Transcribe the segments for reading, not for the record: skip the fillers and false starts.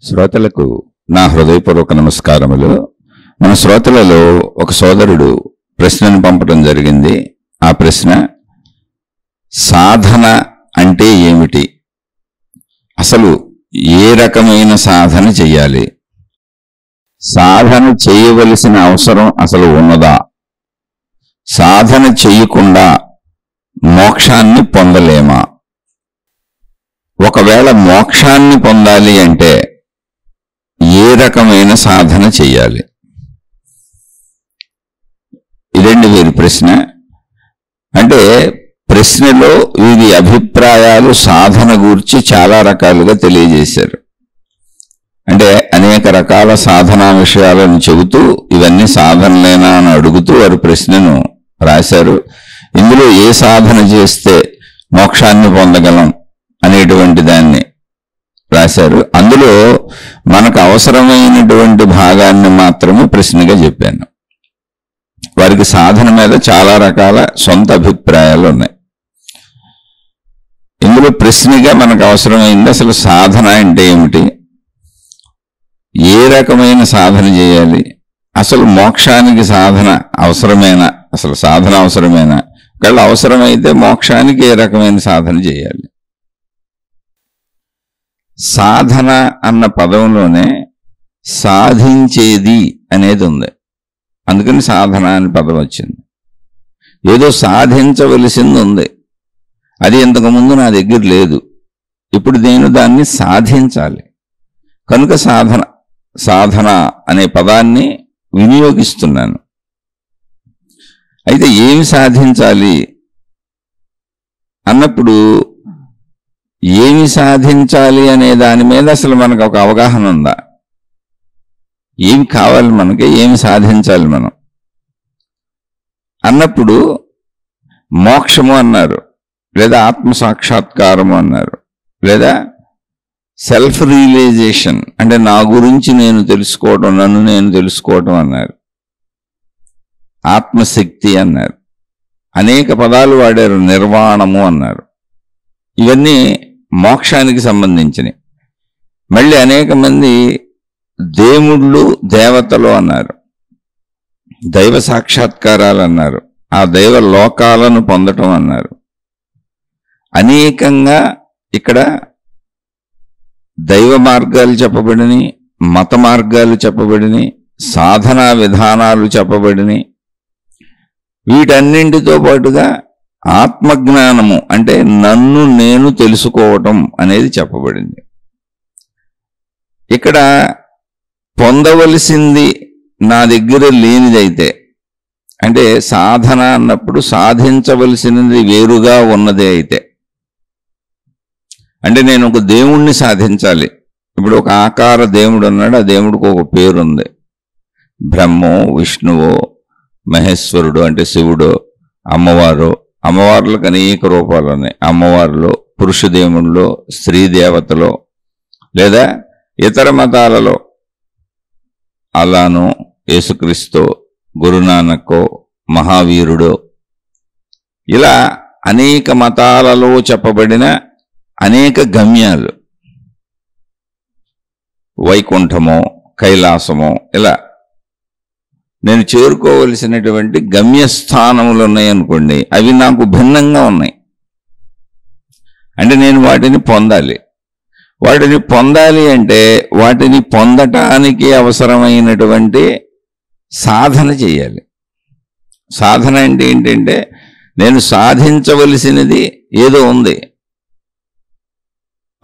శ్రోతలకు నా హృదయపూర్వక నమస్కారములు. మన శ్రోతలలో ఒక సోదరుడు ప్రశ్నను పంపడం జరిగింది. ఆ ప్రశ్న, సాధన అంటే ఏమిటి? అసలు ఏ రకమైన సాధన చెయ్యాలి? సాధన చేయవలసిన అవసరం అసలు ఉన్నదా? సాధన చెయ్యకుండా మోక్షాన్ని పొందలేమా? ఒకవేళ మోక్షాన్ని పొందాలి అంటే ఏ రకమైన సాధన చెయ్యాలి? ఇదండి వీరి ప్రశ్న. అంటే ప్రశ్నలో వీరి అభిప్రాయాలు సాధన గురించి చాలా రకాలుగా తెలియజేశారు. అంటే అనేక రకాల సాధనా విషయాలను చెబుతూ ఇవన్నీ సాధనలేనా అని అడుగుతూ వారు ప్రశ్నను రాశారు. ఇందులో ఏ సాధన చేస్తే మోక్షాన్ని పొందగలం అనేటువంటి దాన్ని రాశారు. అందులో మనకు అవసరమైనటువంటి భాగాన్ని మాత్రమే ప్రశ్నగా చెప్పాను. వారికి సాధన మీద చాలా రకాల సొంత అభిప్రాయాలు ఉన్నాయి. ఇందులో ప్రశ్నగా మనకు అవసరమైంది అసలు సాధన అంటే ఏమిటి, ఏ రకమైన సాధన చేయాలి, అసలు మోక్షానికి సాధన అవసరమేనా, అసలు సాధన అవసరమేనా, ఒకవేళ అవసరమైతే మోక్షానికి ఏ రకమైన సాధన చేయాలి. సాధన అన్న పదంలోనే సాధించేది అనేది ఉంది. అందుకని సాధన అని పదం వచ్చింది. ఏదో సాధించవలసింది ఉంది, అది ఇంతకుముందు నా దగ్గర లేదు, ఇప్పుడు నేను దాన్ని సాధించాలి, కనుక సాధన అనే పదాన్ని వినియోగిస్తున్నాను. అయితే ఏమి సాధించాలి అన్నప్పుడు ఏమి సాధించాలి అనే దాని మీద అసలు మనకు ఒక అవగాహన ఉందా? ఏమి కావాలి మనకి, ఏమి సాధించాలి మనం అన్నప్పుడు మోక్షము అన్నారు, లేదా ఆత్మసాక్షాత్కారము అన్నారు, లేదా సెల్ఫ్ రియలైజేషన్ అంటే నా గురించి నేను తెలుసుకోవటం, నన్ను నేను తెలుసుకోవటం అన్నారు, ఆత్మశక్తి అన్నారు, అనేక పదాలు వాడారు, నిర్వాణము అన్నారు. ఇవన్నీ మోక్షానికి సంబంధించినవి. మళ్ళీ అనేక మంది దేవుళ్ళు దేవతలు అన్నారు, దైవ సాక్షాత్కారాలు అన్నారు, ఆ దైవ లోకాలను పొందటం అన్నారు. అనేకంగా ఇక్కడ దైవ మార్గాలు చెప్పబడిని, మత మార్గాలు చెప్పబడిని, సాధనా విధానాలు చెప్పబడిని. వీటన్నింటితో పాటుగా ఆత్మజ్ఞానము అంటే నన్ను నేను తెలుసుకోవటం అనేది చెప్పబడింది. ఇక్కడ పొందవలసింది నా దగ్గర లేనిదైతే, అంటే సాధన అన్నప్పుడు సాధించవలసినది వేరుగా ఉన్నదే అయితే, అంటే నేను ఒక దేవుణ్ణి సాధించాలి. ఇప్పుడు ఒక ఆకార దేవుడు ఉన్నాడు, ఆ దేవుడికి ఒక పేరుంది, బ్రహ్మో విష్ణువో మహేశ్వరుడు అంటే శివుడు, అమ్మవారు, అమ్మవార్లకు అనేక రూపాలు ఉన్నాయి. అమ్మవారిలో పురుష దేవుళ్ళలో, స్త్రీ దేవతలో, లేదా ఇతర మతాలలో అల్లానో, యేసుక్రీస్తు, గురునానక్కో, మహావీరుడో, ఇలా అనేక మతాలలో చెప్పబడిన అనేక గమ్యాలు, వైకుంఠమో కైలాసమో, ఇలా నేను చేరుకోవలసినటువంటి గమ్యస్థానములు ఉన్నాయనుకోండి, అవి నాకు భిన్నంగా ఉన్నాయి. అంటే నేను వాటిని పొందాలి. వాటిని పొందాలి అంటే వాటిని పొందటానికి అవసరమైనటువంటి సాధన చేయాలి. సాధన అంటే ఏంటంటే నేను సాధించవలసినది ఏదో ఉంది,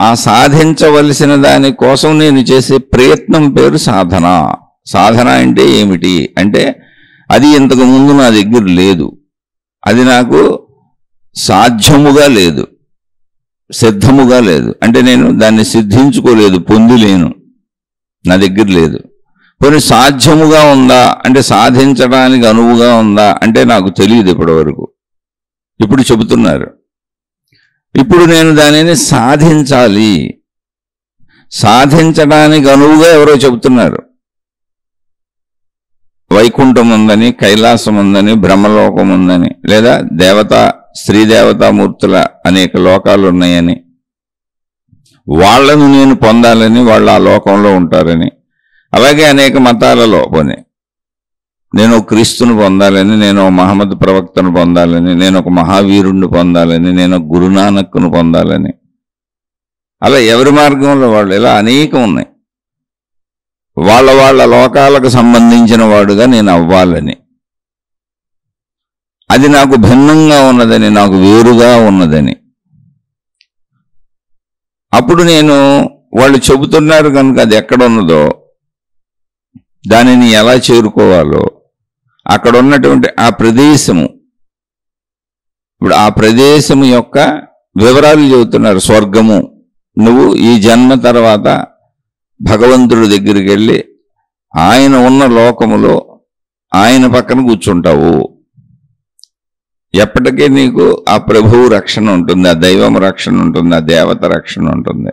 ఆ సాధించవలసిన దాని కోసం నేను చేసే ప్రయత్నం పేరు సాధన. సాధన అంటే ఏమిటి అంటే అది ఇంతకు ముందు నా దగ్గర లేదు, అది నాకు సాధ్యముగా లేదు, సిద్ధముగా లేదు, అంటే నేను దాన్ని సిద్ధించుకోలేదు, పొందిలేను, నా దగ్గర లేదు. కొన్ని సాధ్యముగా ఉందా అంటే సాధించడానికి అనువుగా ఉందా అంటే నాకు తెలియదు ఇప్పటి వరకు. ఇప్పుడు చెబుతున్నారు, ఇప్పుడు నేను దానిని సాధించాలి. సాధించడానికి అనువుగా ఎవరో చెబుతున్నారు, వైకుంఠం ఉందని, కైలాసం ఉందని, బ్రహ్మలోకం ఉందని, లేదా స్త్రీ దేవతామూర్తుల అనేక లోకాలు ఉన్నాయని, వాళ్లను నేను పొందాలని, వాళ్ళు ఆ లోకంలో ఉంటారని. అలాగే అనేక మతాలలో పోనీ నేను క్రీస్తుని పొందాలని, నేను మహమ్మద్ ప్రవక్తను పొందాలని, నేను ఒక మహావీరుణ్ణి పొందాలని, నేను గురునానక్ను పొందాలని, అలా ఎవరి మార్గంలో వాళ్ళు ఇలా అనేకం ఉన్నాయి. వాళ్ళ వాళ్ళ లోకాలకు సంబంధించిన వాడుగా నేను అవ్వాలని, అది నాకు భిన్నంగా ఉన్నదని, నాకు వేరుగా ఉన్నదని. అప్పుడు నేను వాళ్ళు చెబుతున్నారు కనుక అది ఎక్కడ ఉన్నదో దానిని ఎలా చేరుకోవాలో అక్కడ ఉన్నటువంటి ఆ ప్రదేశము, ఇప్పుడు ఆ ప్రదేశము యొక్క వివరాలు చెబుతున్నారు. స్వర్గము, నువ్వు ఈ జన్మ తర్వాత భగవంతుడి దగ్గరికి వెళ్ళి ఆయన ఉన్న లోకములో ఆయన పక్కన కూర్చుంటావు. ఎప్పటికీ నీకు ఆ ప్రభువు రక్షణ ఉంటుంది, ఆ దైవం రక్షణ ఉంటుంది, ఆ దేవత రక్షణ ఉంటుంది.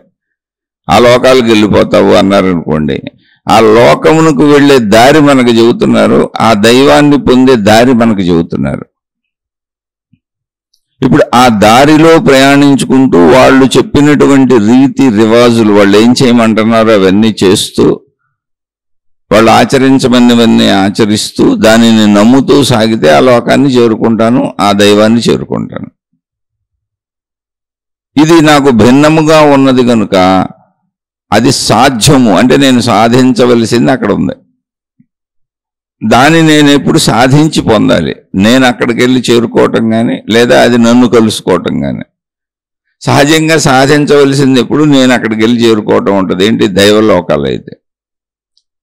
ఆ లోకాలకు వెళ్ళిపోతావు అన్నారనుకోండి, ఆ లోకమునకు వెళ్ళే దారి మనకు చెబుతున్నారు, ఆ దైవాన్ని పొందే దారి మనకు చెబుతున్నారు. ఇప్పుడు ఆ దారిలో ప్రయాణించుకుంటూ వాళ్ళు చెప్పినటువంటి రీతి రివాజులు, వాళ్ళు ఏం చేయమంటున్నారో అవన్నీ చేస్తూ, వాళ్ళు ఆచరించమన్నవన్నీ ఆచరిస్తూ దానిని నమ్ముతూ సాగితే ఆ లోకాన్ని చేరుకుంటాను, ఆ దైవాన్ని చేరుకుంటాను. ఇది నాకు భిన్నముగా ఉన్నది కనుక అది సాధ్యము, అంటే నేను సాధించవలసింది అక్కడ ఉంది. దాన్ని నేను ఎప్పుడు సాధించి పొందాలి. నేను అక్కడికి వెళ్ళి చేరుకోవటం కానీ లేదా అది నన్ను కలుసుకోవటం కానీ. సహజంగా సాధించవలసింది ఎప్పుడు నేను అక్కడికి వెళ్ళి చేరుకోవటం ఉంటుంది. ఏంటి? దైవలోకాలు. అయితే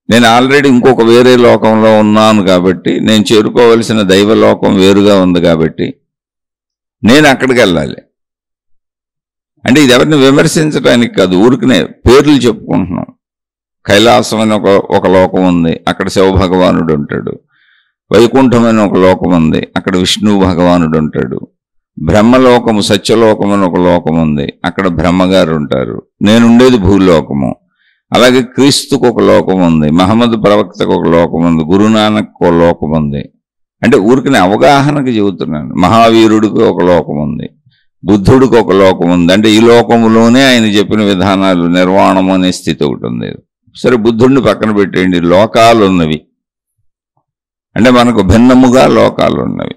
నేను ఆల్రెడీ ఇంకొక వేరే లోకంలో ఉన్నాను కాబట్టి నేను చేరుకోవలసిన దైవలోకం వేరుగా ఉంది కాబట్టి నేను అక్కడికి వెళ్ళాలి. అంటే ఇది ఎవరిని విమర్శించడానికి కాదు, ఊరికనే పేర్లు చెప్పుకుంటున్నాం. కైలాసం అని ఒక లోకం ఉంది, అక్కడ శివ భగవానుడు ఉంటాడు. వైకుంఠం అని ఒక లోకం ఉంది, అక్కడ విష్ణు భగవానుడు ఉంటాడు. బ్రహ్మలోకము, సత్యలోకం అని ఒక లోకం ఉంది, అక్కడ బ్రహ్మగారు ఉంటారు. నేనుండేది భూలోకము. అలాగే క్రీస్తుకు ఒక లోకం ఉంది, మహమ్మద్ ప్రవక్తకు ఒక లోకం ఉంది, గురునానక్ ఒక లోకం ఉంది. అంటే ఊరికనే అవగాహనకు చెబుతున్నాను. మహావీరుడికి ఒక లోకం ఉంది, బుద్ధుడికి ఒక లోకం ఉంది. అంటే ఈ లోకములోనే ఆయన చెప్పిన విధానాలు, నిర్వాణం అనే స్థితి ఒకటి ఉంది. సరే, బుద్ధుడిని పక్కన పెట్టేయండి. లోకాలు ఉన్నవి అంటే మనకు భిన్నముగా లోకాలు ఉన్నవి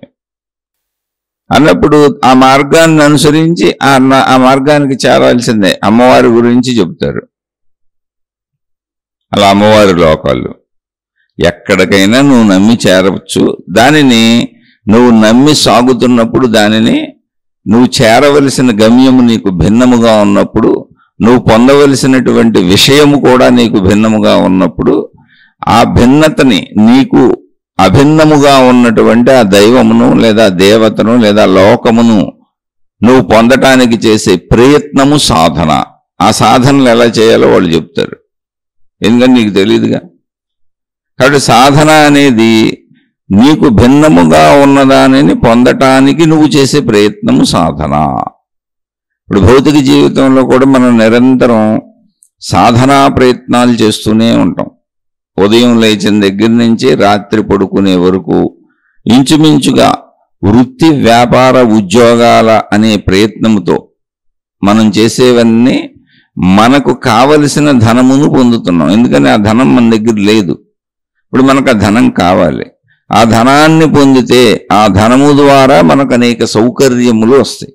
అన్నప్పుడు ఆ మార్గాన్ని అనుసరించి ఆ మార్గానికి చేరాల్సిందే. అమ్మవారి గురించి చెబుతారు. అలా అమ్మవారి లోకాలు ఎక్కడికైనా నువ్వు నమ్మి చేరవచ్చు. దానిని నువ్వు నమ్మి సాగుతున్నప్పుడు, దానిని నువ్వు చేరవలసిన గమ్యము నీకు భిన్నముగా ఉన్నప్పుడు, నువ్వు పొందవలసినటువంటి విషయము కూడా నీకు భిన్నముగా ఉన్నప్పుడు, ఆ భిన్నతని నీకు అభిన్నముగా ఉన్నటువంటి ఆ దైవమును లేదా దేవతను లేదా లోకమును నువ్వు పొందటానికి చేసే ప్రయత్నము సాధన. ఆ సాధనలు ఎలా చేయాలో వాళ్ళు చెప్తారు, ఎందుకంటే నీకు తెలియదుగా. కాబట్టి సాధన అనేది నీకు భిన్నముగా ఉన్నదానిని పొందటానికి నువ్వు చేసే ప్రయత్నము సాధన. ఇప్పుడు భౌతిక జీవితంలో కూడా మనం నిరంతరం సాధనా ప్రయత్నాలు చేస్తూనే ఉంటాం. ఉదయం లేచిన దగ్గర నుంచి రాత్రి పడుకునే వరకు ఇంచుమించుగా వృత్తి, వ్యాపార, ఉద్యోగాల అనే ప్రయత్నంతో మనం చేసేవన్నీ మనకు కావలసిన ధనమును పొందుతున్నాం. ఎందుకని ఆ ధనం మన దగ్గర లేదు. ఇప్పుడు మనకు ఆ ధనం కావాలి. ఆ ధనాన్ని పొందితే ఆ ధనము ద్వారా మనకు అనేక సౌకర్యములు వస్తాయి.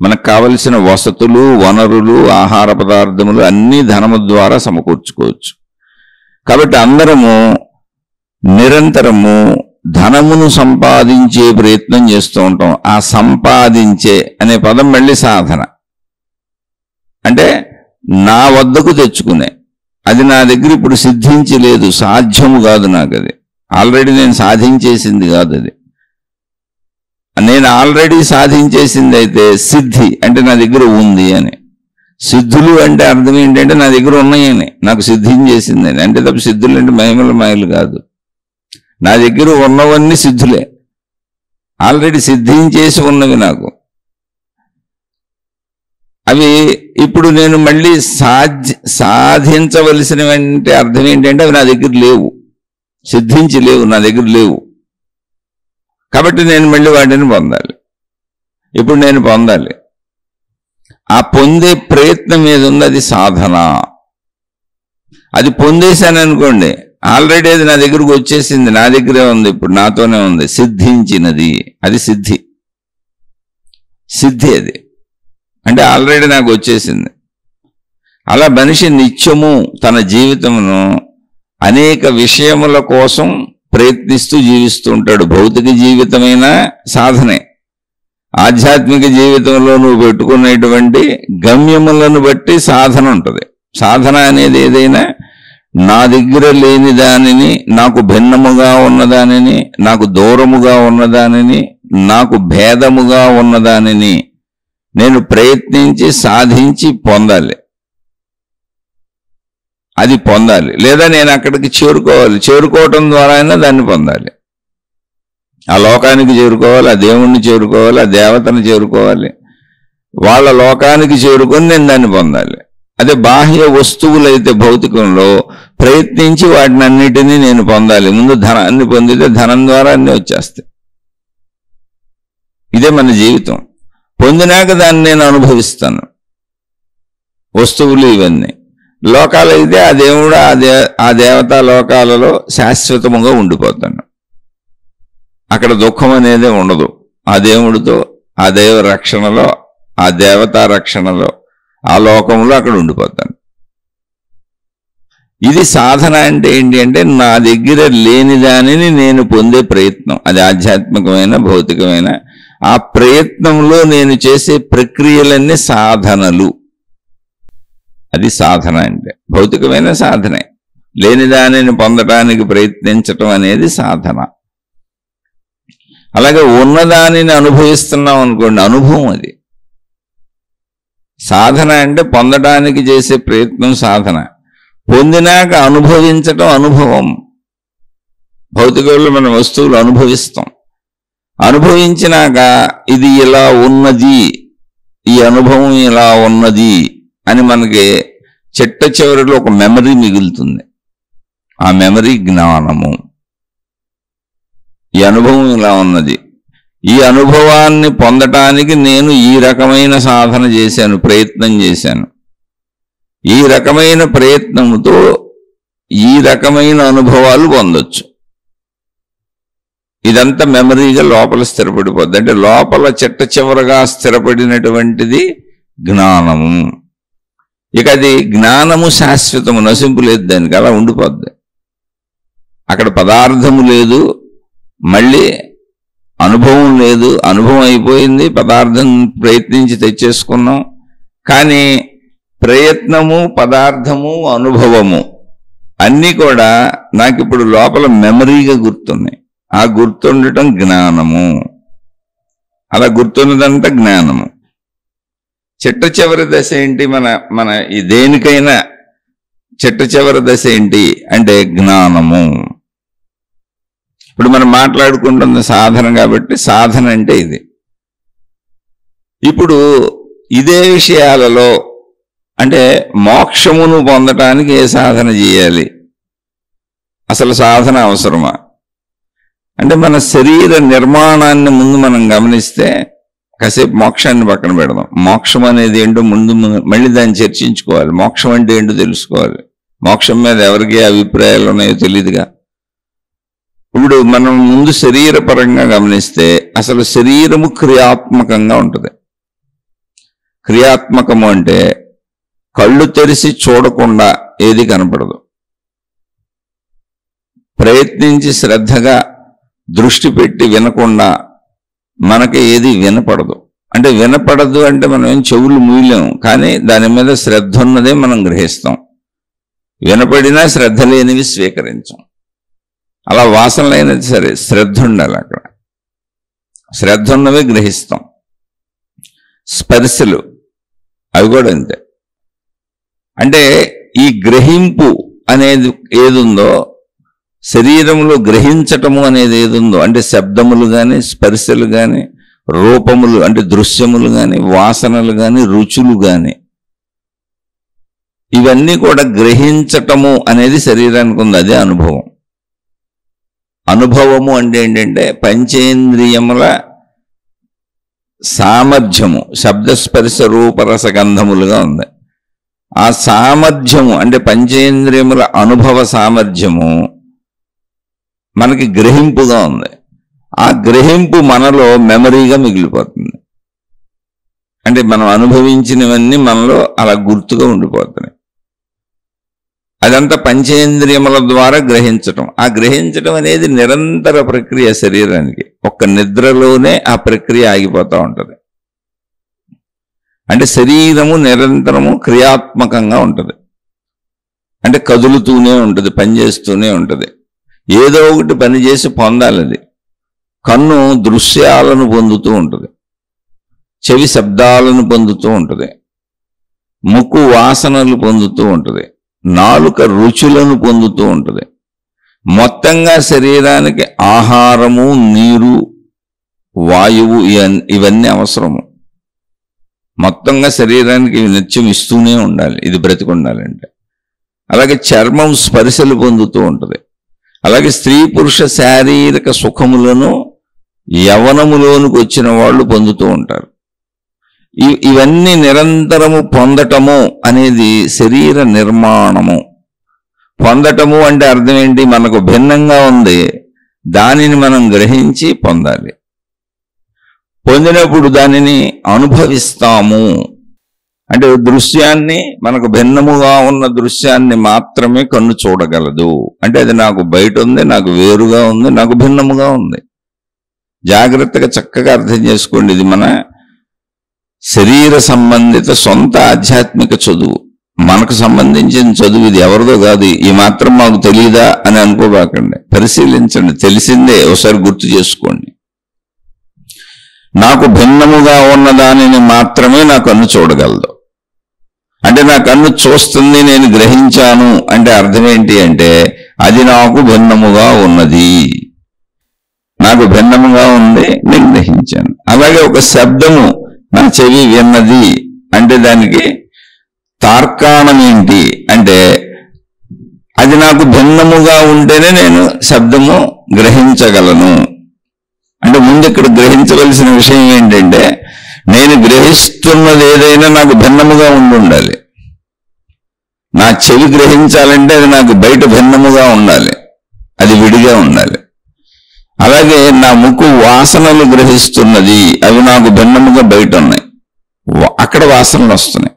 మనకు కావలసిన వసతులు, వనరులు, ఆహార పదార్థములు అన్నీ ధనము ద్వారా సమకూర్చుకోవచ్చు. కాబట్టి అందరము నిరంతరము ధనమును సంపాదించే ప్రయత్నం చేస్తూ ఉంటాం. ఆ సంపాదించే అనే పదం మళ్ళీ సాధన. అంటే నా వద్దకు తెచ్చుకునే, అది నా దగ్గర ఇప్పుడు సిద్ధించి లేదు, సాధ్యము కాదు నాకు. అది ఆల్రెడీ నేను సాధించేసింది కాదు. అది నేను ఆల్రెడీ సాధించేసింది అయితే సిద్ధి అంటే నా దగ్గర ఉంది అని. సిద్ధులు అంటే అర్థం ఏంటంటే నా దగ్గర ఉన్నాయని, నాకు సిద్ధించేసింది అని. అంటే తప్ప సిద్ధులు అంటే మహిమల మాయలు కాదు. నా దగ్గర ఉన్నవన్నీ సిద్ధులే, ఆల్రెడీ సిద్ధించేసి ఉన్నవి నాకు. అవి ఇప్పుడు నేను మళ్ళీ సాధించవలసినవంటే అర్థం ఏంటంటే అవి నా దగ్గర లేవు, సిద్ధించి లేవు, నా దగ్గర లేవు. కాబట్టి నేను మళ్ళీ వాటిని పొందాలి. ఇప్పుడు నేను పొందాలి. ఆ పొందే ప్రయత్నం ఏది ఉంది అది సాధన. అది పొందేశాను అనుకోండి, ఆల్రెడీ అది నా దగ్గరకు వచ్చేసింది, నా దగ్గరే ఉంది, ఇప్పుడు నాతోనే ఉంది, సిద్ధించినది, అది సిద్ధి. సిద్ధి అది అంటే ఆల్రెడీ నాకు వచ్చేసింది. అలా మనిషి నిత్యము తన జీవితమును అనేక విషయముల కోసం ప్రయత్నిస్తూ జీవిస్తూ ఉంటాడు. భౌతిక జీవితమైన సాధనే, ఆధ్యాత్మిక జీవితంలో నువ్వు పెట్టుకునేటువంటి గమ్యములను బట్టి సాధన ఉంటుంది. సాధన అనేది ఏదైనా నా దగ్గర లేని దానిని, నాకు భిన్నముగా ఉన్నదానిని, నాకు దూరముగా ఉన్నదానిని, నాకు భేదముగా ఉన్నదానిని నేను ప్రయత్నించి సాధించి పొందాలి. అది పొందాలి, లేదా నేను అక్కడికి చేరుకోవాలి. చేరుకోవటం ద్వారా అయినా దాన్ని పొందాలి. ఆ లోకానికి చేరుకోవాలి, ఆ దేవుణ్ణి చేరుకోవాలి, ఆ దేవతను చేరుకోవాలి. వాళ్ళ లోకానికి చేరుకొని నేను దాన్ని పొందాలి. అదే బాహ్య వస్తువులైతే భౌతికంలో ప్రయత్నించి వాటిని అన్నిటినీ నేను పొందాలి. ముందు ధనాన్ని పొందితే ధనం ద్వారా అన్నీ వచ్చేస్తాయి. ఇదే మన జీవితం. పొందినాక దాన్ని నేను అనుభవిస్తాను. వస్తువులు ఇవన్నీ. లోకాలైతే ఆ దేవుడు ఆ దేవతా లోకాలలో శాశ్వతముగా ఉండిపోతాను. అక్కడ దుఃఖం అనేది ఉండదు. ఆ దేవుడితో, ఆ దేవ రక్షణలో, ఆ దేవతా రక్షణలో, ఆ లోకంలో అక్కడ ఉండిపోతాను. ఇది సాధన అంటే ఏంటి అంటే నా దగ్గర లేని దానిని నేను పొందే ప్రయత్నం. అది ఆధ్యాత్మికమైన భౌతికమైన ఆ ప్రయత్నంలో నేను చేసే ప్రక్రియలన్నీ సాధనలు. అది సాధన అంటే భౌతికమైన సాధనే. లేని దానిని పొందడానికి ప్రయత్నించటం అనేది సాధన. అలాగే ఉన్నదానిని అనుభవిస్తున్నాం అనుకోండి, అనుభవం. అది సాధన అంటే పొందడానికి చేసే ప్రయత్నం సాధన. పొందినాక అనుభవించటం అనుభవం. భౌతికంలో మన వస్తువులు అనుభవిస్తాం. అనుభవించినాక ఇది ఇలా ఉన్నది, ఈ అనుభవం ఇలా ఉన్నది అని మనకి చిట్ట చివరిలో ఒక మెమరీ మిగులుతుంది. ఆ మెమరీ జ్ఞానము. ఈ అనుభవం ఇలా ఉన్నది, ఈ అనుభవాన్ని పొందటానికి నేను ఈ రకమైన సాధన చేశాను, ప్రయత్నం చేశాను. ఈ రకమైన ప్రయత్నంతో ఈ రకమైన అనుభవాలు పొందొచ్చు. ఇదంతా మెమరీగా లోపల స్థిరపడిపోద్ది. అంటే లోపల చిట్ట చివరగా స్థిరపడినటువంటిది జ్ఞానము. ఇక అది జ్ఞానము శాశ్వతము, నశింపు లేదు దానికి, అలా ఉండిపోద్ది. అక్కడ పదార్థము లేదు, మళ్ళీ అనుభవం లేదు. అనుభవం అయిపోయింది, పదార్థం ప్రయత్నించి తెచ్చేసుకున్నాం. కానీ ప్రయత్నము, పదార్థము, అనుభవము అన్నీ కూడా నాకు ఇప్పుడు లోపల మెమరీగా గుర్తున్నాయి. ఆ గుర్తుండటం జ్ఞానము. అలా గుర్తున్నదంతా జ్ఞానము. చిట్ట చివరి దశ ఏంటి? మన ఈ దేనికైనా చిట్ట చివరి దశ ఏంటి అంటే జ్ఞానము. ఇప్పుడు మనం మాట్లాడుకుంటున్న సాధన కాబట్టి సాధన అంటే ఇది. ఇప్పుడు ఇదే విషయాలలో అంటే మోక్షమును పొందటానికి ఏ సాధన చేయాలి? అసలు సాధన అవసరమా అంటే మన శరీర నిర్మాణాన్ని ముందు మనం గమనిస్తే, కాసేపు మోక్షాన్ని పక్కన పెడదాం. మోక్షం అనేది ఏంటో ముందు మళ్ళీ దాన్ని చర్చించుకోవాలి. మోక్షం అంటే ఏంటో తెలుసుకోవాలి. మోక్షం మీద ఎవరికి అభిప్రాయాలు ఉన్నాయో తెలియదుగా. ఇప్పుడు మనం ముందు శరీరపరంగా గమనిస్తే అసలు శరీరము క్రియాత్మకంగా ఉంటుంది. క్రియాత్మకము అంటే కళ్ళు తెరిచి చూడకుండా ఏది కనపడదు. ప్రయత్నించి శ్రద్ధగా దృష్టి పెట్టి వినకుండా మనకి ఏది వినపడదు. అంటే వినపడదు అంటే మనం ఏం చెవులు మూయలేము, కానీ దాని మీద శ్రద్ధ ఉన్నదే మనం గ్రహిస్తాం. వినపడినా శ్రద్ధ లేనివి స్వీకరించాం. అలా వాసనలైనది సరే, శ్రద్ధ ఉండాలి. అక్కడ శ్రద్ధ ఉన్నవి గ్రహిస్తాం. స్పర్శలు అవి కూడా అంతే. అంటే ఈ గ్రహింపు అనేది ఏదుందో, శరీరంలో గ్రహించటము అనేది ఏదుందో, అంటే శబ్దములు కానీ, స్పర్శలు కానీ, రూపములు అంటే దృశ్యములు కానీ, వాసనలు కానీ, రుచులు కానీ, ఇవన్నీ కూడా గ్రహించటము అనేది శరీరానికి ఉంది. అదే అనుభవం. అనుభవము అంటే ఏంటంటే పంచేంద్రియముల సామర్థ్యము, శబ్దస్పర్శ రూపరసగంధములుగా ఉంది. ఆ సామర్థ్యము అంటే పంచేంద్రియముల అనుభవ సామర్థ్యము మనకి గ్రహింపుగా ఉంది. ఆ గ్రహింపు మనలో మెమరీగా మిగిలిపోతుంది. అంటే మనం అనుభవించినవన్నీ మనలో అలా గుర్తుగా ఉండిపోతున్నాయి. అదంతా పంచేంద్రియముల ద్వారా గ్రహించటం. ఆ గ్రహించటం అనేది నిరంతర ప్రక్రియ శరీరానికి. ఒక్క నిద్రలోనే ఆ ప్రక్రియ ఆగిపోతూ ఉంటుంది. అంటే శరీరము నిరంతరము క్రియాత్మకంగా ఉంటుంది. అంటే కదులుతూనే ఉంటుంది, పనిచేస్తూనే ఉంటుంది. ఏదో ఒకటి పనిచేసి పొందాలి. అది కన్ను దృశ్యాలను పొందుతూ ఉంటుంది, చెవి శబ్దాలను పొందుతూ ఉంటుంది, ముక్కు వాసనలు పొందుతూ ఉంటుంది, నాలుక రుచులను పొందుతూ ఉంటుంది. మొత్తంగా శరీరానికి ఆహారము, నీరు, వాయువు ఇవన్నీ అవసరము. మొత్తంగా శరీరానికి నిత్యం ఇస్తూనే ఉండాలి, ఇది బ్రతికుండాలంటే. అలాగే చర్మం స్పర్శలు పొందుతూ ఉంటుంది. అలాగే స్త్రీ పురుష శారీరక సుఖములను యవనములోనికి వచ్చిన వాళ్ళు పొందుతూ ఉంటారు. ఇవన్నీ నిరంతరము పొందటము అనేది శరీర నిర్మాణము. పొందటము అంటే అర్థం ఏంటి? మనకు భిన్నంగా ఉంది, దానిని మనం గ్రహించి పొందాలి. పొందినప్పుడు దానిని అనుభవిస్తాము. అంటే దృశ్యాన్ని, మనకు భిన్నముగా ఉన్న దృశ్యాన్ని మాత్రమే కన్ను చూడగలదు. అంటే అది నాకు బయట ఉంది, నాకు వేరుగా ఉంది, నాకు భిన్నముగా ఉంది. జాగ్రత్తగా చక్కగా అర్థం చేసుకోండి. ఇది మన శరీర సంబంధిత సొంత ఆధ్యాత్మిక చదువు, మనకు సంబంధించిన చదువు. ఇది ఎవరిదో కాదు. ఈ మాత్రం మాకు తెలియదా అని అనుకోబాకండి. పరిశీలించండి, తెలిసిందే ఒకసారి గుర్తు చేసుకోండి. నాకు భిన్నముగా ఉన్న దానిని మాత్రమే నా కన్ను చూడగలదు. అంటే నా కన్ను చూస్తుంది, నేను గ్రహించాను అంటే అర్థం ఏంటి అంటే అది నాకు భిన్నముగా ఉన్నది, నాకు భిన్నముగా ఉంది, నేను గ్రహించాను. అలాగే ఒక శబ్దము నా చెవి విన్నది అంటే దానికి తార్కాణం ఏంటి అంటే అది నాకు భిన్నముగా ఉంటేనే నేను శబ్దము గ్రహించగలను. అంటే ముందు ఇక్కడ గ్రహించవలసిన విషయం ఏంటంటే నేను గ్రహిస్తున్నది ఏదైనా నాకు భిన్నముగా ఉండాలి. నా చెవి గ్రహించాలంటే అది నాకు బయట భిన్నముగా ఉండాలి, అది విడిగా ఉండాలి. అలాగే నా ముక్కు వాసనలు గ్రహిస్తున్నది, అవి నాకు భిన్నముగా బయట ఉన్నాయి, అక్కడ వాసనలు వస్తున్నాయి.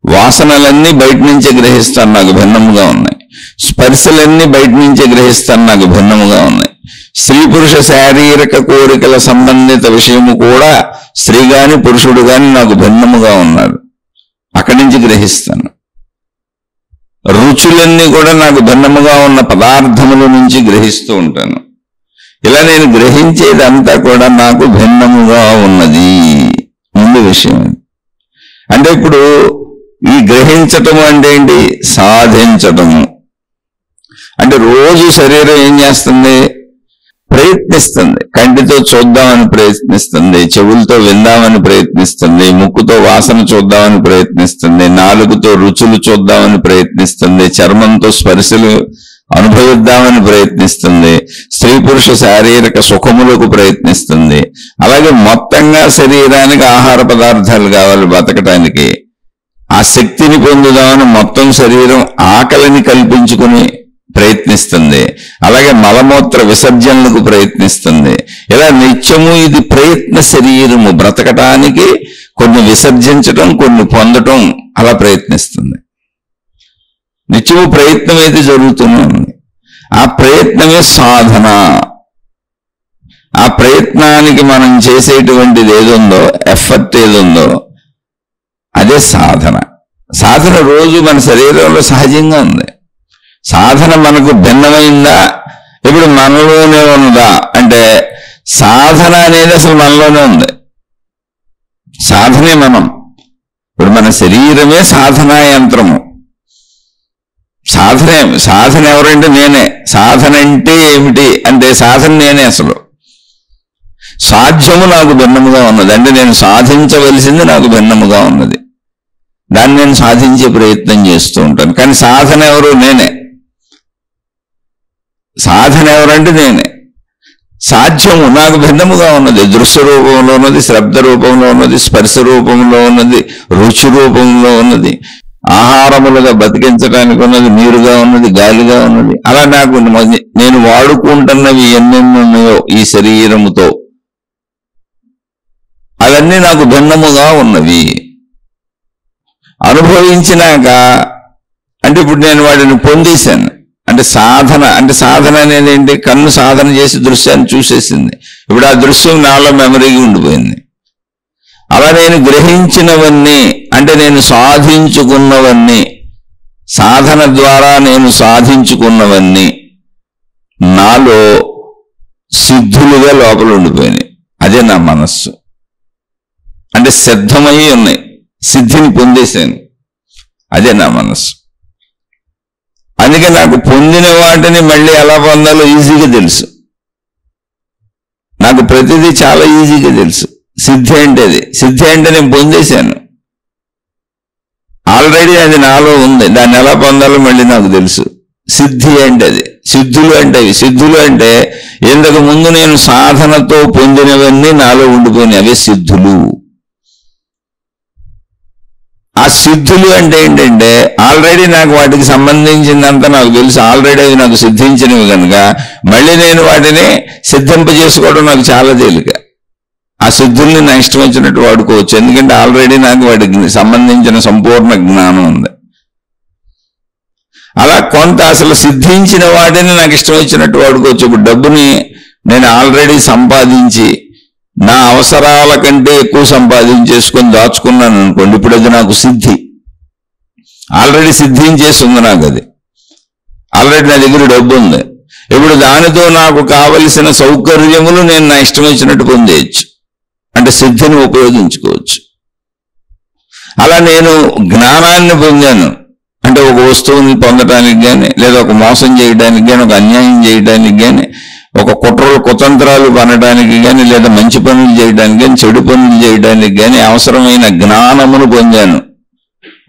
వాసనలన్నీ బయట నుంచే గ్రహిస్తాను, నాకు భిన్నముగా ఉన్నాయి. స్పర్శలన్నీ బయట నుంచే గ్రహిస్తాను, నాకు భిన్నముగా ఉన్నాయి. స్త్రీ పురుష శారీరక కోరికల సంబంధిత విషయము కూడా స్త్రీ గాని పురుషుడు గాని నాకు భిన్నముగా ఉన్నారు, అక్కడి నుంచి గ్రహిస్తాను. రుచులన్నీ కూడా నాకు భిన్నముగా ఉన్న పదార్థముల నుంచి గ్రహిస్తూ ఉంటాను. ఇలా నేను గ్రహించేదంతా కూడా నాకు భిన్నముగా ఉన్నది. ముందు విషయం అంటే ఇప్పుడు ఈ గ్రహించటము అంటే ఏంటి? సాధించటము. అంటే రోజు శరీరం ఏం చేస్తుంది? ప్రయత్నిస్తుంది. కంటితో చూద్దామని ప్రయత్నిస్తుంది, చెవులతో విందామని ప్రయత్నిస్తుంది, ముక్కుతో వాసన చూద్దామని ప్రయత్నిస్తుంది, నాలుగుతో రుచులు చూద్దామని ప్రయత్నిస్తుంది, చర్మంతో స్పర్శలు అనుభవిద్దామని ప్రయత్నిస్తుంది, స్త్రీ పురుష శారీరక సుఖములకు ప్రయత్నిస్తుంది. అలాగే మొత్తంగా శరీరానికి ఆహార పదార్థాలు కావాలి బతకటానికి. ఆ శక్తిని పొందుదామని మొత్తం శరీరం ఆకలిని కల్పించుకుని ప్రయత్నిస్తుంది. అలాగే మలమూత్ర విసర్జనలకు ప్రయత్నిస్తుంది. ఇలా నిత్యము ఇది ప్రయత్న శరీరము. బ్రతకటానికి కొన్ని విసర్జించటం, కొన్ని పొందటం, అలా ప్రయత్నిస్తుంది. నిత్యము ప్రయత్నం అయితే జరుగుతూనే ఉంది. ఆ ప్రయత్నమే సాధన. ఆ ప్రయత్నానికి మనం చేసేటువంటిది ఏదుందో, ఎఫర్ట్ ఏదుందో అదే సాధన. సాధన రోజు మన శరీరంలో సహజంగా ఉంది. సాధన మనకు భిన్నమైందా? ఇప్పుడు మనలోనే ఉన్నదా అంటే సాధన అనేది అసలు మనలోనే ఉంది. సాధనే మనం. ఇప్పుడు మన శరీరమే సాధనా యంత్రము. సాధన ఎవరంటే నేనే. సాధన అంటే ఏమిటి అంటే సాధన నేనే. అసలు సాధ్యము నాకు భిన్నముగా ఉన్నది. అంటే నేను సాధించవలసింది నాకు భిన్నముగా ఉన్నది. దాన్ని నేను సాధించే ప్రయత్నం చేస్తూ ఉంటాను. కానీ సాధన ఎవరు? నేనే. సాధన ఎవరంటే నేనే. సాధ్యము నాకు భిన్నముగా ఉన్నది. దృశ్య రూపంలో ఉన్నది, శబ్ద రూపంలో ఉన్నది, స్పర్శ రూపంలో ఉన్నది, రుచి రూపంలో ఉన్నది, ఆహారములుగా బతికించడానికి ఉన్నది, నీరుగా ఉన్నది, గాలిగా ఉన్నది. అలా నాకు నేను వాడుకుంటున్నవి ఎన్నెన్ని ఉన్నాయో ఈ శరీరముతో అవన్నీ నాకు భిన్నముగా ఉన్నవి. అనుభవించినాక అంటే ఇప్పుడు నేను వాటిని పొందేశాను. అంటే సాధన అనేది ఏంటి? కన్ను సాధన చేసి దృశ్యాన్ని చూసేసింది. ఇప్పుడు ఆ దృశ్యం నాలో మెమరీగా ఉండిపోయింది. అలా నేను గ్రహించినవన్నీ అంటే నేను సాధించుకున్నవన్నీ, సాధన ద్వారా నేను సాధించుకున్నవన్నీ నాలో సిద్ధులుగా లోపల ఉండిపోయినాయి. అదే నా మనస్సు. అంటే సిద్ధమై ఉన్నాయి, సిద్ధిని పొందేశాను. అదే నా మనస్సు. అందుకే నాకు పొందిన వాటిని మళ్ళీ ఎలా పొందాలో ఈజీగా తెలుసు. నాకు ప్రతిదీ చాలా ఈజీగా తెలుసు. సిద్ధి అంటే నేను పొందేశాను ఆల్రెడీ, అది నాలో ఉంది. దాన్ని ఎలా పొందాలో మళ్ళీ నాకు తెలుసు. సిద్ధి అంటే అది. సిద్ధులు అంటే ఇంతకు ముందు నేను సాధనతో పొందినవన్నీ నాలో ఉండిపోయినాయి, అవే సిద్ధులు. ఆ సిద్ధులు అంటే ఏంటంటే ఆల్రెడీ నాకు వాటికి సంబంధించిందంతా నాకు తెలుసు. ఆల్రెడీ అవి నాకు సిద్ధించినవి కనుక మళ్ళీ నేను వాటిని సిద్ధింపజేసుకోవడం నాకు చాలా తేలిక. ఆ సిద్ధుల్ని నా ఇష్టం వచ్చినట్టు వాడుకోవచ్చు. ఎందుకంటే ఆల్రెడీ నాకు వాటికి సంబంధించిన సంపూర్ణ జ్ఞానం ఉంది. అలా కొంత అసలు సిద్ధించిన వాటిని నాకు ఇష్టం వచ్చినట్టు వాడుకోవచ్చు. ఇప్పుడు డబ్బుని నేను ఆల్రెడీ సంపాదించి నా అవసరాల కంటే ఎక్కువ సంపాదించేసుకొని దాచుకున్నాను అనుకోండి, ఇప్పుడు అది నాకు సిద్ధి. ఆల్రెడీ సిద్ధించేసి ఉంది నాకు. అది ఆల్రెడీ నా దగ్గర డబ్బు ఉంది. ఇప్పుడు దానితో నాకు కావలసిన సౌకర్యములు నేను నా ఇష్టం వచ్చినట్టు పొందేయచ్చు. అంటే సిద్ధిని ఉపయోగించుకోవచ్చు. అలా నేను జ్ఞానాన్ని పొందాను. అంటే ఒక వస్తువుని పొందడానికి కానీ, లేదా ఒక మోసం చేయడానికి కానీ, ఒక అన్యాయం చేయడానికి కానీ, ఒక కుతంత్రాలు పనడానికి కానీ, లేదా మంచి పనులు చేయడానికి కానీ, చెడు పనులు చేయడానికి కానీ అవసరమైన జ్ఞానమును పొందాను.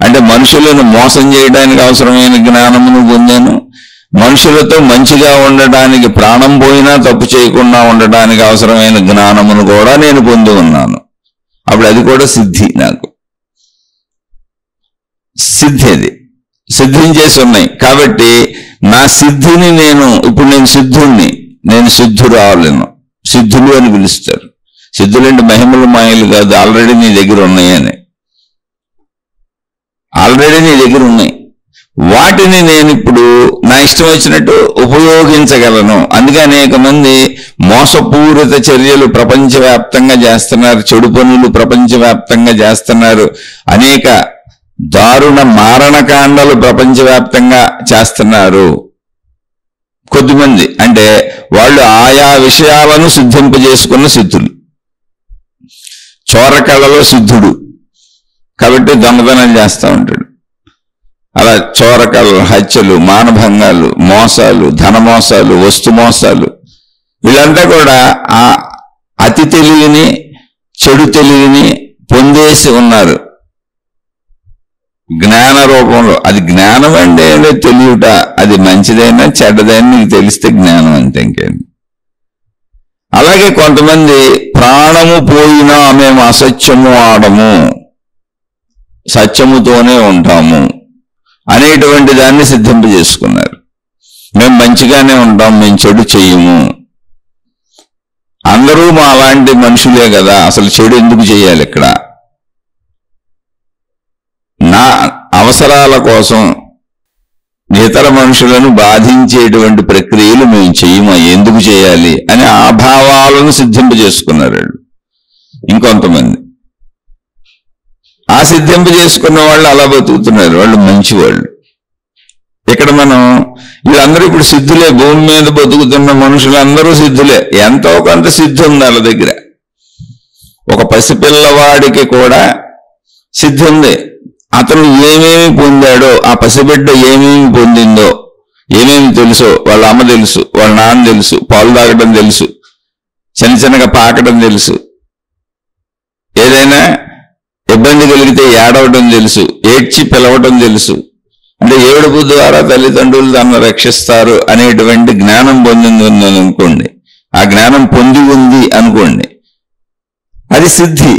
అంటే మనుషులను మోసం చేయడానికి అవసరమైన జ్ఞానమును పొందాను. మనుషులతో మంచిగా ఉండడానికి, ప్రాణం పోయినా తప్పు చేయకుండా ఉండడానికి అవసరమైన జ్ఞానమును కూడా నేను పొంది ఉన్నాను. అప్పుడు అది కూడా సిద్ధి. నాకు సిద్ధి అది సిద్ధించేసి ఉన్నాయి. కాబట్టి నా సిద్ధిని ఇప్పుడు నేను సిద్ధుణ్ణి, నేను సిద్ధురాలను. సిద్ధులు అని పిలుస్తారు. సిద్ధులంటే మహిమలు మాయలు కాదు, ఆల్రెడీ నీ దగ్గర ఉన్నాయని. ఆల్రెడీ నీ దగ్గర ఉన్నాయి. వాటిని నేను ఇప్పుడు నా ఇష్టం వచ్చినట్టు ఉపయోగించగలను. అందుకే అనేక మంది మోసపూరిత చర్యలు ప్రపంచవ్యాప్తంగా చేస్తున్నారు, చెడు పనులు ప్రపంచవ్యాప్తంగా చేస్తున్నారు, అనేక దారుణ మారణకాండలు ప్రపంచవ్యాప్తంగా చేస్తున్నారు. కొద్దిమంది అంటే వాళ్ళు ఆయా విషయాలను సిద్ధింపజేసుకున్న సిద్ధులు. చోరకళలో సిద్ధుడు కాబట్టి దొంగతనాలు చేస్తూ ఉంటాడు. అలా చోరకళలు, హత్యలు, మానభంగాలు, మోసాలు, ధనమోసాలు, వస్తు మోసాలు, వీళ్ళంతా కూడా ఆ అతి తెలివిని, చెడు తెలివిని పొందేసి ఉన్నారు జ్ఞాన రూపంలో. అది జ్ఞానం అంటే తెలియట. అది మంచిదైనా చెడ్డదైనా నీకు తెలిస్తే జ్ఞానం అంతే, ఇంకేంటి. అలాగే కొంతమంది ప్రాణము పోయినా మేము అసత్యము ఆడము, సత్యముతోనే ఉంటాము అనేటువంటి దాన్ని సిద్ధింపజేసుకున్నారు. మేము మంచిగానే ఉంటాం, మేము చెడు చెయ్యము. అందరూ మా అలాంటి మనుషులే కదా, అసలు చెడు ఎందుకు చేయాలి? ఇక్కడ నా అవసరాల కోసం ఇతర మనుషులను బాధించేటువంటి ప్రక్రియలు మేము చెయ్యమా, ఎందుకు చేయాలి అని ఆ భావాలను సిద్ధింపజేసుకున్నారు. ఇంకొంతమంది ఆ సిద్ధింపజేసుకున్న వాళ్ళు అలా బతుకుతున్నారు, వాళ్ళు మంచివాళ్ళు. ఇక్కడ మనం వీళ్ళందరూ ఇప్పుడు సిద్ధులే. భూమి మీద బతుకుతున్న మనుషులందరూ సిద్ధులే. ఎంతో కొంత సిద్ధి ఉంది వాళ్ళ దగ్గర. ఒక పసిపిల్లవాడికి కూడా సిద్ధి ఉంది. అతను ఏమేమి పొందాడో, ఆ పసిబిడ్డ ఏమేమి పొందిందో, ఏమేమి తెలుసో వాళ్ళ అమ్మ తెలుసు, వాళ్ళ నాన్న తెలుసు, పాలు తాగడం తెలుసు, చిన్న చిన్నగా పాకడం తెలుసు, ఏదైనా ఇబ్బంది కలిగితే ఏడవడం తెలుసు, ఏడ్చి పిలవడం తెలుసు. అంటే ఏడుపు ద్వారా తల్లిదండ్రులు తనను రక్షిస్తారు అనేటువంటి జ్ఞానం పొందింది అనుకోండి. ఆ జ్ఞానం పొంది ఉంది అనుకోండి, అది సిద్ధి.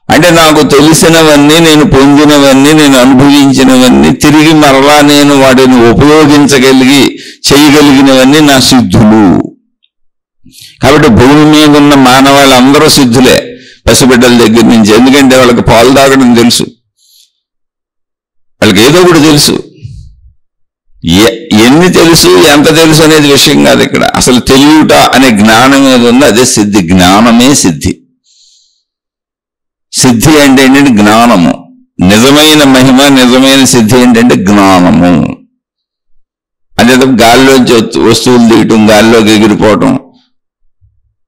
అంటే నాకు తెలిసినవన్నీ, నేను పొందినవన్నీ, నేను అనుభవించినవన్నీ తిరిగి మరలా నేను వాటిని చేయగలిగినవన్నీ నా సిద్ధులు. కాబట్టి భూమి మీద ఉన్న మానవాళ్ళందరూ సిద్ధులే, పసిబిడ్డల దగ్గర నుంచి. ఎందుకంటే వాళ్ళకి పాలు తాగడం తెలుసు, వాళ్ళకి ఏదో ఒకటి తెలుసు. ఎన్ని తెలుసు, ఎంత తెలుసు అనేది విషయం కాదు ఇక్కడ. అసలు తెలియట అనే జ్ఞానం ఏది ఉందో అదే సిద్ధి. జ్ఞానమే సిద్ధి. సిద్ధి అంటే ఏంటంటే జ్ఞానము. నిజమైన మహిమ, నిజమైన సిద్ధి ఏంటంటే జ్ఞానము. అంటే గాల్లోంచి వస్తువులు దిగటం, గాల్లోకి ఎగిరిపోవటం,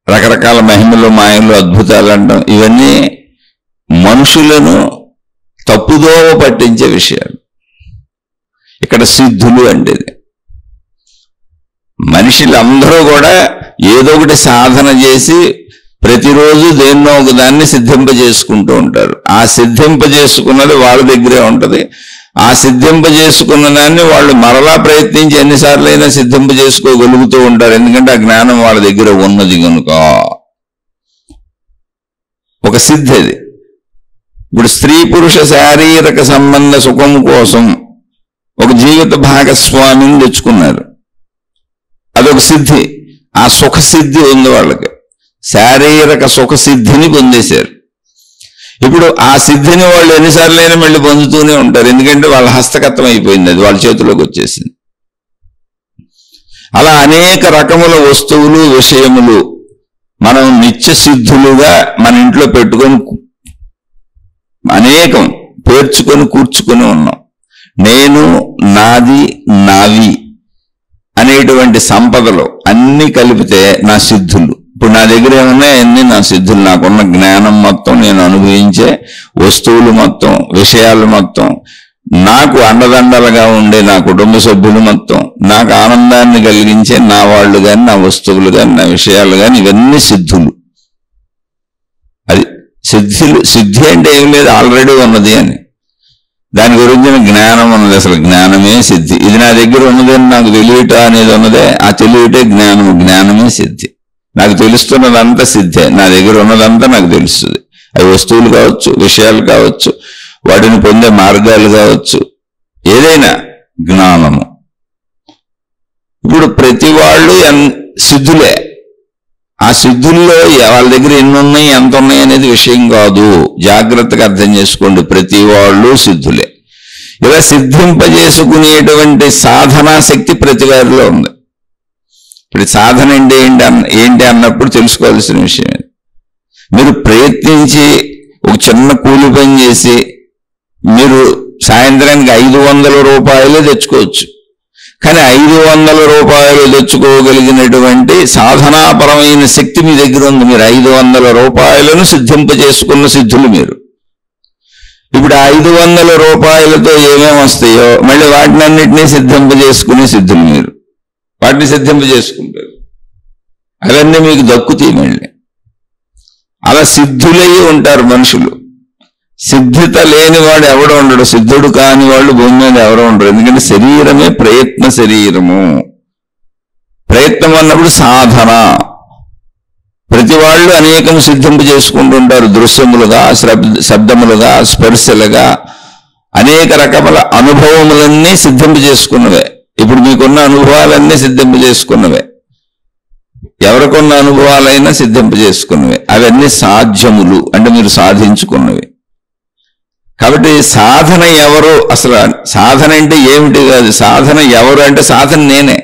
రకరకాల మహిమలు, మాయలు, అద్భుతాలు అంటాం, ఇవన్నీ మనుషులను తప్పుదోవ పట్టించే విషయాలు. ఇక్కడ సిద్ధులు అంటే మనుషులందరూ కూడా ఏదో ఒకటి సాధన చేసి ప్రతిరోజు దేన్నో ఒక దాన్ని సిద్ధింపజేసుకుంటూ ఉంటారు. ఆ సిద్ధింపజేసుకున్నది వాళ్ళ దగ్గరే ఉంటుంది. ఆ సిద్ధింపజేసుకున్న దాన్ని వాళ్ళు మరలా ప్రయత్నించి ఎన్నిసార్లు అయినా సిద్ధింపజేసుకోగలుగుతూ ఉంటారు. ఎందుకంటే ఆ జ్ఞానం వాళ్ళ దగ్గర ఉన్నది కనుక. ఒక సిద్ధి అది. ఇప్పుడు స్త్రీ పురుష శారీరక సంబంధ సుఖం కోసం ఒక జీవిత భాగస్వామిని తెచ్చుకున్నారు, అదొక సిద్ధి. ఆ సుఖసిద్ధి ఉంది వాళ్ళకి, శారీరక సుఖసిద్ధిని పొందేశారు. ఇప్పుడు ఆ సిద్ధిని వాళ్ళు ఎన్నిసార్లైనా మళ్ళీ పొందుతూనే ఉంటారు, ఎందుకంటే వాళ్ళ హస్తగతం అయిపోయింది, అది వాళ్ళ చేతిలోకి వచ్చేసింది. అలా అనేక రకముల వస్తువులు, విషయములు మనం నిత్య సిద్ధులుగా మన ఇంట్లో పెట్టుకొని అనేకం పేర్చుకొని కూర్చుకొని ఉన్నాం. నేను, నాది, నావి అనేటువంటి సంపదలు అన్నీ కలిపితే నా సిద్ధులు. ఇప్పుడు నా దగ్గర ఏమన్నా అన్నీ నా సిద్ధులు. నాకున్న జ్ఞానం మొత్తం, నేను అనుభవించే వస్తువులు మొత్తం, విషయాలు మొత్తం, నాకు అండదండలుగా ఉండే నా కుటుంబ సభ్యులు మొత్తం, నాకు ఆనందాన్ని కలిగించే నా వాళ్ళు కానీ, నా వస్తువులు కానీ, నా విషయాలు కానీ, ఇవన్నీ సిద్ధులు. అది సిద్ధి అంటే ఏం లేదు, ఆల్రెడీ ఉన్నది అని. దాని గురించిన జ్ఞానం ఉన్నది. అసలు జ్ఞానమే సిద్ధి. ఇది నా దగ్గర ఉన్నది అని నాకు తెలియట అనేది ఉన్నదే, ఆ తెలియటే జ్ఞానము. జ్ఞానమే సిద్ధి. నాకు తెలుస్తున్నదంతా సిద్ధే. నా దగ్గర ఉన్నదంతా నాకు తెలుస్తుంది. అవి వస్తువులు కావచ్చు, విషయాలు కావచ్చు, వాటిని పొందే మార్గాలు కావచ్చు, ఏదైనా జ్ఞానము. ఇప్పుడు ప్రతి వాళ్ళు సిద్ధులే. ఆ సిద్ధుల్లో వాళ్ళ దగ్గర ఎన్ని ఉన్నాయి, ఎంత ఉన్నాయి అనేది విషయం కాదు. జాగ్రత్తగా అర్థం చేసుకోండి. ప్రతి వాళ్ళు సిద్ధులే. ఇలా సిద్ధింపజేసుకునేటువంటి సాధనా శక్తి ప్రతి వారిలో ఉంది. ఇప్పుడు సాధన అంటే ఏంటి అన్నప్పుడు తెలుసుకోవాల్సిన విషయం. మీరు ప్రయత్నించి ఒక చిన్న కూలి పని చేసి మీరు సాయంత్రానికి 500 రూపాయలు తెచ్చుకోవచ్చు. కానీ 500 రూపాయలు తెచ్చుకోగలిగినటువంటి సాధనాపరమైన శక్తి మీ దగ్గర ఉంది. మీరు 500 రూపాయలను సిద్ధింపజేసుకున్న సిద్ధులు మీరు. ఇప్పుడు 500 రూపాయలతో ఏమేమి వస్తాయో మళ్ళీ వాటినన్నిటినీ సిద్ధింపజేసుకునే సిద్ధులు మీరు. వాటిని సిద్ధింపజేసుకుంటారు, అవన్నీ మీకు దక్కుతాయి మళ్ళీ. అలా సిద్ధులయ్యి ఉంటారు మనుషులు. సిద్ధిత లేనివాడు ఎవడు ఉండడు, సిద్ధుడు కాని వాళ్ళు భూమి మీద ఎవరు ఉండరు. ఎందుకంటే శరీరమే ప్రయత్న శరీరము. ప్రయత్నం అన్నప్పుడు సాధన. ప్రతి వాళ్ళు అనేకం సిద్ధింపు చేసుకుంటుంటారు. దృశ్యములుగా, శబ్దములుగా, స్పర్శలుగా అనేక రకముల అనుభవములన్నీ సిద్ధింపు చేసుకున్నవే. ఇప్పుడు మీకున్న అనుభవాలన్నీ సిద్ధింపు చేసుకున్నవే. ఎవరికున్న అనుభవాలైనా సిద్ధింపు చేసుకున్నవే. అవన్నీ సాధ్యములు, అంటే మీరు సాధించుకున్నవి. కాబట్టి సాధన ఎవరు, అసలు సాధన అంటే ఏమిటి కాదు. సాధన ఎవరు అంటే సాధన నేనే.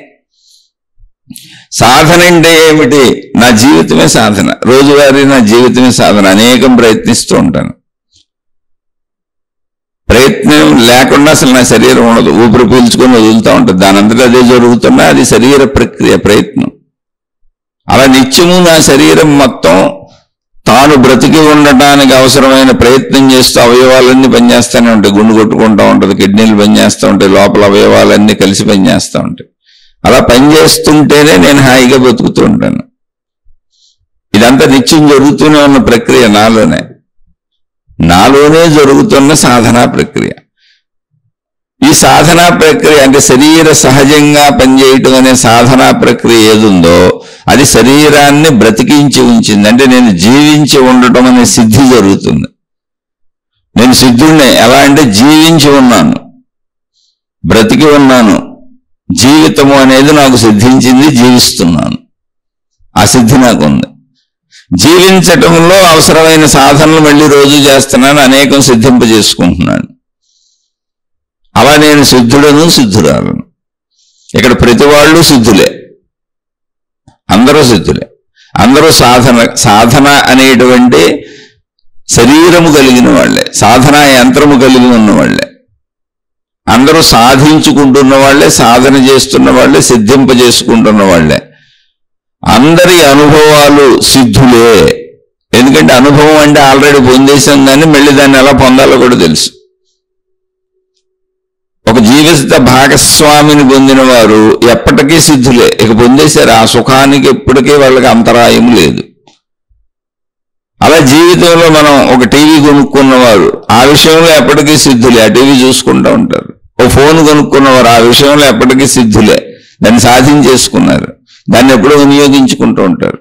సాధన అంటే ఏమిటి? నా జీవితమే సాధన. రోజువారీ నా జీవితమే సాధన. అనేకం ప్రయత్నిస్తూ ఉంటాను. ప్రయత్నం లేకుండా అసలు నా శరీరం ఉండదు. ఊపిరి పీల్చుకొని వదులుతూ ఉంటుంది. దాని అంతటా అదే జరుగుతున్నా అది శరీర ప్రక్రియ, ప్రయత్నం. అలా నిత్యము నా శరీరం మొత్తం తాను బ్రతికి ఉండటానికి అవసరమైన ప్రయత్నం చేస్తూ అవయవాలన్నీ పనిచేస్తూనే ఉంటాయి. గుండు కొట్టుకుంటూ ఉంటుంది, కిడ్నీలు పనిచేస్తూ ఉంటాయి, లోపల అవయవాలన్నీ కలిసి పనిచేస్తూ ఉంటాయి. అలా పనిచేస్తుంటేనే నేను హాయిగా బతుకుతూ ఉంటాను. ఇదంతా నిత్యం జరుగుతూనే ఉన్న ప్రక్రియ. నాలోనే జరుగుతున్న సాధనా ప్రక్రియ. ఈ సాధనా ప్రక్రియ అంటే శరీర సహజంగా పనిచేయటం అనే సాధనా ప్రక్రియ ఏదుందో అది శరీరాన్ని బ్రతికించి ఉంచింది. అంటే నేను జీవించి ఉండటం అనే సిద్ధి జరుగుతుంది. నేను సిద్ధుడినే. ఎలా అంటే జీవించి ఉన్నాను, బ్రతికి ఉన్నాను, జీవితము అనేది నాకు సిద్ధించింది, జీవిస్తున్నాను. ఆ సిద్ధి నాకుంది. జీవించటంలో అవసరమైన సాధనలు మళ్ళీ రోజు చేస్తున్నాను, అనేకం సిద్ధింపజేసుకుంటున్నాను. అలా నేను సిద్ధుడను, సిద్ధురాలను. ఇక్కడ ప్రతి వాళ్ళు సిద్ధులే, అందరూ సిద్ధులే. అందరూ సాధన అనేటువంటి శరీరము కలిగిన వాళ్లే, సాధనా యంత్రము కలిగి ఉన్నవాళ్లే. అందరూ సాధించుకుంటున్న వాళ్లే, సాధన చేస్తున్న వాళ్లే, సిద్ధింపజేసుకుంటున్న వాళ్లే. అందరి అనుభవాలు సిద్ధులే. ఎందుకంటే అనుభవం అంటే ఆల్రెడీ పొందేశాం, కానీ మళ్ళీ దాన్ని ఎలా పొందాలో కూడా తెలుసు. ఒక జీవిత భాగస్వామిని పొందిన వారు ఎప్పటికీ సిద్ధులే. ఇక పొందేశారు, ఆ సుఖానికి ఎప్పటికీ వాళ్ళకి అంతరాయం లేదు. అలా జీవితంలో మనం ఒక టీవీ కొనుక్కున్నవారు ఆ విషయంలో ఎప్పటికీ సిద్ధులే, ఆ టీవీ చూసుకుంటూ ఉంటారు. ఓ ఫోన్ కొనుక్కున్నవారు ఆ విషయంలో ఎప్పటికీ సిద్ధులే, దాన్ని సాధించేసుకున్నారు, దాన్ని ఎప్పుడూ వినియోగించుకుంటూ ఉంటారు.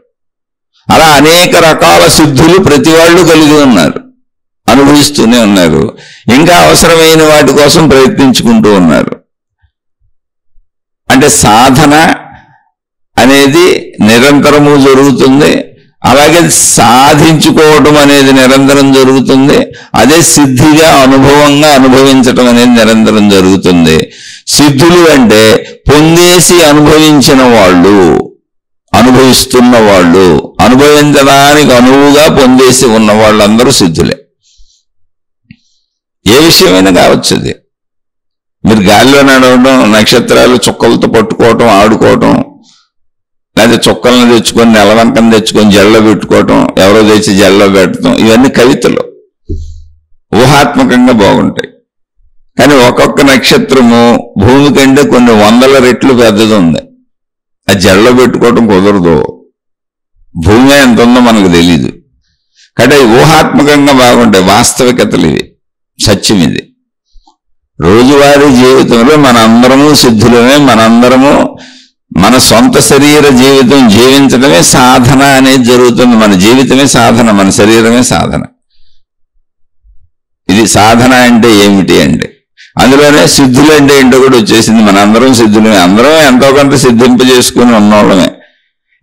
అలా అనేక రకాల సిద్ధులు ప్రతి వాళ్ళు కలిగి ఉన్నారు, అనుభవిస్తూనే ఉన్నారు. ఇంకా అవసరమైన వాటి కోసం ప్రయత్నించుకుంటూ ఉన్నారు. అంటే సాధన అనేది నిరంతరము జరుగుతుంది. అలాగే సాధించుకోవటం అనేది నిరంతరం జరుగుతుంది. అదే సిద్ధిగా అనుభవంగా అనుభవించటం అనేది నిరంతరం జరుగుతుంది. సిద్ధులు అంటే పొందేసి అనుభవించిన వాళ్ళు, అనుభవిస్తున్న వాళ్ళు, అనుభవించడానికి అనువుగా పొందేసి ఉన్న వాళ్ళందరూ సిద్ధులే. ఏ విషయమైనా కావచ్చు. అది మీరు గాలిలో నడవడం, నక్షత్రాలు చుక్కలతో పట్టుకోవటం, ఆడుకోవటం, లేదా చుక్కలను తెచ్చుకొని నెలవంకను తెచ్చుకొని జల్లో పెట్టుకోవటం, ఎవరో తెచ్చి జల్లో పెట్టడం, ఇవన్నీ కవితలు, ఊహాత్మకంగా బాగుంటాయి. కానీ ఒక్కొక్క నక్షత్రము భూమి కంటే కొన్ని 100 రెట్లు పెద్దది ఉంది. అది జల్లో పెట్టుకోవటం కుదరదు. భూమి ఎంత ఉందో మనకు తెలీదు. కాబట్టి అవి ఊహాత్మకంగా బాగుంటాయి. వాస్తవికతలు ఇవి, సత్యం ఇది. రోజువారీ జీవితంలో మనందరము సిద్ధులమే. మనందరము మన సొంత శరీర జీవితం జీవించడమే సాధన అనేది జరుగుతుంది. మన జీవితమే సాధన, మన శరీరమే సాధన. ఇది సాధన అంటే ఏమిటి అంటే అందులోనే సిద్ధులు అంటే ఏంటో కూడా వచ్చేసింది. మనందరం సిద్ధులమే, అందరం ఎంతో కొంత సిద్ధింపజేసుకుని ఉన్నోళ్ళమే.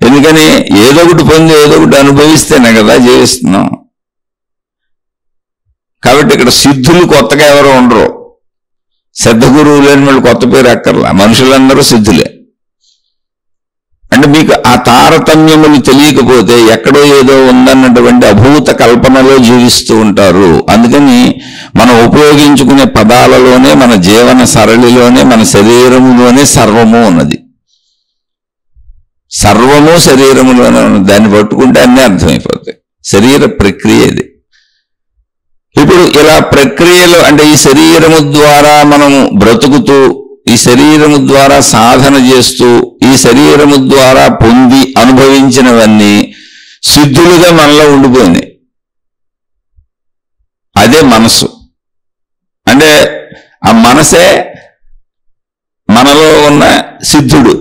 ఎందుకని ఏదో ఒకటి పొంది ఏదో ఒకటి అనుభవిస్తేనే కదా జీవిస్తున్నాం. కాబట్టి ఇక్కడ సిద్ధులు కొత్తగా ఎవరో ఉండరు. సిద్ధ గురువు లేని వాళ్ళు కొత్త పేరు అక్కర్లా, మనుషులందరూ సిద్ధులే. అంటే మీకు ఆ తారతమ్యములు తెలియకపోతే ఎక్కడో ఏదో ఉందన్నటువంటి అభూత కల్పనలో జీవిస్తూ ఉంటారు. అందుకని మనం ఉపయోగించుకునే పదాలలోనే, మన జీవన సరళిలోనే, మన శరీరములోనే సర్వము ఉన్నది. సర్వము శరీరములోనే ఉన్నది. దాన్ని పట్టుకుంటే అన్నీ అర్థమైపోతాయి. శరీర ప్రక్రియ ఇది. ఇప్పుడు ఇలా ప్రక్రియలు అంటే ఈ శరీరము ద్వారా మనము బ్రతుకుతూ, ఈ శరీరము ద్వారా సాధన చేస్తూ, ఈ శరీరము ద్వారా పొంది అనుభవించినవన్నీ సిద్ధులుగా మనలో ఉండిపోయింది. అదే మనసు. అంటే ఆ మనసే మనలో ఉన్న సిద్ధుడు.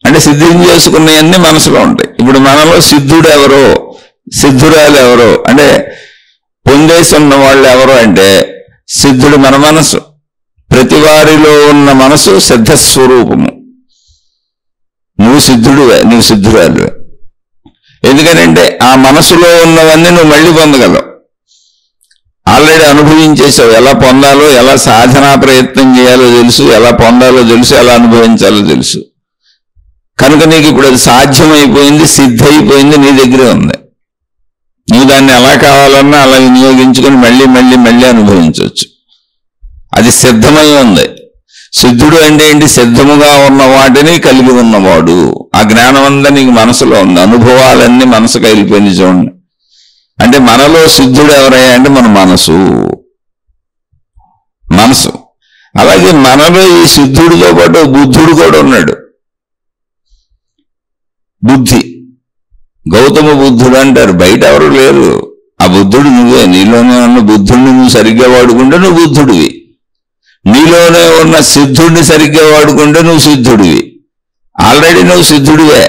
అంటే సిద్ధిం చేసుకున్నవన్నీ మనసులో ఉంటాయి. ఇప్పుడు మనలో సిద్ధుడు ఎవరో, సిద్ధురాలు ఎవరో, అంటే పొందేసి ఉన్న వాళ్ళు ఎవరో అంటే సిద్ధుడు మన మనసు. ప్రతి వారిలో ఉన్న మనసు సిద్ధస్వరూపము. నువ్వు సిద్ధుడువే, నువ్వు సిద్ధురాలువే. ఎందుకనంటే ఆ మనసులో ఉన్నవన్నీ నువ్వు మళ్ళీ పొందగలవు. ఆల్రెడీ అనుభవించేసావు. ఎలా పొందాలో, ఎలా సాధనా ప్రయత్నం చేయాలో తెలుసు, ఎలా పొందాలో తెలుసు, ఎలా అనుభవించాలో తెలుసు. కనుక నీకు ఇప్పుడు అది సాధ్యమైపోయింది, సిద్ధైపోయింది, నీ దగ్గరే ఉంది. నువ్వు దాన్ని ఎలా కావాలన్నా అలా వినియోగించుకొని మళ్ళీ మళ్ళీ మళ్ళీ అనుభవించవచ్చు. అది సిద్ధమై ఉంది. సిద్ధుడు అంటే ఏంటి? సిద్ధముగా ఉన్న వాటిని కలిగి ఉన్నవాడు. ఆ జ్ఞానం అంతా నీకు మనసులో ఉంది. అనుభవాలన్నీ మనసుకు వెళ్ళిపోయింది. చూడండి, అంటే మనలో సిద్ధుడు ఎవరయ్యా అంటే మన మనసు. అలాగే మనలో ఈ సిద్ధుడితో పాటు బుద్ధుడు కూడా ఉన్నాడు. బుద్ధి, గౌతమ బుద్ధుడు అంటారు. బయట ఎవరు లేరు. ఆ బుద్ధుడు నువ్వే. నీలోనే ఉన్న బుద్ధుడిని నువ్వు సరిగ్గా వాడుకుంటే నువ్వు బుద్ధుడివి. నీలోనే ఉన్న సిద్ధుడిని సరిగ్గా వాడుకుంటే నువ్వు సిద్ధుడివి. ఆల్రెడీ నువ్వు సిద్ధుడివే.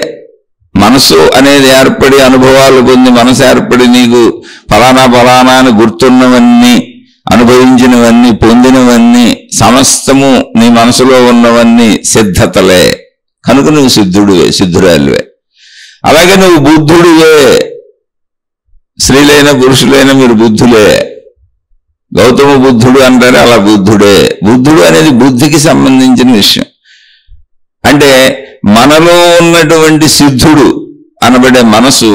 మనసు అనేది ఏర్పడి, అనుభవాలు పొంది మనసు ఏర్పడి నీకు ఫలానా ఫలానా అని గుర్తున్నవన్నీ, అనుభవించినవన్నీ, పొందినవన్నీ సమస్తము నీ మనసులో ఉన్నవన్నీ సిద్ధతలే. కనుక నువ్వు సిద్ధుడివే, సిద్ధురాలివే. అలాగే నువ్వు బుద్ధుడివే. స్త్రీలైన పురుషులైన మీరు బుద్ధులే. గౌతమ బుద్ధుడు అంటారే, అలా బుద్ధుడే. బుద్ధుడు అనేది బుద్ధికి సంబంధించిన విషయం. అంటే మనలో ఉన్నటువంటి సిద్ధుడు అనబడే మనసు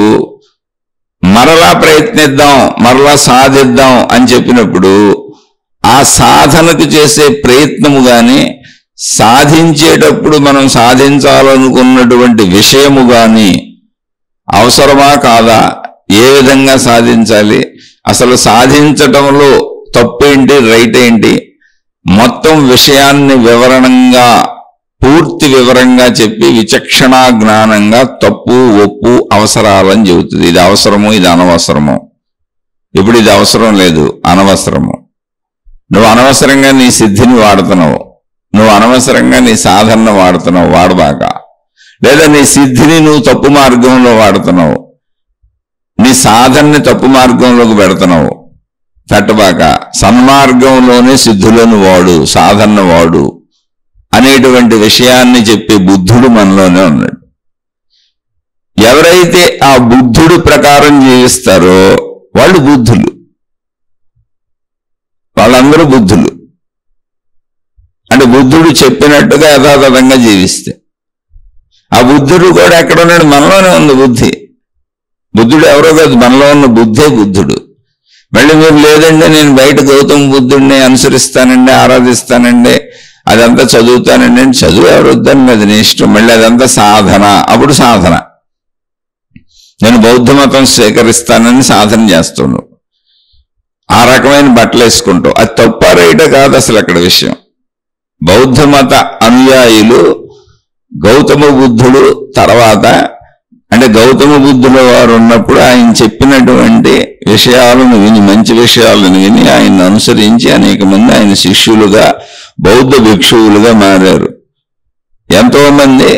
మరలా ప్రయత్నిద్దాం, మరలా సాధిద్దాం అని చెప్పినప్పుడు ఆ సాధనకు చేసే ప్రయత్నము గాని, సాధించేటప్పుడు మనం సాధించాలనుకున్నటువంటి విషయము గాని అవసరమా కాదా, ఏ విధంగా సాధించాలి, అసలు సాధించటంలో తప్పేంటి, రైట్ ఏంటి, మొత్తం విషయాన్ని వివరణంగా, పూర్తి వివరంగా చెప్పి విచక్షణా జ్ఞానంగా తప్పు ఒప్పు అవసరాలని చెబుతుంది. ఇది అవసరము, ఇది అనవసరము. ఇప్పుడు ఇది అవసరం లేదు, అనవసరము. నువ్వు అనవసరంగా నీ సిద్ధిని వాడుతున్నావు, నువ్వు అనవసరంగా నీ సాధనను వాడుతున్నావు, వాడబాక. లేదా నీ సిద్ధిని నువ్వు తప్పు మార్గంలో వాడుతున్నావు, నీ సాధనని తప్పు మార్గంలోకి పెడుతున్నావు, పెట్టబాక. సన్మార్గంలోనే సిద్ధులను వాడు, సాధనను వాడు అనేటువంటి విషయాన్ని చెప్పే బుద్ధుడు మనలోనే ఉన్నాడు. ఎవరైతే ఆ బుద్ధుడు ప్రకారం జీవిస్తారో వాళ్ళు బుద్ధులు. వాళ్ళందరూ బుద్ధులు. అంటే బుద్ధుడు చెప్పినట్టుగా యథాతథంగా జీవిస్తే. ఆ బుద్ధుడు కూడా ఎక్కడ ఉన్నాడు? మనలోనే ఉంది బుద్ధి. బుద్ధుడు ఎవరో కాదు, మనలో ఉన్న బుద్ధే బుద్ధుడు. మళ్ళీ మీరు లేదండి నేను బయట గౌతమ బుద్ధుడిని అనుసరిస్తానండి, ఆరాధిస్తానండి, అదంతా చదువుతానండి. చదువు ఎవరు వద్దని, అది నీ ఇష్టం. మళ్ళీ అదంతా సాధన. అప్పుడు సాధన. నేను బౌద్ధ మతం స్వీకరిస్తానని సాధన చేస్తున్నావు, ఆ రకమైన బట్టలు వేసుకుంటావు. అది తప్ప రైట కాదు అసలు అక్కడ విషయం. బౌద్ధ మత అనుయాయులు గౌతమ బుద్ధుడు తర్వాత, అంటే గౌతమ బుద్ధుల వారు ఉన్నప్పుడు ఆయన చెప్పినటువంటి విషయాలను విని, మంచి విషయాలను విని ఆయన్ని అనుసరించి అనేక మంది ఆయన శిష్యులుగా, బౌద్ధ భిక్షువులుగా మారారు. ఎంతో మంది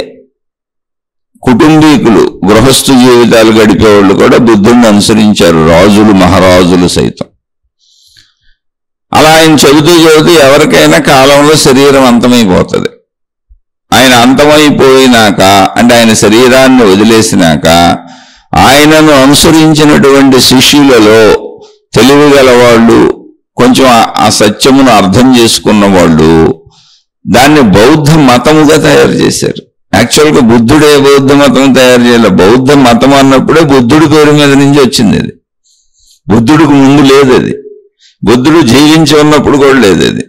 కుటుంబీకులు, గృహస్థు జీవితాలు గడిపేవాళ్ళు కూడా బుద్ధుడిని అనుసరించారు, రాజులు, మహారాజులు సైతం. అలా ఆయన చెబుతూ ఎవరికైనా కాలంలో శరీరం అంతమైపోతుంది. ఆయన అంతమైపోయినాక, అంటే ఆయన శరీరాన్ని వదిలేసినాక, ఆయనను అనుసరించినటువంటి శిష్యులలో తెలివిగల వాళ్ళు, కొంచెం ఆ సత్యమును అర్థం చేసుకున్న వాళ్ళు దాన్ని బౌద్ధ మతముగా తయారు చేశారు. యాక్చువల్గా బుద్ధుడే బౌద్ధ మతం తయారు చేయాలి. బౌద్ధ మతం అన్నప్పుడే బుద్ధుడి పేరు మీద నుంచి వచ్చింది. అది బుద్ధుడికి ముందు లేదు. అది బుద్ధుడు జీవించి ఉన్నప్పుడు కూడా లేదు. అది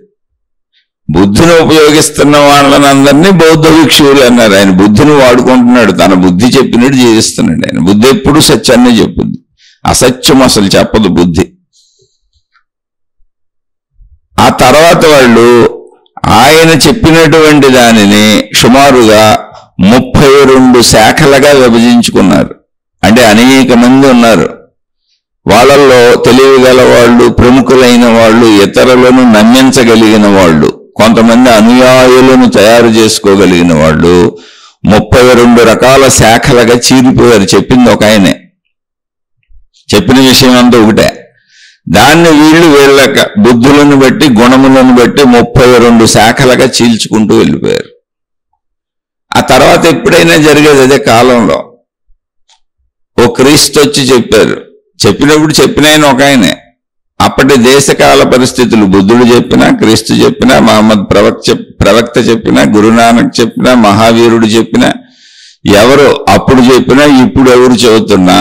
బుద్ధిని ఉపయోగిస్తున్న వాళ్ళని అందరినీ బౌద్ధ భిక్షువులు అన్నారు. ఆయన బుద్ధిని వాడుకుంటున్నాడు, తన బుద్ధి చెప్పినట్టు జీవిస్తున్నాడు. ఆయన బుద్ధి ఎప్పుడు సత్యాన్ని చెప్పుద్ది, అసత్యం అసలు చెప్పదు బుద్ధి. ఆ తర్వాత వాళ్ళు ఆయన చెప్పినటువంటి దానిని సుమారుగా 32 శాఖలుగా విభజించుకున్నారు. అంటే అనేక మంది ఉన్నారు. వాళ్ళల్లో తెలివిగల వాళ్ళు, ప్రముఖులైన వాళ్ళు, ఇతరులను నమ్మించగలిగిన వాళ్ళు, కొంతమంది అనుయాయులను తయారు చేసుకోగలిగిన వాళ్ళు 32 రకాల శాఖలుగా చీరిపోయారు. చెప్పింది ఒక ఆయనే, చెప్పిన విషయం అంతా ఒకటే. దాన్ని వీళ్ళు వీళ్ళ బుద్ధులను బట్టి, గుణములను బట్టి 32 శాఖలుగా చీల్చుకుంటూ వెళ్ళిపోయారు. ఆ తర్వాత ఎప్పుడైనా జరిగేది అదే కాలంలో. ఓ క్రీస్తు వచ్చి చెప్పారు. చెప్పినప్పుడు చెప్పిన ఆయన ఒక ఆయనే. అప్పటి దేశకాల పరిస్థితులు బుద్ధుడు చెప్పినా, క్రీస్తు చెప్పినా, మహమ్మద్ ప్రవక్త చెప్పినా, గురునానక్ చెప్పినా, మహావీరుడు చెప్పినా, ఎవరు అప్పుడు చెప్పినా, ఇప్పుడు ఎవరు చెబుతున్నా,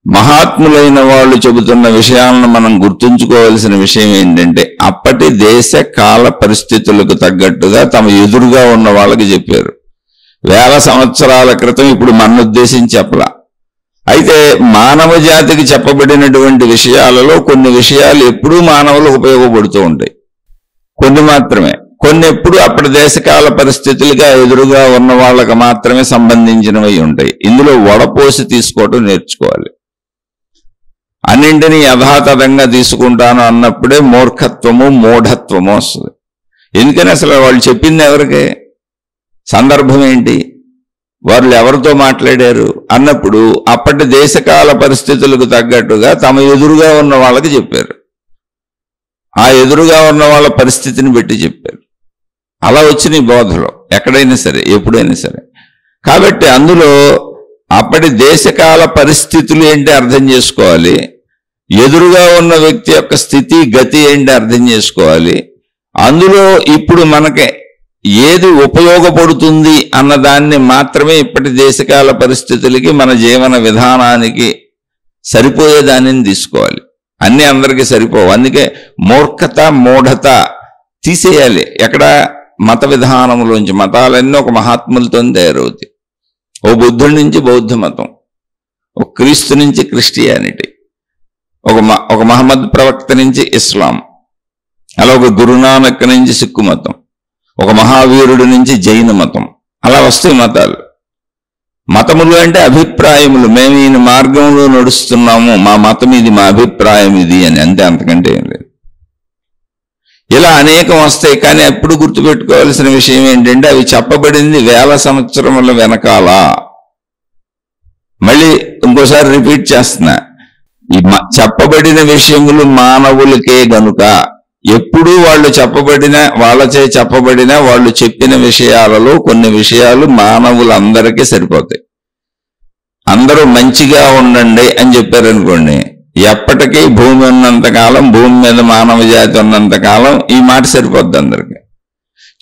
మహాత్ములైన వాళ్ళు చెబుతున్న విషయాలను మనం గుర్తుంచుకోవాల్సిన విషయం ఏంటంటే, అప్పటి దేశ కాల పరిస్థితులకు తగ్గట్టుగా తమ ఎదురుగా ఉన్న వాళ్ళకి చెప్పారు. వేల సంవత్సరాల క్రితం ఇప్పుడు మన ఉద్దేశించి చెప్పలా. అయితే మానవ జాతికి చెప్పబడినటువంటి విషయాలలో కొన్ని విషయాలు ఎప్పుడూ మానవులకు ఉపయోగపడుతూ ఉంటాయి, కొన్ని మాత్రమే. కొన్ని ఎప్పుడు అప్పటి దేశకాల పరిస్థితులుగా ఎదురుగా ఉన్న వాళ్ళకి మాత్రమే సంబంధించినవి ఉంటాయి. ఇందులో వడపోసి తీసుకోవటం నేర్చుకోవాలి. అన్నింటినీ యథాతథంగా తీసుకుంటాను అన్నప్పుడే మూర్ఖత్వము, మూఢత్వము వస్తుంది. ఎందుకని అసలు వాళ్ళు చెప్పింది ఎవరికి, సందర్భం ఏంటి, వాళ్ళు ఎవరితో మాట్లాడారు అన్నప్పుడు అప్పటి దేశకాల పరిస్థితులకు తగ్గట్టుగా తమ ఎదురుగా ఉన్న వాళ్ళకి చెప్పారు. ఆ ఎదురుగా ఉన్న వాళ్ళ పరిస్థితిని బట్టి చెప్పారు. అలా వచ్చిన బోధలో ఎక్కడైనా సరే, ఎప్పుడైనా సరే. కాబట్టి అందులో అప్పటి దేశకాల పరిస్థితులు ఏంటి అర్థం చేసుకోవాలి, ఎదురుగా ఉన్న వ్యక్తి యొక్క స్థితి గతి ఏంటి అర్థం చేసుకోవాలి. అందులో ఇప్పుడు మనకి ఏది ఉపయోగపడుతుంది అన్నదాన్ని మాత్రమే ఇప్పటి దేశకాల పరిస్థితులకి మన జీవన విధానానికి సరిపోయే దానిని తీసుకోవాలి. అన్నీ అందరికీ సరిపోవు. అందుకే మూర్ఖత మూఢత తీసేయాలి. ఎక్కడ మత విధానములోంచి. మతాలన్నీ ఒక మహాత్ములతో తయారవుతాయి. ఓ బుద్ధుడి నుంచి బౌద్ధ మతం, ఒక క్రీస్తు నుంచి క్రిస్టియానిటీ, ఒక మహమ్మద్ ప్రవక్త నుంచి ఇస్లాం, అలా ఒక గురునానక్ నుంచి సిక్కు మతం, ఒక మహావీరుడి నుంచి జైన మతం. అలా వస్తాయి మతాలు. మతములు అంటే అభిప్రాయములు. మేము ఈయన మార్గంలో నడుస్తున్నాము, మా మతం ఇది, మా అభిప్రాయం ఇది అని, అంతే, అంతకంటే ఏం లేదు. ఇలా అనేకం వస్తాయి. కానీ ఎప్పుడు గుర్తుపెట్టుకోవాల్సిన విషయం ఏంటంటే అవి చెప్పబడింది 1000 సంవత్సరముల వెనకాల. మళ్ళీ ఇంకోసారి రిపీట్ చేస్తున్నా, ఈ చెప్పబడిన విషయములు మానవులకే గనుక ఎప్పుడూ వాళ్ళచే చెప్పబడిన వాళ్ళు చెప్పిన విషయాలలో కొన్ని విషయాలు మానవులందరికీ సరిపోతాయి. అందరూ మంచిగా ఉండండి అని చెప్పారనుకోండి, ఎప్పటికీ భూమి ఉన్నంతకాలం, భూమి మీద మానవ జాతి ఉన్నంతకాలం ఈ మాట సరిపోద్ది అందరికీ.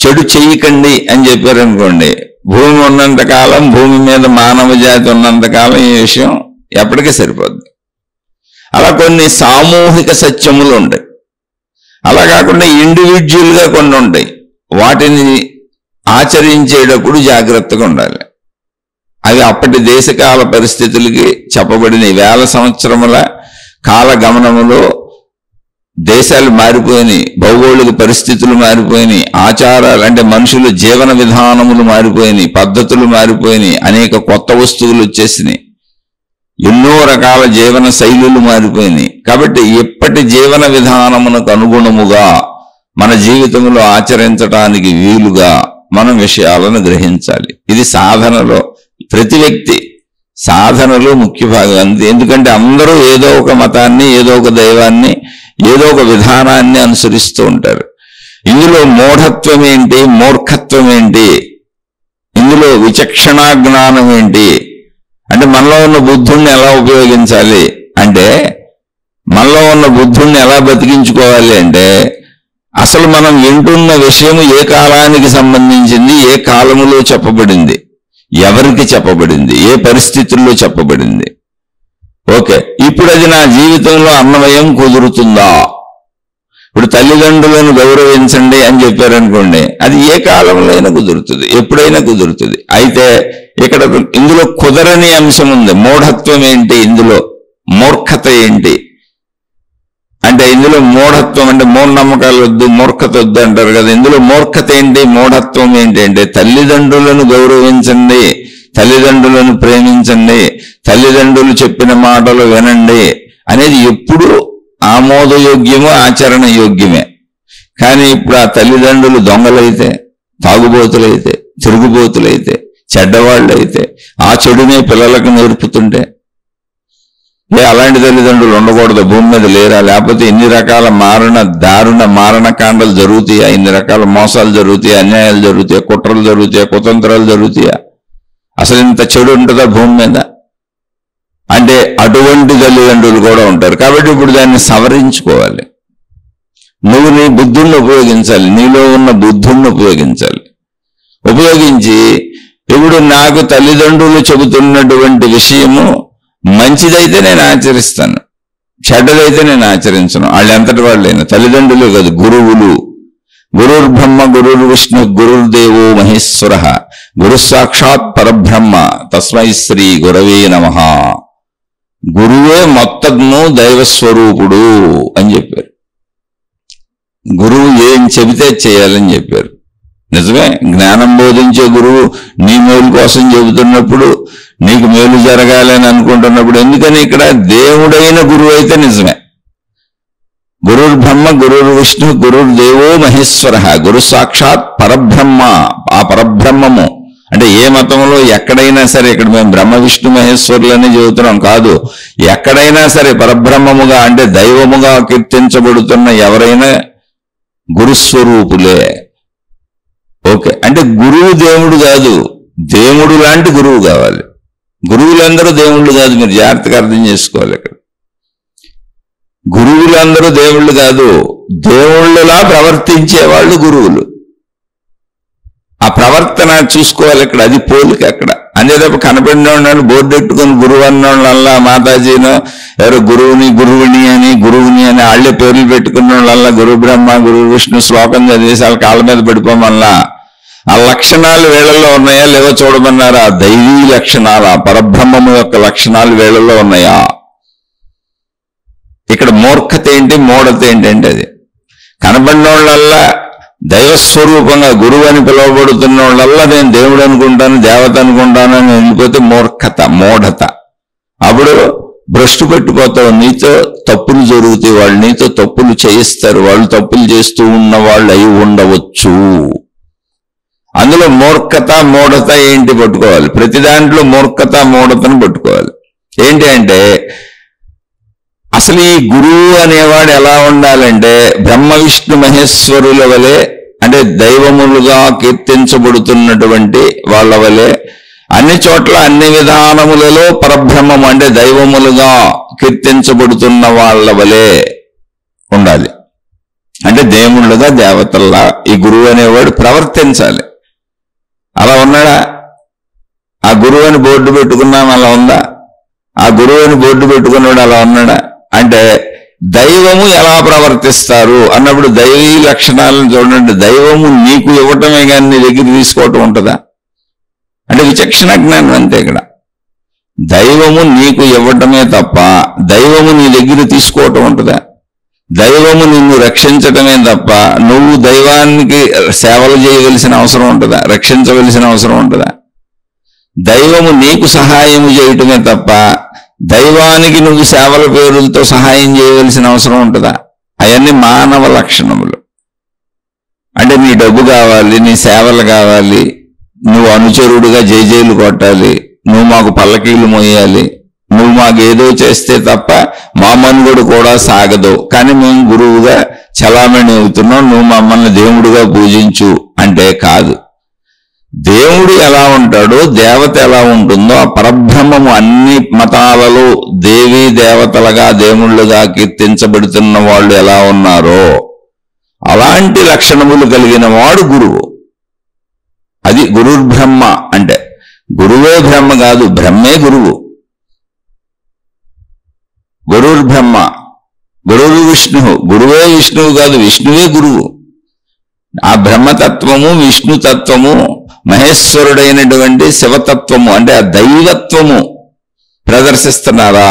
చెడు చెయ్యకండి అని చెప్పారనుకోండి, భూమి ఉన్నంతకాలం, భూమి మీద మానవ జాతి ఉన్నంతకాలం ఈ విషయం ఎప్పటికీ సరిపోద్ది. అలా కొన్ని సామూహిక సత్యములు ఉంటాయి. అలా కాకుండా ఇండివిజువల్గా కొన్ని ఉంటాయి. వాటిని ఆచరించేటప్పుడు జాగ్రత్తగా ఉండాలి. అవి అప్పటి దేశకాల పరిస్థితులకి చెప్పబడిన 1000 సంవత్సరముల కాలగమనములో దేశాలు మారిపోయినాయి, భౌగోళిక పరిస్థితులు మారిపోయినాయి, ఆచారాలు అంటే మనుషుల జీవన విధానములు మారిపోయినాయి, పద్ధతులు మారిపోయినాయి, అనేక కొత్త వస్తువులు వచ్చేసినాయి, ఎన్నో రకాల జీవన శైలులు మారిపోయినాయి. కాబట్టి ఇప్పటి జీవన విధానమునకు అనుగుణముగా మన జీవితంలో ఆచరించడానికి వీలుగా మనం విషయాలను గ్రహించాలి. ఇది సాధనలో ప్రతి వ్యక్తి సాధనలో ముఖ్య భాగం. ఎందుకంటే అందరూ ఏదో ఒక మతాన్ని, ఏదో ఒక దైవాన్ని, ఏదో ఒక విధానాన్ని అనుసరిస్తూ ఉంటారు. ఇందులో మూఢత్వం ఏంటి, మూర్ఖత్వం ఏంటి, ఇందులో విచక్షణా జ్ఞానం ఏంటి అంటే మనలో ఉన్న బుద్ధుణ్ణి ఎలా ఉపయోగించాలి అంటే, మనలో ఉన్న బుద్ధుణ్ణి ఎలా బతికించుకోవాలి అంటే, అసలు మనం వింటున్న విషయము ఏ కాలానికి సంబంధించింది, ఏ కాలములో చెప్పబడింది, ఎవరికి చెప్పబడింది, ఏ పరిస్థితుల్లో చెప్పబడింది. ఓకే, ఇప్పుడు అది నా జీవితంలో అన్వయం కుదురుతుందా? ఇప్పుడు తల్లిదండ్రులను గౌరవించండి అని చెప్పారనుకోండి, అది ఏ కాలంలో అయినా కుదురుతుంది, ఎప్పుడైనా కుదురుతుంది. అయితే ఇక్కడ ఇందులో కుదరని అంశం ఉంది. మూఢత్వం ఏంటి, ఇందులో మూర్ఖత ఏంటి అంటే, ఇందులో మూఢత్వం అంటే మూఢనమ్మకాలు వద్దు, మూర్ఖత వద్దు అంటారు కదా. ఇందులో మూర్ఖత ఏంటి, మూఢత్వం ఏంటి అంటే, తల్లిదండ్రులను గౌరవించండి, తల్లిదండ్రులను ప్రేమించండి, తల్లిదండ్రులు చెప్పిన మాటలు వినండి అనేది ఎప్పుడు ఆమోదయోగ్యమో ఆచరణ యోగ్యమే. కానీ ఇప్పుడు ఆ తల్లిదండ్రులు దొంగలైతే, తాగుబోతులైతే, తిరుగుబోతులైతే, చెడ్డవాళ్ళు అయితే, ఆ చెడునే పిల్లలకు నేర్పుతుంటే, అలాంటి తల్లిదండ్రులు ఉండకూడదు, భూమి మీద లేరా? లేకపోతే ఇన్ని రకాల దారుణ మారణకాండలు జరుగుతాయా, ఇన్ని రకాల మోసాలు జరుగుతాయా, అన్యాయాలు జరుగుతాయా, కుట్రలు జరుగుతాయా, కుతంత్రాలు జరుగుతాయా? అసలు ఇంత చెడు ఉంటుందా భూమి మీద అంటే అటువంటి తల్లిదండ్రులు కూడా ఉంటారు. కాబట్టి ఇప్పుడు దాన్ని సవరించుకోవాలి. నువ్వు నీ బుద్ధుణ్ణి ఉపయోగించాలి, నీలో ఉన్న బుద్ధుణ్ణి ఉపయోగించాలి. ఉపయోగించి ఇప్పుడు నాకు తల్లిదండ్రులు చెబుతున్నటువంటి విషయము మంచిదైతే నేను ఆచరిస్తాను, చెడ్డదైతే నేను ఆచరించను. వాళ్ళు ఎంతటి వాళ్ళైనా తల్లిదండ్రులు కాదు, గురువులు. గురుర్బ్రహ్మ గురుర్విష్ణు గురుర్దేవో మహేశ్వర గురు సాక్షాత్ పరబ్రహ్మ తస్మై శ్రీ గురవే నమః. గురువే మొత్తము దైవస్వరూపుడు అని చెప్పారు. గురువు ఏం చెబితే చేయాలని చెప్పారు. నిజమే, జ్ఞానం బోధించే గురువు నీ మేలు కోసం చెబుతున్నప్పుడు, నీకు మేలు జరగాలని అనుకుంటున్నప్పుడు, ఎందుకని ఇక్కడ దేవుడైన గురువు అయితే నిజమే, గురుర్బ్రహ్మ గురుర్విష్ణు గురుర్దేవో మహేశ్వర, గురు సాక్షాత్ పరబ్రహ్మ. ఆ పరబ్రహ్మము అంటే ఏ మతంలో ఎక్కడైనా సరే, ఇక్కడ మేము బ్రహ్మ విష్ణు మహేశ్వరులని చెబుతున్నాం కాదు, ఎక్కడైనా సరే పరబ్రహ్మముగా అంటే దైవముగా కీర్తించబడుతున్న ఎవరైనా గురుస్వరూపులే. ఓకే, అంటే గురువు దేవుడు కాదు, దేవుడు లాంటి గురువు కావాలి. గురువులందరూ దేవుళ్ళు కాదు, మీరు జాగ్రత్తగా అర్థం చేసుకోవాలి. ఇక్కడ గురువులందరూ దేవుళ్ళు కాదు, దేవుళ్ళలా ప్రవర్తించే వాళ్ళు గురువులు. ఆ ప్రవర్తన చూసుకోవాలి ఇక్కడ, అది పోలిక అక్కడ. అంతేతప్ప కనపడిన వాళ్ళు బోర్డు పెట్టుకుని గురువు అన్న వాళ్ళల్లా మాతాజీనో ఎవరో గురువుని అని వాళ్ళే పేర్లు పెట్టుకున్న వాళ్ళల్లా గురు బ్రహ్మ గురు విష్ణు శ్లోకం చదివేసి వాళ్ళ కాళ్ళ మీద పడిపోమల్లా. ఆ లక్షణాలు వీళ్ళల్లో ఉన్నాయా లేవో చూడమన్నారా? దైవీ లక్షణాలు, ఆ పరబ్రహ్మము యొక్క లక్షణాలు వీళ్ళల్లో ఉన్నాయా? ఇక్కడ మూర్ఖత ఏంటి, మూఢత ఏంటంటే అది కనబడిన వాళ్ళల్లా దైవస్వరూపంగా గురువు అని పిలువబడుతున్న వాళ్ళల్లా నేను దేవుడు అనుకుంటాను, దేవత అనుకుంటాను అని వెళ్ళిపోతే మూర్ఖత, మూఢత. అప్పుడు భ్రష్టు పెట్టిపోతావు, నీతో తప్పులు జరుగుతాయి, వాళ్ళు నీతో తప్పులు చేయిస్తారు, వాళ్ళు తప్పులు చేస్తూ ఉన్న వాళ్ళు అయి ఉండవచ్చు. అందులో మూర్ఖత మూఢత ఏంటి పట్టుకోవాలి, ప్రతి దాంట్లో మూర్ఖత మూఢతను పట్టుకోవాలి. ఏంటి అంటే అసలు ఈ గురువు అనేవాడు ఎలా ఉండాలంటే బ్రహ్మ విష్ణు మహేశ్వరుల వలె, అంటే దైవములుగా కీర్తించబడుతున్నటువంటి వాళ్ళ వలె అన్ని చోట్ల అన్ని విధానములలో పరబ్రహ్మం అంటే దైవములుగా కీర్తించబడుతున్న వాళ్ళ వలె ఉండాలి. అంటే దేవుళ్ళుగా దేవతల్లా ఈ గురువు అనేవాడు ప్రవర్తించాలి. అలా ఉన్నాడా? ఆ గురువు అని బోర్డు పెట్టుకున్నాం అలా ఉందా? ఆ గురువు అని బోర్డు పెట్టుకున్నాడు అలా ఉన్నాడా? అంటే దైవము ఎలా ప్రవర్తిస్తారు అన్నప్పుడు దైవీ లక్షణాలను చూడండి. దైవము నీకు ఇవ్వటమే కానీ నీ దగ్గర తీసుకోవటం ఉంటుందా? అంటే విచక్షణ జ్ఞానం అంతే. ఇక్కడ దైవము నీకు ఇవ్వటమే తప్ప దైవము నీ దగ్గర తీసుకోవటం ఉంటుందా? దైవము నిన్ను రక్షించటమే తప్ప నువ్వు దైవానికి సేవలు చేయవలసిన అవసరం ఉంటుందా? రక్షించవలసిన అవసరం ఉంటుందా? దైవము నీకు సహాయం చేయటమే తప్ప దైవానికి నువ్వు సేవల పేరులతో సహాయం చేయవలసిన అవసరం ఉంటుందా? అవన్నీ మానవ లక్షణములు. అంటే నీ డబ్బు కావాలి, నీ సేవలు కావాలి, నువ్వు అనుచరుడుగా జైజైలు కొట్టాలి, నువ్వు మాకు పల్లకీలు మోయాలి, నువ్వు మాకు ఏదో చేస్తే తప్ప మా మనుగడు కూడా సాగదు, కానీ మేము గురువుగా చలామణి అవుతున్నాం, నువ్వు మమ్మల్ని దేవుడిగా పూజించు అంటే కాదు. దేవుడు ఎలా ఉంటాడో దేవత ఎలా ఉంటుందో ఆ పరబ్రహ్మము అన్ని మతాలలో దేవీ దేవతలుగా దేవుళ్ళుగా కీర్తించబడుతున్న వాళ్ళు ఎలా ఉన్నారో అలాంటి లక్షణములు కలిగిన వాడు గురువు. అది గురుర్బ్రహ్మ అంటే. గురువే బ్రహ్మ కాదు, బ్రహ్మే గురువు. గురుర్బ్రహ్మ గురువు విష్ణు, గురువే విష్ణువు కాదు, విష్ణువే గురువు. ఆ బ్రహ్మతత్వము విష్ణుతత్వము మహేశ్వరుడైనటువంటి శివతత్వము అంటే ఆ దైవత్వము ప్రదర్శిస్తున్నారా?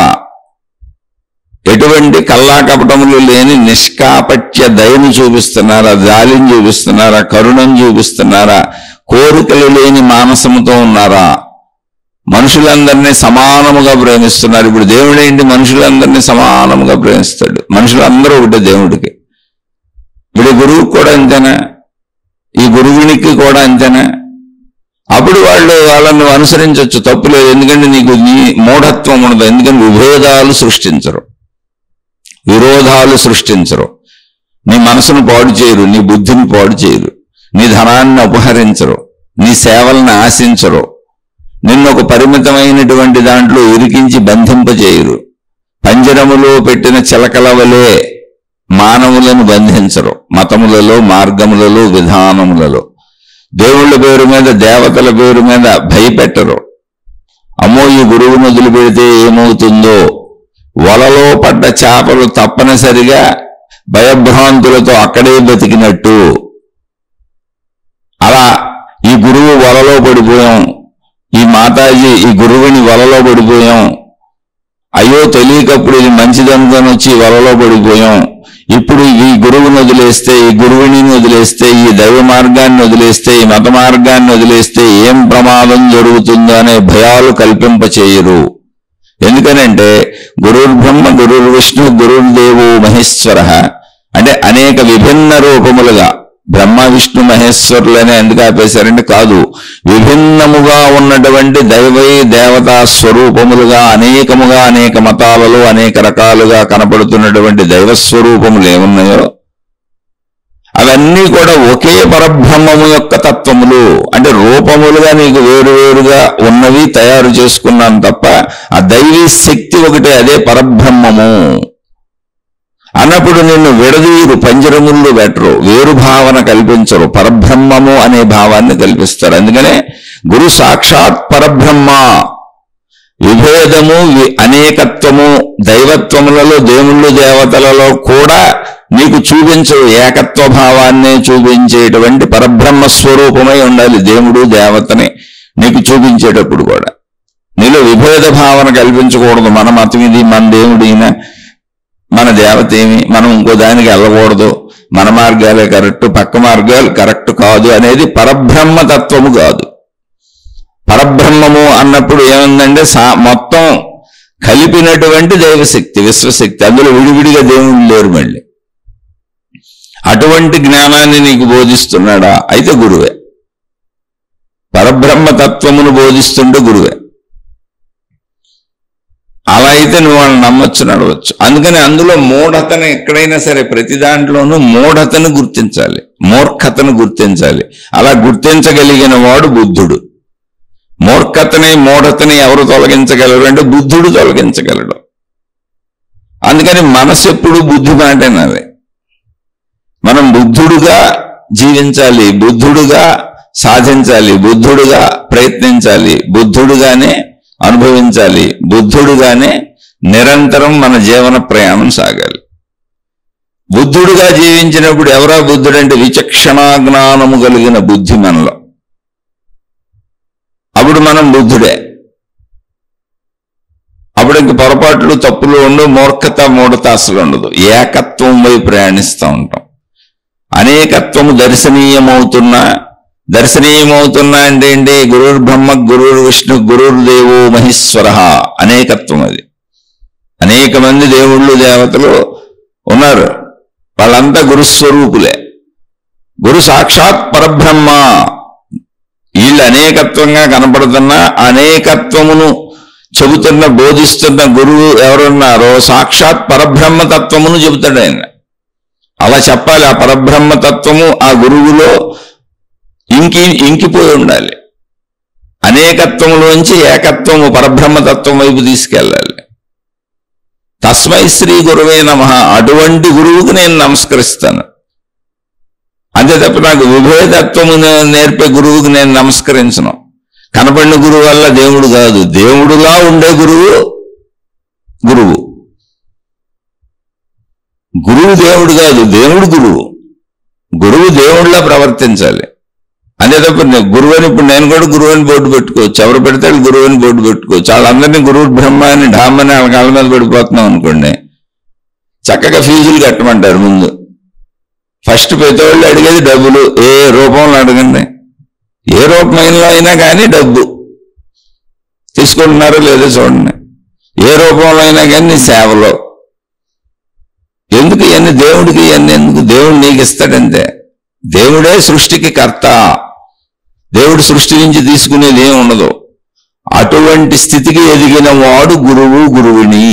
ఎటువంటి కల్లాకపటములు లేని నిష్కాపట్య దయను చూపిస్తున్నారా? జాలిని చూపిస్తున్నారా? కరుణను చూపిస్తున్నారా? కోరికలు లేని మానసముతో ఉన్నారా? మనుషులందరినీ సమానముగా ప్రేమిస్తున్నారు. ఇప్పుడు దేవుడేంటి మనుషులందరినీ సమానముగా ప్రేమిస్తాడు. మనుషులందరూ ఒకటే దేవుడికి. ఇప్పుడు గురువుకి కూడా అంతేనా? ఈ గురువునికి కూడా అంతేనా? అప్పుడు వాళ్ళను అనుసరించవచ్చు, తప్పులేదు. ఎందుకంటే నీకు నీ మూఢత్వం ఉండదు. ఎందుకంటే విభేదాలు సృష్టించరు, విరోధాలు సృష్టించరు, నీ మనసును పాడు చేయరు, నీ బుద్ధిని పాడు చేయరు, నీ ధనాన్ని అపహరించరు, నీ సేవలను ఆశించరు, నిన్ను ఒక పరిమితమైనటువంటి దాంట్లో ఇరికించి బంధింపజేయరు. పంజరములో పెట్టిన చిలకల వలె మానవులను బంధించరు. మతములలో, మార్గములలో, విధానములలో దేవుళ్ళ పేరు మీద, దేవతల పేరు మీద భయపెట్టరు. అమ్మో ఈ గురువును వదిలిపెడితే ఏమవుతుందో, వలలో పడ్డ చేపలు తప్పనిసరిగా భయభ్రాంతులతో అక్కడే బతికినట్టు అలా ఈ గురువు వలలో పడిపోయాం, ఈ మాతాజీ ఈ గురువుని వలలో పడిపోయాం, అయ్యో తెలియకప్పుడు ఇది మంచిదనుకొని వచ్చి వలలో పడిపోయాం, ఇప్పుడు ఈ గురువుని వదిలేస్తే, ఈ గురువుని వదిలేస్తే, ఈ దైవ మార్గాన్ని వదిలేస్తే, ఈ మత మార్గాన్ని వదిలేస్తే ఏం ప్రమాదం జరుగుతుందో అనే భయాలు కల్పింపచేయరు. ఎందుకనంటే గురుర్బ్రహ్మ గురుర్విష్ణు గురుర్దేవో మహేశ్వర, అంటే అనేక విభిన్న రూపములుగా బ్రహ్మ విష్ణు మహేశ్వరులనే ఎందుకు ఆపేశారంటే కాదు, విభిన్నముగా ఉన్నటువంటి దైవై దేవతా స్వరూపములుగా అనేకముగా అనేక మతాలలో అనేక రకాలుగా కనపడుతున్నటువంటి దైవస్వరూపములు ఏమున్నాయో అవన్నీ కూడా ఒకే పరబ్రహ్మము యొక్క తత్వములు. అంటే రూపములుగా నీకు వేరువేరుగా ఉన్నవి తయారు చేసుకున్నాను తప్ప ఆ దైవీ శక్తి ఒకటే, అదే పరబ్రహ్మము అన్నప్పుడు నిన్ను విడదీరు, పంజరముళ్ళు పెట్టరు, వేరు భావన కల్పించరు, పరబ్రహ్మము అనే భావాన్ని కల్పిస్తారు. అందుకనే గురు సాక్షాత్ పరబ్రహ్మ. విభేదము అనేకత్వము దైవత్వములలో దేవుళ్ళు దేవతలలో కూడా నీకు చూపించవు, ఏకత్వ భావాన్నే చూపించేటువంటి పరబ్రహ్మ స్వరూపమై ఉండాలి దేవుడు దేవతని నీకు చూపించేటప్పుడు కూడా. నీలో విభేద భావన కల్పించకూడదు. మన మతం ఇది, మన దేవుడు ఈయన, మన దేవత ఏమి, మనం ఇంకో దానికి వెళ్ళకూడదు, మన మార్గాలే కరెక్ట్, పక్క మార్గాలు కరెక్ట్ కాదు అనేది పరబ్రహ్మ తత్వము కాదు. పరబ్రహ్మము అన్నప్పుడు ఏముందంటే మొత్తం కలిపినటువంటి దైవశక్తి, విశ్వశక్తి. అందులో విడివిడిగా దేవుళ్ళు లేరు. మళ్ళీ అటువంటి జ్ఞానాన్ని నీకు బోధిస్తున్నాడా అయితే గురువే. పరబ్రహ్మ తత్వమును బోధిస్తుంటే గురువే. అలా అయితే నువ్వు వాళ్ళని నమ్మొచ్చు, నడవచ్చు. అందుకని అందులో మూఢతను ఎక్కడైనా సరే ప్రతి దాంట్లోనూ మూఢతను గుర్తించాలి, మూర్ఖతను గుర్తించాలి. అలా గుర్తించగలిగిన వాడు బుద్ధుడు. మూర్ఖతని మూఢతని ఎవరు తొలగించగలరు అంటే బుద్ధుడు తొలగించగలడు. అందుకని మనసు ఎప్పుడు బుద్ధి మాటేనాలి. మనం బుద్ధుడుగా జీవించాలి, బుద్ధుడుగా సాధించాలి, బుద్ధుడుగా ప్రయత్నించాలి, బుద్ధుడుగానే అనుభవించాలి, బుద్ధుడుగానే నిరంతరం మన జీవన ప్రయాణం సాగాలి. బుద్ధుడుగా జీవించినప్పుడు ఎవరా బుద్ధుడంటే విచక్షణా జ్ఞానము కలిగిన బుద్ధి మనలో. అప్పుడు మనం బుద్ధుడే. అప్పుడు ఇంక పొరపాట్లు తప్పులు ఉండవు, మూర్ఖత మూఢత అసలు ఉండదు. ఏకత్వం వైపు ప్రయాణిస్తూ ఉంటాం. అనేకత్వము దర్శనీయమవుతున్నా అంటే ఏంటి? గురుర్ బ్రహ్మ గురుర్ విష్ణు గురుర్దేవో మహేశ్వర. అనేకత్వం అది. అనేక మంది దేవుళ్ళు దేవతలు ఉన్నారు, వాళ్ళంతా గురుస్వరూపులే. గురు సాక్షాత్ పరబ్రహ్మ. వీళ్ళు అనేకత్వంగా కనపడుతున్న అనేకత్వమును చెబుతున్న బోధిస్తున్న గురువు ఎవరున్నారో సాక్షాత్ పరబ్రహ్మ తత్వమును చెబుతాడు ఆయన. అలా చెప్పాలి. ఆ పరబ్రహ్మ తత్వము ఆ గురువులో ఇంకిపోయి ఉండాలి. అనేకత్వములోంచి ఏకత్వము పరబ్రహ్మతత్వం వైపు తీసుకెళ్ళాలి. తస్మై శ్రీ గురువే నమః. అటువంటి గురువుకు నేను నమస్కరిస్తాను. అంతే తప్ప నాకు విభేదత్వము నేర్పే గురువుకు నేను నమస్కరించను. కనపడిన గురువు వల్ల దేవుడు కాదు, దేవుడులా ఉండే గురువు గురువు. గురువు దేవుడు కాదు, దేవుడు గురువు. గురువు దేవుడిలా ప్రవర్తించాలి. అంతే తప్ప గురువు అని ఇప్పుడు నేను కూడా గురువు అని బోర్డు పెట్టుకోవచ్చు, ఎవరు పెడితే గురువు అని బోర్డు పెట్టుకోవచ్చు. వాళ్ళందరినీ గురువు బ్రహ్మ అని ఢామని వాళ్ళ కాళ్ళ మీద పడిపోతున్నాం అనుకోండి, చక్కగా ఫీజులు కట్టమంటారు ముందు. ఫస్ట్ ప్రతి వాళ్ళు అడిగేది డబ్బులు. ఏ రూపంలో అడగండి, ఏ రూపంలో అయినా కానీ డబ్బు తీసుకుంటున్నారో లేదో చూడండి. ఏ రూపంలో అయినా కానీ సేవలో. ఎందుకు ఇవన్నీ? దేవుడికి ఇవన్నీ ఎందుకు? దేవుడు నీకు ఇస్తాడంతే. దేవుడే సృష్టికి కర్త. దేవుడు సృష్టి నుంచి తీసుకునేది ఏమి ఉండదు. అటువంటి స్థితికి ఎదిగిన వాడు గురువు, గురువుని.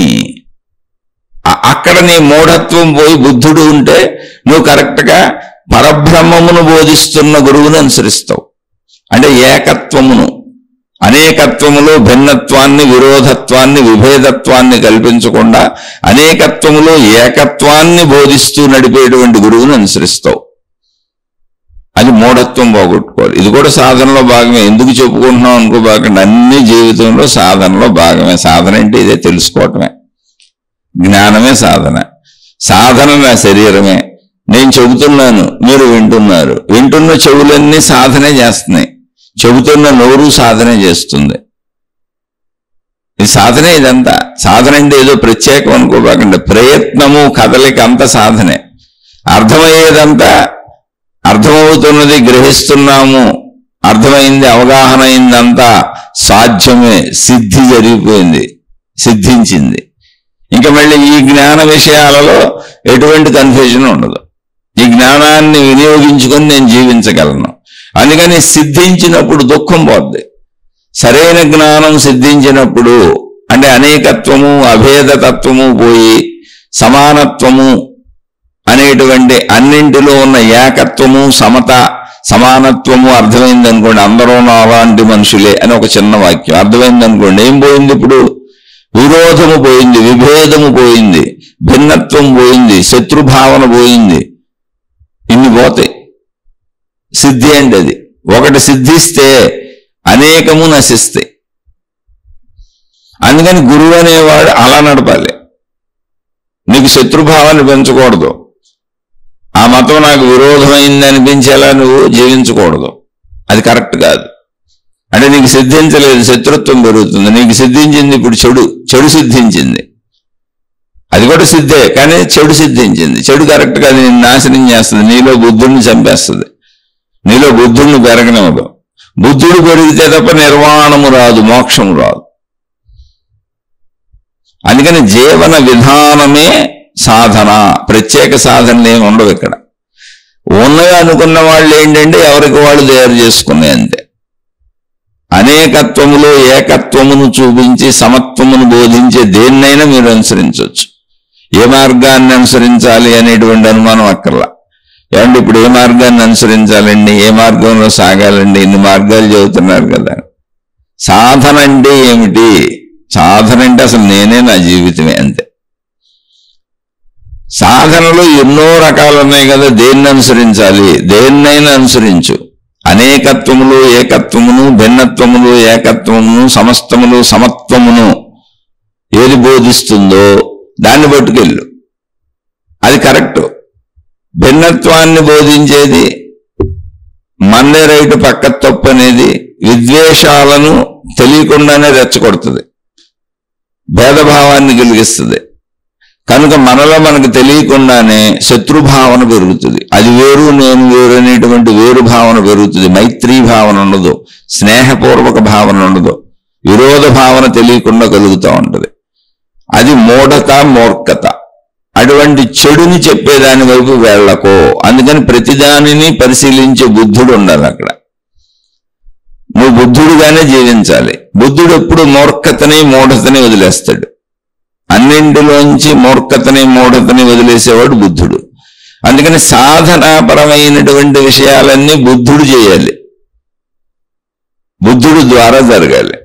అక్కడ నీ మూఢత్వం పోయి బుద్ధుడు ఉంటే నువ్వు కరెక్ట్గా పరబ్రహ్మమును బోధిస్తున్న గురువును అనుసరిస్తావు. అంటే ఏకత్వమును, అనేకత్వములో భిన్నత్వాన్ని, విరోధత్వాన్ని, విభేదత్వాన్ని కల్పించకుండా అనేకత్వములో ఏకత్వాన్ని బోధిస్తూ నడిపేటువంటి గురువును అనుసరిస్తావు. అది మూఢత్వం పోగొట్టుకోవాలి. ఇది కూడా సాధనలో భాగమే. ఎందుకు చెప్పుకుంటున్నాం అనుకోబాకండి, అన్ని జీవితంలో సాధనలో భాగమే. సాధన అంటే ఇదే, తెలుసుకోవటమే. జ్ఞానమే సాధన. సాధన నా శరీరమే. నేను చెబుతున్నాను, మీరు వింటున్నారు. వింటున్న చెవులన్నీ సాధనే చేస్తున్నాయి, చెబుతున్న నోరు సాధనే చేస్తుంది. ఇది సాధనే. ఇదంతా సాధన అంటే ఏదో ప్రత్యేకం అనుకోబాకండి. ప్రయత్నము, కదలిక అంతా సాధనే. అర్థమయ్యేదంతా, అర్థమవుతున్నది గ్రహిస్తున్నాము, అర్థమైంది, అవగాహన అయిందంతా సాధ్యమే. సిద్ధి జరిగిపోయింది, సిద్ధించింది. ఇంకా మళ్ళీ ఈ జ్ఞాన విషయాలలో ఎటువంటి కన్ఫ్యూజన్ ఉండదు. ఈ జ్ఞానాన్ని వినియోగించుకొని నేను జీవించగలను. అందుకని సిద్ధించినప్పుడు దుఃఖం పోద్ది. సరైన జ్ఞానం సిద్ధించినప్పుడు అంటే అనేకత్వము అభేదతత్వము పోయి సమానత్వము అనేటువంటి అన్నింటిలో ఉన్న ఏకత్వము సమత సమానత్వము అర్థమైంది అనుకోండి. అందరూ అలాంటి మనుషులే అని ఒక చిన్న వాక్యం అర్థమైంది అనుకోండి. ఏం పోయింది ఇప్పుడు? విరోధము పోయింది, విభేదము పోయింది, భిన్నత్వం పోయింది, శత్రుభావన పోయింది. ఇన్ని పోతాయి. సిద్ధి అంటే అది. ఒకటి సిద్ధిస్తే అనేకము నశిస్తాయి. అందుకని గురువు అనేవాడు అలా నడపాలి. నీకు శత్రుభావాన్ని పెంచకూడదు. ఆ మతం నాకు విరోధమైంది అనిపించేలా నువ్వు జీవించకూడదు. అది కరెక్ట్ కాదు. అంటే నీకు సిద్ధించలేదు, శత్రుత్వం పెరుగుతుంది. నీకు సిద్ధించింది ఇప్పుడు చెడు సిద్ధించింది. అది కూడా సిద్ధే, కానీ చెడు సిద్ధించింది. చెడు కరెక్ట్ కాదు, నేను నాశనం చేస్తుంది. నీలో బుద్ధుడిని చంపేస్తుంది, నీలో బుద్ధుడిని పెరగనివ్వదు. బుద్ధుడు పెరిగితే తప్ప నిర్వాణము రాదు, మోక్షము రాదు. అందుకని జీవన విధానమే సాధన. ప్రత్యేక సాధనలు ఏమి ఉండవు ఇక్కడ. ఉన్నవి అనుకున్న వాళ్ళు ఏంటంటే ఎవరికి వాళ్ళు తయారు చేసుకునే అంతే. అనేకత్వములో ఏకత్వమును చూపించి సమత్వమును బోధించే దేన్నైనా మీరు అనుసరించవచ్చు. ఏ మార్గాన్ని అనుసరించాలి అనేటువంటి అనుమానం అక్కర్లా. ఏమంటే ఇప్పుడు ఏ మార్గాన్ని అనుసరించాలండి, ఏ మార్గంలో సాగాలండి, ఇన్ని మార్గాలు చెబుతున్నారు కదా. సాధన అంటే ఏమిటి? సాధన అంటే అసలు నేనే, నా జీవితమే, అంతే. సాధనలో ఎన్నో రకాలు ఉన్నాయి కదా. దేన్ని అనుసరించాలి? దేన్నైనా అనుసరించు. అనేకత్వములు ఏకత్వమును, భిన్నత్వములు ఏకత్వమును, సమస్తములు సమత్వమును ఏది బోధిస్తుందో దాన్ని పట్టుకెళ్ళు. అది కరెక్ట్. భిన్నత్వాన్ని బోధించేది మన్నే రైటు పక్క తప్పు అనేది విద్వేషాలను తెలియకుండానే రెచ్చగొడుతుంది, భేదభావాన్ని కలిగిస్తుంది. కనుక మనలో మనకు తెలియకుండానే శత్రుభావన పెరుగుతుంది. అది వేరు నేను వేరు అనేటువంటి వేరు భావన పెరుగుతుంది. మైత్రీ భావన ఉండదు, స్నేహపూర్వక భావన ఉండదు, విరోధ భావన తెలియకుండా కలుగుతూ ఉంటుంది. అది మూఢత, మూర్ఖత. అటువంటి చెడుని చెప్పేదాని వైపు వెళ్ళకో. అందుకని ప్రతిదానిని పరిశీలించే బుద్ధుడు ఉండాలి అక్కడ. నువ్వు బుద్ధుడుగానే జీవించాలి. బుద్ధుడు ఎప్పుడు మూర్ఖతని మూఢతని వదిలేస్తాడు. అన్నింటిలోంచి మూర్ఖతని మూఢతని వదిలేసేవాడు బుద్ధుడు. అందుకని సాధనాపరమైనటువంటి విషయాలన్నీ బుద్ధుడు చేయాలి, బుద్ధుడు ద్వారా జరగాలి.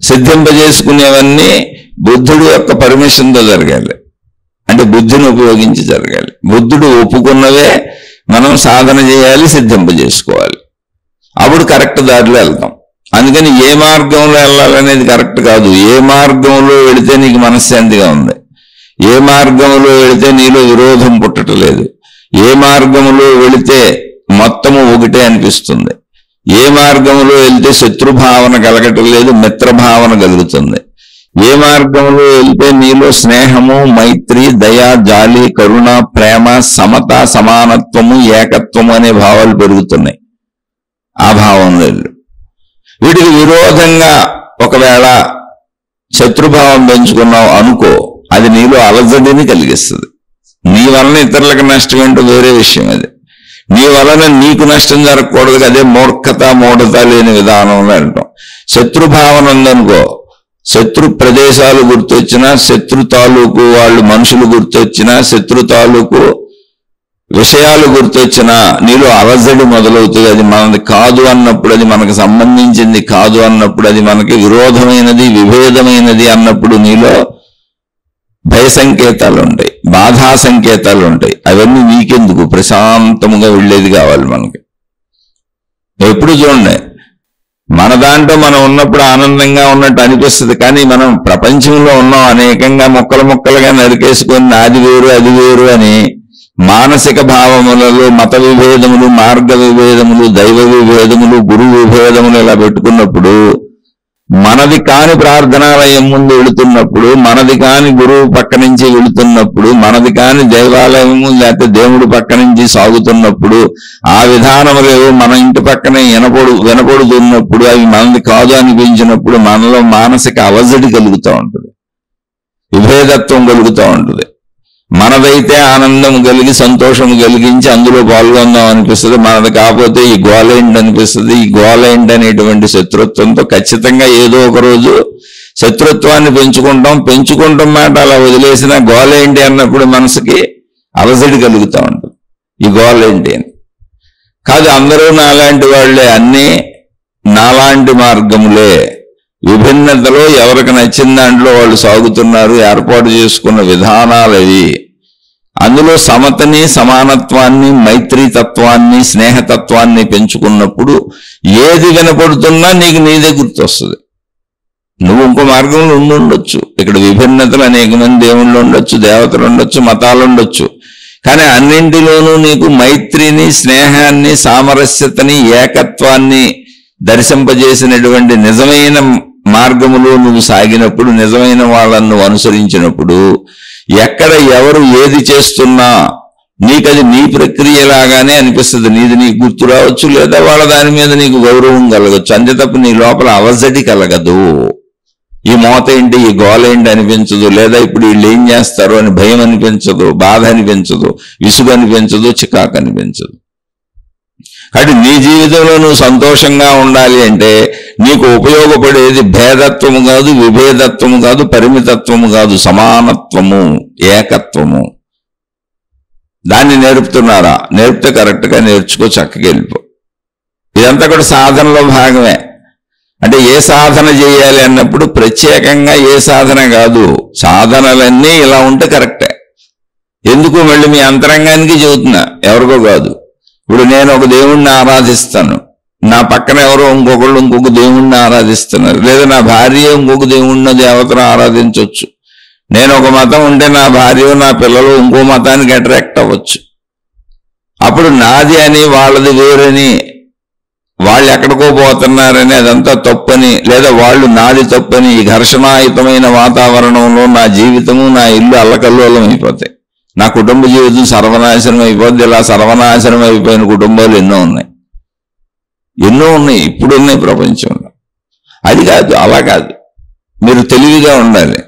సిద్ధింపజేసుకునేవన్నీ బుద్ధుడు యొక్క పర్మిషన్తో జరగాలి. అంటే బుద్ధిని ఉపయోగించి జరగాలి. బుద్ధుడు ఒప్పుకున్నవే మనం సాధన చేయాలి, సిద్ధింపజేసుకోవాలి. అప్పుడు కరెక్ట్ దారిలో వెళ్తాం. అందుకని ఏ మార్గంలో వెళ్ళాలనేది కరెక్ట్ కాదు. ఏ మార్గంలో వెళితే నీకు మనశ్శాంతిగా ఉంది, ఏ మార్గంలో వెళితే నీలో విరోధం పుట్టట్లేదు, ఏ మార్గంలో వెళితే మొత్తము ఒకటే అనిపిస్తుంది, ఏ మార్గంలో వెళ్తే శత్రుభావన కలగటం లేదు, మిత్రభావన కలుగుతుంది, ఏ మార్గంలో వెళ్తే నీలో స్నేహము, మైత్రి, దయ, జాలి, కరుణ, ప్రేమ, సమత, సమానత్వము, ఏకత్వము అనే భావాలు పెరుగుతున్నాయి. ఆ భావంలో వెళ్ళు. వీటికి విరోధంగా ఒకవేళ శత్రుభావం పెంచుకున్నావు అనుకో, అది నీలో అలజడిని కలిగిస్తుంది. నీ వలన ఇతరులకు నష్టం ఏంటో వేరే విషయం. అది నీ వలన నీకు నష్టం జరగకూడదు. అదే మూర్ఖత, మూఢత లేని విధానంలో అంటాం. శత్రుభావన ఉందనుకో, శత్రు ప్రదేశాలు గుర్తొచ్చినా, శత్రు తాలూకు వాళ్ళు మనుషులు గుర్తొచ్చినా, శత్రు తాలూకు విషయాలు గుర్తొచ్చినా నీలో అలజడి మొదలవుతుంది. అది మనది కాదు అన్నప్పుడు, అది మనకు సంబంధించింది కాదు అన్నప్పుడు, అది మనకి విరోధమైనది, విభేదమైనది అన్నప్పుడు నీలో భయ సంకేతాలు ఉంటాయి, బాధా సంకేతాలు ఉంటాయి. అవన్నీ నీకెందుకు? ప్రశాంతముగా వెళ్ళేది కావాలి మనకి. ఎప్పుడు చూడండి, మన దాంట్లో మనం ఉన్నప్పుడు ఆనందంగా ఉన్నట్టు అనిపిస్తుంది. కానీ మనం ప్రపంచంలో ఉన్నాం, అనేకంగా ముక్కలు ముక్కలుగా నరికేసుకొని నాది వేరు అది వేరు అని మానసిక భావములలో మత విభేదములు, మార్గ విభేదములు, దైవ విభేదములు, గురు విభేదములు ఇలా పెట్టుకున్నప్పుడు, మనది కాని ప్రార్థనాలయం ముందు వెళుతున్నప్పుడు, మనది కాని గురువు పక్క నుంచి వెళుతున్నప్పుడు, మనది కాని దేవాలయము లేకపోతే దేవుడి పక్క నుంచి సాగుతున్నప్పుడు, ఆ విధానములేవో మన ఇంటి పక్కనే వినపడుతున్నప్పుడు, అవి మనది కాదు అనిపించినప్పుడు మనలో మానసిక అలజడి కలుగుతూ ఉంటుంది. విభేదత్వం కలుగుతూ ఉంటుంది. మనదైతే ఆనందం కలిగి సంతోషం కలిగించి అందులో పాల్గొందాం అనిపిస్తుంది, మనది కాకపోతే ఈ గోలేంటి అనిపిస్తుంది. ఈ గోలేంటి అనేటువంటి శత్రుత్వంతో ఖచ్చితంగా ఏదో ఒక రోజు శత్రుత్వాన్ని పెంచుకుంటాం మాట అలా వదిలేసిన గోలేంటి అన్నప్పుడు మనసుకి అలసడి కలుగుతూ ఉంటుంది. ఈ గోలేంటి అని కాదు, అందరూ నాలాంటి వాళ్లే, అన్నీ నాలాంటి మార్గములే, విభిన్నతలో ఎవరికి నచ్చిన దాంట్లో వాళ్ళు సాగుతున్నారు, ఏర్పాటు చేసుకున్న విధానాలు అవి. అందులో సమతని, సమానత్వాన్ని, మైత్రీతత్వాన్ని, స్నేహతత్వాన్ని పెంచుకున్నప్పుడు ఏది వినపడుతున్నా నీకు నీదే గుర్తొస్తుంది. నువ్వు ఇంకో మార్గంలో ఉండొచ్చు, ఇక్కడ విభిన్నతలు అనేక మంది దేవుళ్ళు ఉండొచ్చు, దేవతలు ఉండొచ్చు, మతాలు ఉండొచ్చు, కానీ అన్నింటిలోనూ నీకు మైత్రిని, స్నేహాన్ని, సామరస్యతని, ఏకత్వాన్ని దర్శింపజేసినటువంటి నిజమైన మార్గములో నువ్వు సాగినప్పుడు, నిజమైన వాళ్ళను అనుసరించినప్పుడు, ఎక్కడ ఎవరు ఏది చేస్తున్నా నీకది నీ ప్రక్రియలాగానే అనిపిస్తుంది. నీది నీకు గుర్తు రావచ్చు, లేదా వాళ్ళ దాని మీద నీకు గౌరవం కలగచ్చు, అంతే తప్ప నీ లోపల అవసడి కలగదు. ఈ మోత ఏంటి, ఈ గోల ఏంటి అనిపించదు, లేదా ఇప్పుడు వీళ్ళు ఏం చేస్తారు అని భయం అనిపించదు, బాధ అనిపించదు, విసుగు అనిపించదు, చికాకు అనిపించదు. కాబట్టి నీ జీవితంలో నువ్వు సంతోషంగా ఉండాలి అంటే నీకు ఉపయోగపడేది భేదత్వము కాదు, విభేదత్వము కాదు, పరిమితత్వము కాదు, సమానత్వము, ఏకత్వము. దాన్ని నేర్పుతున్నారా? నేర్పితే కరెక్ట్గా నేర్చుకో, చక్కగా వెళ్ళిపో. ఇదంతా కూడా సాధనలో భాగమే. అంటే ఏ సాధన చేయాలి అన్నప్పుడు ప్రత్యేకంగా ఏ సాధన కాదు, సాధనలన్నీ ఇలా ఉంటే కరెక్టే. ఎందుకు మళ్ళీ మీ అంతరంగానికి చెబుతున్నా, ఎవరికో కాదు. ఇప్పుడు నేను ఒక దేవుణ్ణి ఆరాధిస్తాను, నా పక్కన ఎవరో ఇంకొక దేవుణ్ణి ఆరాధిస్తున్నారు, లేదా నా భార్య ఇంకొక దేవుణ్ణి, దేవతను ఆరాధించవచ్చు. నేను ఒక మతం ఉంటే నా భార్య, నా పిల్లలు ఇంకో మతానికి అట్రాక్ట్ అవ్వచ్చు. అప్పుడు నాది అని, వాళ్ళది వేరని, వాళ్ళు ఎక్కడికో పోతున్నారని, అదంతా తప్పని, లేదా వాళ్ళు నాది తప్పని, ఈ ఘర్షణాయుతమైన వాతావరణంలో నా జీవితము, నా ఇల్లు అల్లకల్లోలం అయిపోతాయి. నా కుటుంబ జీవితం సర్వనాశనం అయిపోద్ది. ఇలా సర్వనాశనం అయిపోయిన కుటుంబాలు ఎన్నో ఉన్నాయి, ఇప్పుడున్నాయి ప్రపంచంలో. అది కాదు, అలా కాదు. మీరు తెలివిగా ఉండాలి.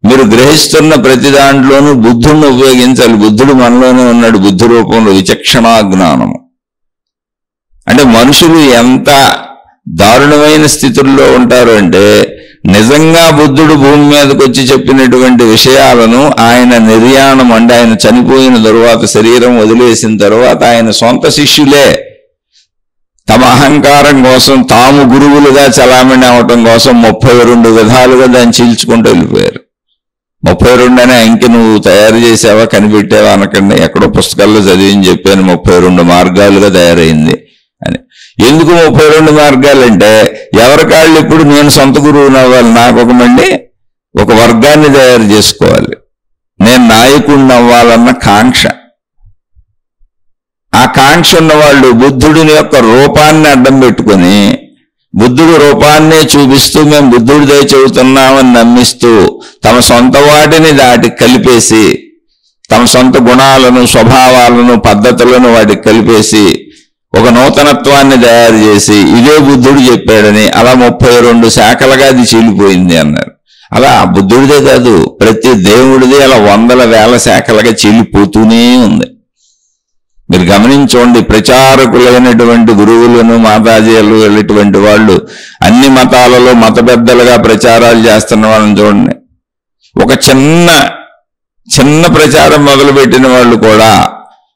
మీరు గ్రహిస్తున్న ప్రతి దాంట్లోనూ బుద్ధుడిని ఉపయోగించాలి. బుద్ధుడు మనలోనే ఉన్నాడు, బుద్ధి రూపంలో విచక్షణా జ్ఞానము. అంటే మనుషులు ఎంత దారుణమైన స్థితుల్లో ఉంటారు అంటే, నిజంగా బుద్ధుడు భూమి మీదకి వచ్చి చెప్పినటువంటి విషయాలను ఆయన నిర్యాణం, అంటే ఆయన చనిపోయిన తరువాత, శరీరం వదిలేసిన తరువాత ఆయన సొంత శిష్యులే తమ అహంకారం కోసం, తాము గురువులుగా చలామణి అవటం కోసం 32 విధాలుగా దాన్ని చీల్చుకుంటూ వెళ్ళిపోయారు. 32 అనే అంకె నువ్వు తయారు చేసావా, కనిపెట్టావా అనకండి, ఎక్కడో పుస్తకాల్లో చదివిని చెప్పాను. 32 మార్గాలుగా తయారైంది అని. ఎందుకు 32 మార్గాలంటే, ఎవరికాళ్ళు ఇప్పుడు నేను సొంత గురువుని అవ్వాలి, నాకు ఒక వర్గాన్ని తయారు చేసుకోవాలి, నేను నాయకుడిని అవ్వాలన్న కాంక్ష. ఆ కాంక్ష ఉన్నవాళ్ళు బుద్ధుడిని యొక్క రూపాన్ని అడ్డం పెట్టుకుని, బుద్ధుడు రూపాన్నే చూపిస్తూ మేము బుద్ధుడిదే చెబుతున్నామని నమ్మిస్తూ, తమ సొంత వాటిని దాటి కలిపేసి, తమ సొంత గుణాలను, స్వభావాలను, పద్ధతులను వాటికి కలిపేసి ఒక నూతనత్వాన్ని తయారు చేసి, ఇదే బుద్ధుడు చెప్పాడని అలా 32 శాఖలుగా అది చీలిపోయింది అన్నారు. అలా బుద్ధుడిదే కాదు, ప్రతి దేవుడిది అలా 100,000 శాఖలుగా చీలిపోతూనే ఉంది. మీరు గమనించండి, ప్రచారకులైనటువంటి గురువులను, మాతాజీలు వెళ్ళేటువంటి వాళ్ళు అన్ని మతాలలో మత పెద్దలుగా ప్రచారాలు చేస్తున్న వాళ్ళని చూడండి. ఒక చిన్న ప్రచారం మొదలుపెట్టిన వాళ్ళు కూడా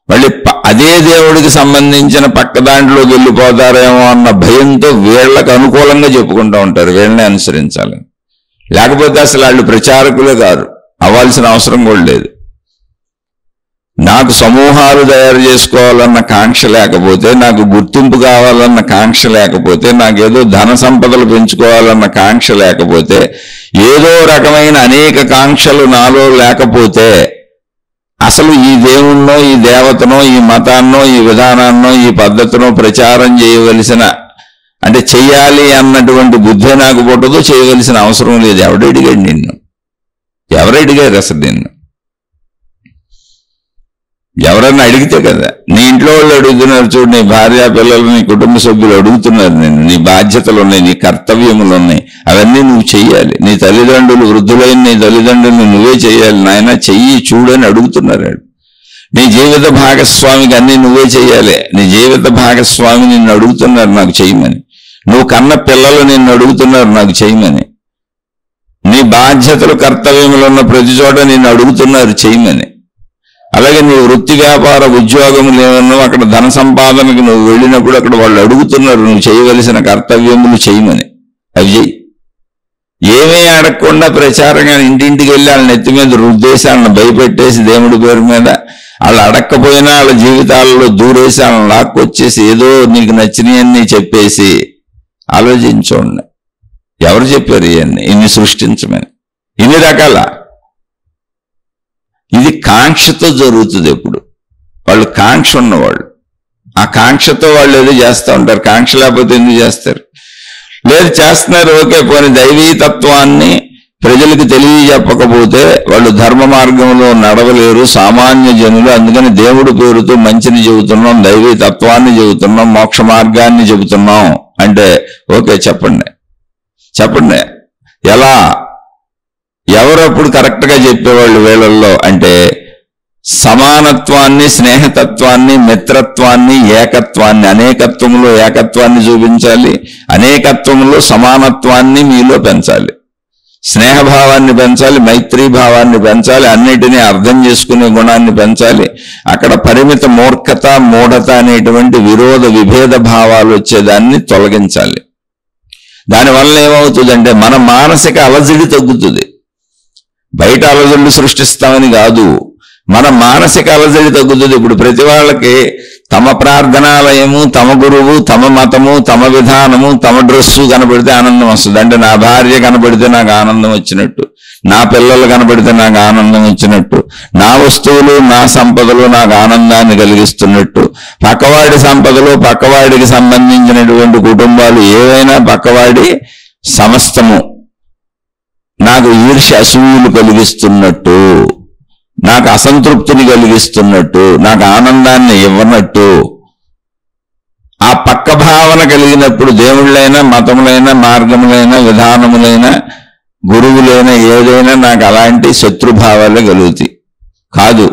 మళ్ళీ అదే దేవుడికి సంబంధించిన పక్క దాంట్లోకి వెళ్ళిపోతారేమో అన్న భయంతో వీళ్ళకు అనుకూలంగా చెప్పుకుంటూ ఉంటారు, వీళ్ళని అనుసరించాలని. లేకపోతే అసలు వాళ్ళు ప్రచారకులే కాదు, అవ్వాల్సిన అవసరం కూడా లేదు. నాకు సమూహాలు తయారు చేసుకోవాలన్న కాంక్ష లేకపోతే, నాకు గుర్తింపు కావాలన్న కాంక్ష లేకపోతే, నాకేదో ధన సంపదలు పెంచుకోవాలన్న కాంక్ష లేకపోతే, ఏదో రకమైన అనేక కాంక్షలు నాలో లేకపోతే, అసలు ఈ దేవుణ్ణో, ఈ దేవతనో, ఈ మతాన్నో, ఈ విధానాన్నో, ఈ పద్ధతినో ప్రచారం చేయవలసిన, అంటే చెయ్యాలి అన్నటువంటి బుద్ధి నాకు పుట్టదు, చేయవలసిన అవసరం లేదు. ఎవడు అడిగాడు నిన్ను? ఎవరు అడిగారు అసలు నిన్ను? ఎవరన్నా అడిగితే కదా. నీ ఇంట్లో వాళ్ళు అడుగుతున్నారు చూడు, నీ భార్య పిల్లలు నీ కుటుంబ సభ్యులు అడుగుతున్నారు నేను, నీ బాధ్యతలు ఉన్నాయి, నీ కర్తవ్యములు ఉన్నాయి, అవన్నీ నువ్వు చెయ్యాలి. నీ తల్లిదండ్రులు వృద్ధులైన నీ తల్లిదండ్రులు నువ్వే చెయ్యాలి నాయన, చెయ్యి చూడని అడుగుతున్నారు. నీ జీవిత భాగస్వామికి అన్ని నువ్వే చెయ్యాలి. నీ జీవిత భాగస్వామి నిన్ను అడుగుతున్నారు నాకు చెయ్యమని. నువ్వు కన్న పిల్లలు నిన్ను అడుగుతున్నారు నాకు చెయ్యమని. నీ బాధ్యతలు కర్తవ్యములు ఉన్న ప్రతి చోట నిన్ను అడుగుతున్నారు చెయ్యమని. అలాగే నీ వృత్తి వ్యాపార ఉద్యోగములు ఏమన్నా అక్కడ ధన సంపాదనకు నువ్వు వెళ్ళినప్పుడు అక్కడ వాళ్ళు అడుగుతున్నారు నువ్వు చేయవలసిన కర్తవ్యములు చేయమని. అవి చెయ్యి. ఏమీ అడగకుండా ప్రచారంగా ఇంటింటికి వెళ్ళి వాళ్ళ నెత్తి మీద రుద్దేసి వాళ్ళని భయపెట్టేసి దేవుడి పేరు మీద వాళ్ళు అడక్కపోయినా వాళ్ళ జీవితాలలో దూరేసి వాళ్ళని లాక్కొచ్చేసి ఏదో నీకు నచ్చినవన్నీ చెప్పేసి ఆలోచించండి. ఎవరు చెప్పారు ఇవన్నీ ఇన్ని సృష్టించమని? ఇన్ని రకాల ఇది కాంక్షతో జరుగుతుంది. ఎప్పుడు వాళ్ళు కాంక్ష ఉన్నవాళ్ళు, ఆ కాంక్షతో వాళ్ళు ఏదో చేస్తూ ఉంటారు. కాంక్ష లేకపోతే ఎందుకు చేస్తారు? లేదు చేస్తున్నారు, ఓకే, పోనీ దైవీ తత్వాన్ని ప్రజలకు తెలియజెప్పకపోతే వాళ్ళు ధర్మ మార్గంలో నడవలేరు సామాన్య జనులు. అందుకని దేవుడి పేరుతో మంచిని చెబుతున్నాం, దైవీ తత్వాన్ని చెబుతున్నాం, మోక్ష మార్గాన్ని చెబుతున్నాం అంటే ఓకే, చెప్పండి చెప్పండి. ఎలా? ఎవరప్పుడు కరెక్ట్గా చెప్పేవాళ్ళు వీళ్ళల్లో అంటే సమానత్వాన్ని, స్నేహతత్వాన్ని, మిత్రత్వాన్ని, ఏకత్వాన్ని, అనేకత్వంలో ఏకత్వాన్ని చూపించాలి, అనేకత్వంలో సమానత్వాన్ని మీలో పెంచాలి, స్నేహభావాన్ని పెంచాలి, మైత్రీభావాన్ని పెంచాలి, అన్నిటినీ అర్థం చేసుకునే గుణాన్ని పెంచాలి. అక్కడ పరిమిత మూర్ఖత, మూఢత అనేటువంటి విరోధ విభేద భావాలు వచ్చేదాన్ని తొలగించాలి. దానివల్ల ఏమవుతుందంటే మన మానసిక అలజడి తగ్గుతుంది. బయట అలజడులు సృష్టిస్తామని కాదు, మన మానసిక అలజడి తగ్గుతుంది. ఇప్పుడు ప్రతి వాళ్ళకి తమ ప్రార్థనాలయము, తమ గురువు, తమ మతము, తమ విధానము, తమ డ్రెస్సు కనబడితే ఆనందం వస్తుంది. అంటే నా భార్య కనబడితే నాకు ఆనందం వచ్చినట్టు, నా పిల్లలు కనబడితే నాకు ఆనందం వచ్చినట్టు, నా వస్తువులు నా సంపదలు నాకు ఆనందాన్ని కలిగిస్తున్నట్టు, పక్కవాడి సంపదలు పక్కవాడికి సంబంధించినటువంటి కుటుంబాలు ఏవైనా పక్కవాడి సమస్తము నాకు ఈర్ష్య అసూయలు కలిగిస్తున్నట్టు, నాకు అసంతృప్తిని కలిగిస్తున్నట్టు, నాకు ఆనందాన్ని ఇవ్వనట్టు, ఆ పక్క భావన కలిగినప్పుడు దేవుళ్ళైనా మతములైనా మార్గములైనా విధానములైనా గురువులైనా ఏదైనా నాకు అలాంటి శత్రుభావాలే కలుగుతాయి. కాదు,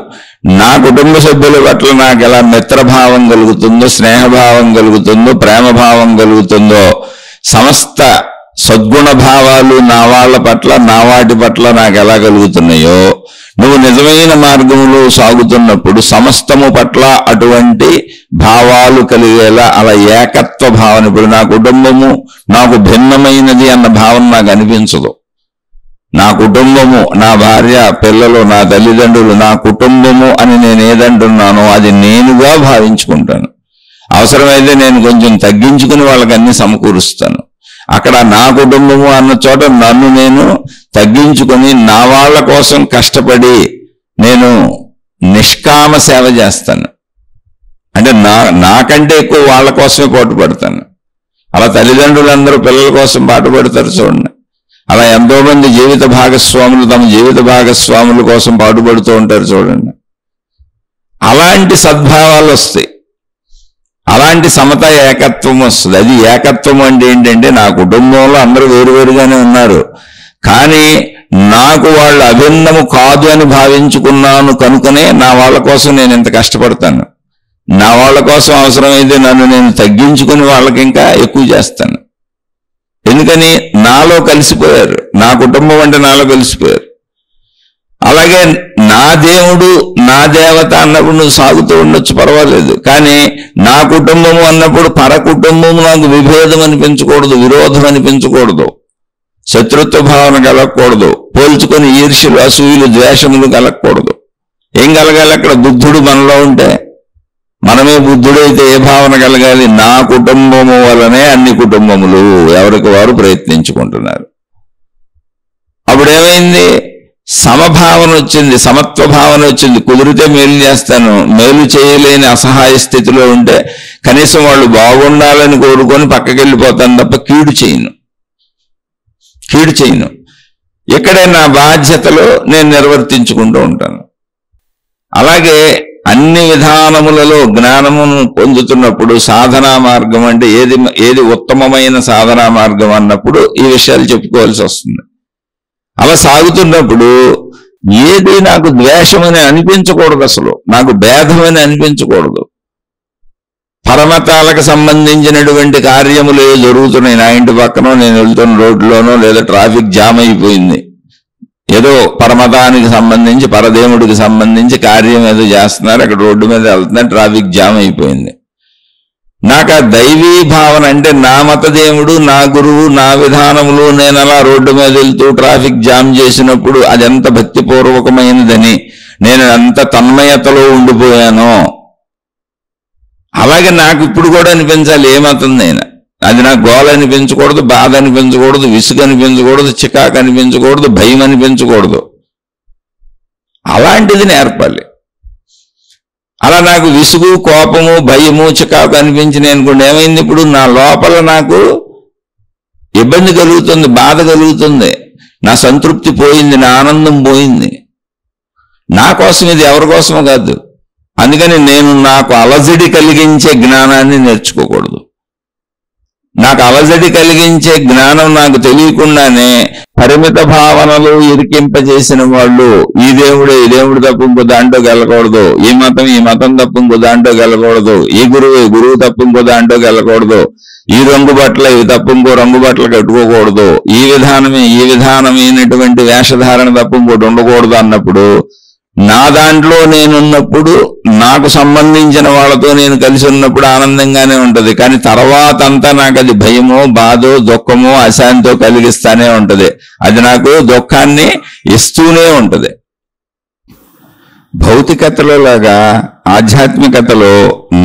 నా కుటుంబ సభ్యుల పట్ల నాకు ఎలా మిత్రభావం కలుగుతుందో, స్నేహభావం కలుగుతుందో, ప్రేమభావం కలుగుతుందో, సమస్త సద్గుణ భావాలు నా వాళ్ళ పట్ల నా వాటి పట్ల నాకు ఎలా కలుగుతున్నాయో, నువ్వు నిజమైన మార్గంలో సాగుతున్నప్పుడు సమస్తము పట్ల అటువంటి భావాలు కలిగేలా అలా ఏకత్వ భావన. ఇప్పుడు నా కుటుంబము నాకు భిన్నమైనది అన్న భావన నాకు అనిపించదు. నా కుటుంబము, నా భార్య పిల్లలు, నా తల్లిదండ్రులు నా కుటుంబము అని నేను ఏదంటున్నానో అది నేనుగా భావించుకుంటాను. అవసరమైతే నేను కొంచెం తగ్గించుకుని వాళ్ళకి అన్ని సమకూరుస్తాను. అక్కడ నా కుటుంబము అన్న చోట నన్ను నేను తగ్గించుకొని నా వాళ్ళ కోసం కష్టపడి నేను నిష్కామ సేవ చేస్తాను. అంటే నాకంటే ఎక్కువ వాళ్ళ కోసమే పాటుపడతాను. అలా తల్లిదండ్రులందరూ పిల్లల కోసం పాటుపడతారు చూడండి. అలా ఎంతో మంది జీవిత భాగస్వాములు తమ జీవిత భాగస్వాముల కోసం పాటుపడుతూ ఉంటారు చూడండి. అలాంటి సద్భావాలు వస్తాయి, అలాంటి సమత ఏకత్వం వస్తుంది. అది ఏకత్వం అంటే ఏంటంటే నా కుటుంబంలో అందరూ వేరువేరుగానే ఉన్నారు, కానీ నాకు వాళ్ళు అభిన్నము కాదు అని భావించుకున్నాను కనుకనే నా వాళ్ళ కోసం నేను ఎంత కష్టపడతాను. నా వాళ్ళ కోసం అవసరమైతే నన్ను నేను తగ్గించుకుని వాళ్ళకి ఇంకా ఎక్కువ చేస్తాను. ఎందుకని? నాలో కలిసిపోయారు, నా కుటుంబం అంటే నాలో కలిసిపోయారు. అలాగే నా దేవుడు నా దేవత అన్నప్పుడు నువ్వు సాగుతూ ఉండొచ్చు, పర్వాలేదు. కానీ నా కుటుంబము అన్నప్పుడు పర కుటుంబము నాకు విభేదం అనిపించకూడదు, విరోధం అనిపించకూడదు, శత్రుత్వ భావన కలగకూడదు, పోల్చుకొని ఈర్ష్యలు అసూయలు ద్వేషములు కలగకూడదు. ఏం కలగాలి? అక్కడ బుద్ధుడు మనలో ఉంటే, మనమే బుద్ధుడైతే ఏ భావన కలగాలి? నా కుటుంబము వలనే అన్ని కుటుంబములు ఎవరికి వారు ప్రయత్నించుకుంటున్నారు. అప్పుడేమైంది? సమభావన వచ్చింది, సమత్వ భావన వచ్చింది. కుదిరితే మేలు చేస్తాను, మేలు చేయలేని అసహాయ స్థితిలో ఉంటే కనీసం వాళ్ళు బాగుండాలని కోరుకొని పక్కకెళ్ళిపోతాను తప్ప కీడు చేయను. ఇక్కడే నా బాధ్యతలు నేను నిర్వర్తించుకుంటూ ఉంటాను. అలాగే అన్ని విధానములలో జ్ఞానమును పొందుతున్నప్పుడు సాధనా మార్గం అంటే ఏది ఉత్తమమైన సాధనా మార్గం అన్నప్పుడు ఈ విషయాలు చెప్పుకోవాల్సి వస్తుంది. అలా సాగుతున్నప్పుడు ఏది నాకు ద్వేషమని అనిపించకూడదు, అసలు నాకు భేదమని అనిపించకూడదు. పరమతాలకు సంబంధించినటువంటి కార్యములు జరుగుతున్నాయి. నా ఇంటి పక్కనో నేను వెళ్తున్న రోడ్లోనో లేదా ట్రాఫిక్ జామ్ అయిపోయింది, ఏదో పరమతానికి సంబంధించి పరదేవుడికి సంబంధించి కార్యం ఏదో చేస్తున్నారు, అక్కడ రోడ్డు మీద వెళ్తున్నారు, ట్రాఫిక్ జామ్ అయిపోయింది. నాకు ఆ దైవీ భావన అంటే నా మత దేవుడు, నా గురువు, నా విధానములు, నేను అలా రోడ్డు మీద వెళ్తూ ట్రాఫిక్ జామ్ చేసినప్పుడు అది ఎంత భక్తిపూర్వకమైనదని, నేను ఎంత తన్మయతలో ఉండిపోయానో అలాగే నాకు ఇప్పుడు కూడా అనిపించాలి ఏ మతం నేను. అది నాకు గోల అనిపించకూడదు, బాధ అనిపించకూడదు, విసుగు అనిపించకూడదు, చికాకు అనిపించకూడదు, భయం అనిపించకూడదు. అలాంటిది నేర్పాలి. అలా నాకు విసుగు, కోపము, భయము, చికాకు అనిపించినాయి అనుకోండి, ఏమైంది? ఇప్పుడు నా లోపల నాకు ఇబ్బంది కలుగుతుంది, బాధ కలుగుతుంది, నా సంతృప్తి పోయింది, నా ఆనందం పోయింది. నా కోసం ఇది ఎవరి కోసమో కాదు. అందుకని నేను నాకు అలజడి కలిగించే జ్ఞానాన్ని నేర్చుకోకూడదు. నాకు అలజడి కలిగించే జ్ఞానం నాకు తెలియకుండానే పరిమిత భావనలు ఇరికింపజేసిన వాళ్ళు, ఈ దేవుడు తప్ప ఇంకో దాంట్లోకి వెళ్ళకూడదు, ఈ మతం తప్ప ఇంకో దాంట్లోకి వెళ్ళకూడదు, ఈ గురువు తప్ప ఇంకో దాంట్లోకి వెళ్ళకూడదు, ఈ రంగు బట్టలు ఇవి తప్ప ఇంకో రంగు బట్టలు కట్టుకోకూడదు, ఈ విధానమైనటువంటి వేషధారణ తప్ప ఇంకోటి ఉండకూడదు అన్నప్పుడు, నా దాంట్లో నేనున్నప్పుడు నాకు సంబంధించిన వాళ్ళతో నేను కలిసి ఉన్నప్పుడు ఆనందంగానే ఉంటది. కానీ తర్వాత అంతా నాకు అది భయమో, బాధో, దుఃఖమో, అశాంతో కలిగిస్తానే ఉంటది. అది నాకు దుఃఖాన్ని ఇస్తూనే ఉంటది. భౌతికతలో లాగా ఆధ్యాత్మికతలో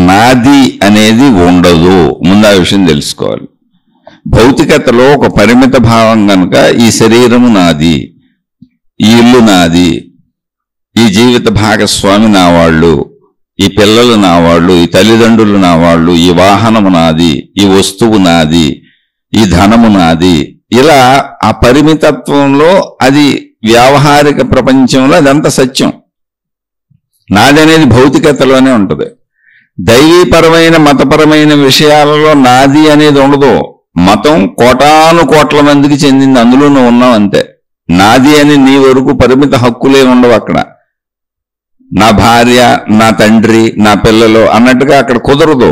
నాది అనేది ఉండదు. ముందు ఆ విషయం తెలుసుకోవాలి. భౌతికతలో ఒక పరిమిత భావం కనుక ఈ శరీరము నాది, ఈ ఇల్లు నాది, ఈ జీవిత భాగస్వామి నా వాళ్ళు, ఈ పిల్లలు నా వాళ్ళు, ఈ తల్లిదండ్రులు నా వాళ్ళు, ఈ వాహనము నాది, ఈ వస్తువు నాది, ఈ ధనము నాది, ఇలా ఆ పరిమితత్వంలో అది వ్యావహారిక ప్రపంచంలో అదంతా సత్యం. నాది అనేది భౌతికతలోనే ఉంటుంది. దైవీపరమైన మతపరమైన విషయాలలో నాది అనేది ఉండదు. మతం కోటాను కోట్ల మందికి చెందింది, అందులో నువ్వు ఉన్నావు అంతే. నాది అని నీ వరకు పరిమిత హక్కులే ఉండవు అక్కడ. నా భార్య, నా తండ్రి, నా పిల్లలు అన్నట్టుగా అక్కడ కుదరదు.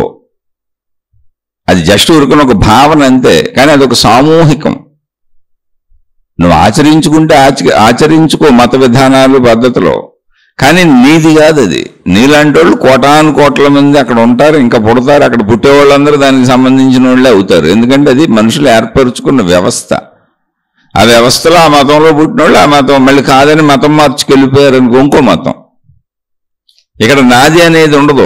అది జస్ట్ ఊరుకున్న ఒక భావన అంతే. కానీ అదొక సామూహికం. నువ్వు ఆచరించుకుంటే ఆచరించుకో మత విధానాలు పద్ధతిలో, కానీ నీది కాదు అది. నీలాంటి వాళ్ళు కోటాను కోట్ల మంది అక్కడ ఉంటారు, ఇంకా పుడతారు. అక్కడ పుట్టే వాళ్ళందరూ దానికి సంబంధించిన వాళ్ళే అవుతారు. ఎందుకంటే అది మనుషులు ఏర్పరచుకున్న వ్యవస్థ. ఆ వ్యవస్థలో ఆ మతంలో పుట్టిన వాళ్ళు ఆ మతం మళ్ళీ కాదని మతం మార్చుకెళ్ళిపోయారు అనుకో ఇంకో మతం. ఇక్కడ నాది అనేది ఉండదు.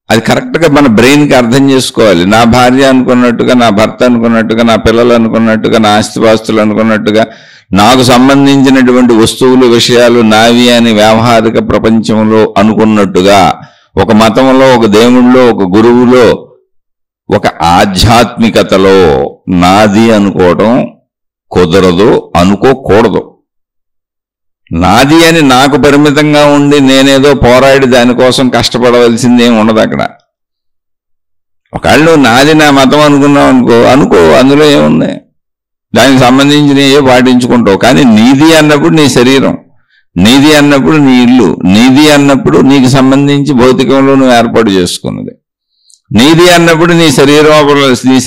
అది కరెక్ట్గా మన బ్రెయిన్కి అర్థం చేసుకోవాలి. నా భార్య అనుకున్నట్టుగా, నా భర్త అనుకున్నట్టుగా, నా పిల్లలు అనుకున్నట్టుగా, నా ఆస్తిపాస్తులు అనుకున్నట్టుగా, నాకు సంబంధించినటువంటి వస్తువులు, విషయాలు నావి అని వ్యావహారిక ప్రపంచంలో అనుకున్నట్టుగా, ఒక మతంలో, ఒక దేవుళ్ళో, ఒక గురువులో, ఒక ఆధ్యాత్మికతలో నాది అనుకోవడం కుదరదు, అనుకోకూడదు. నాది అని నాకు పరిమితంగా ఉండి నేనేదో పోరాడి దానికోసం కష్టపడవలసింది ఏమి ఉండదు అక్కడ. ఒకవేళ నువ్వు నాది నా మతం అనుకున్నావు అనుకో, అందులో ఏముంది, దానికి సంబంధించిన ఏ పాటించుకుంటావు. కానీ నీది అన్నప్పుడు నీ శరీరం, నీది అన్నప్పుడు నీ ఇల్లు, నీది అన్నప్పుడు నీకు సంబంధించి భౌతికంలో నువ్వు ఏర్పాటు చేసుకున్నది, నీది అన్నప్పుడు నీ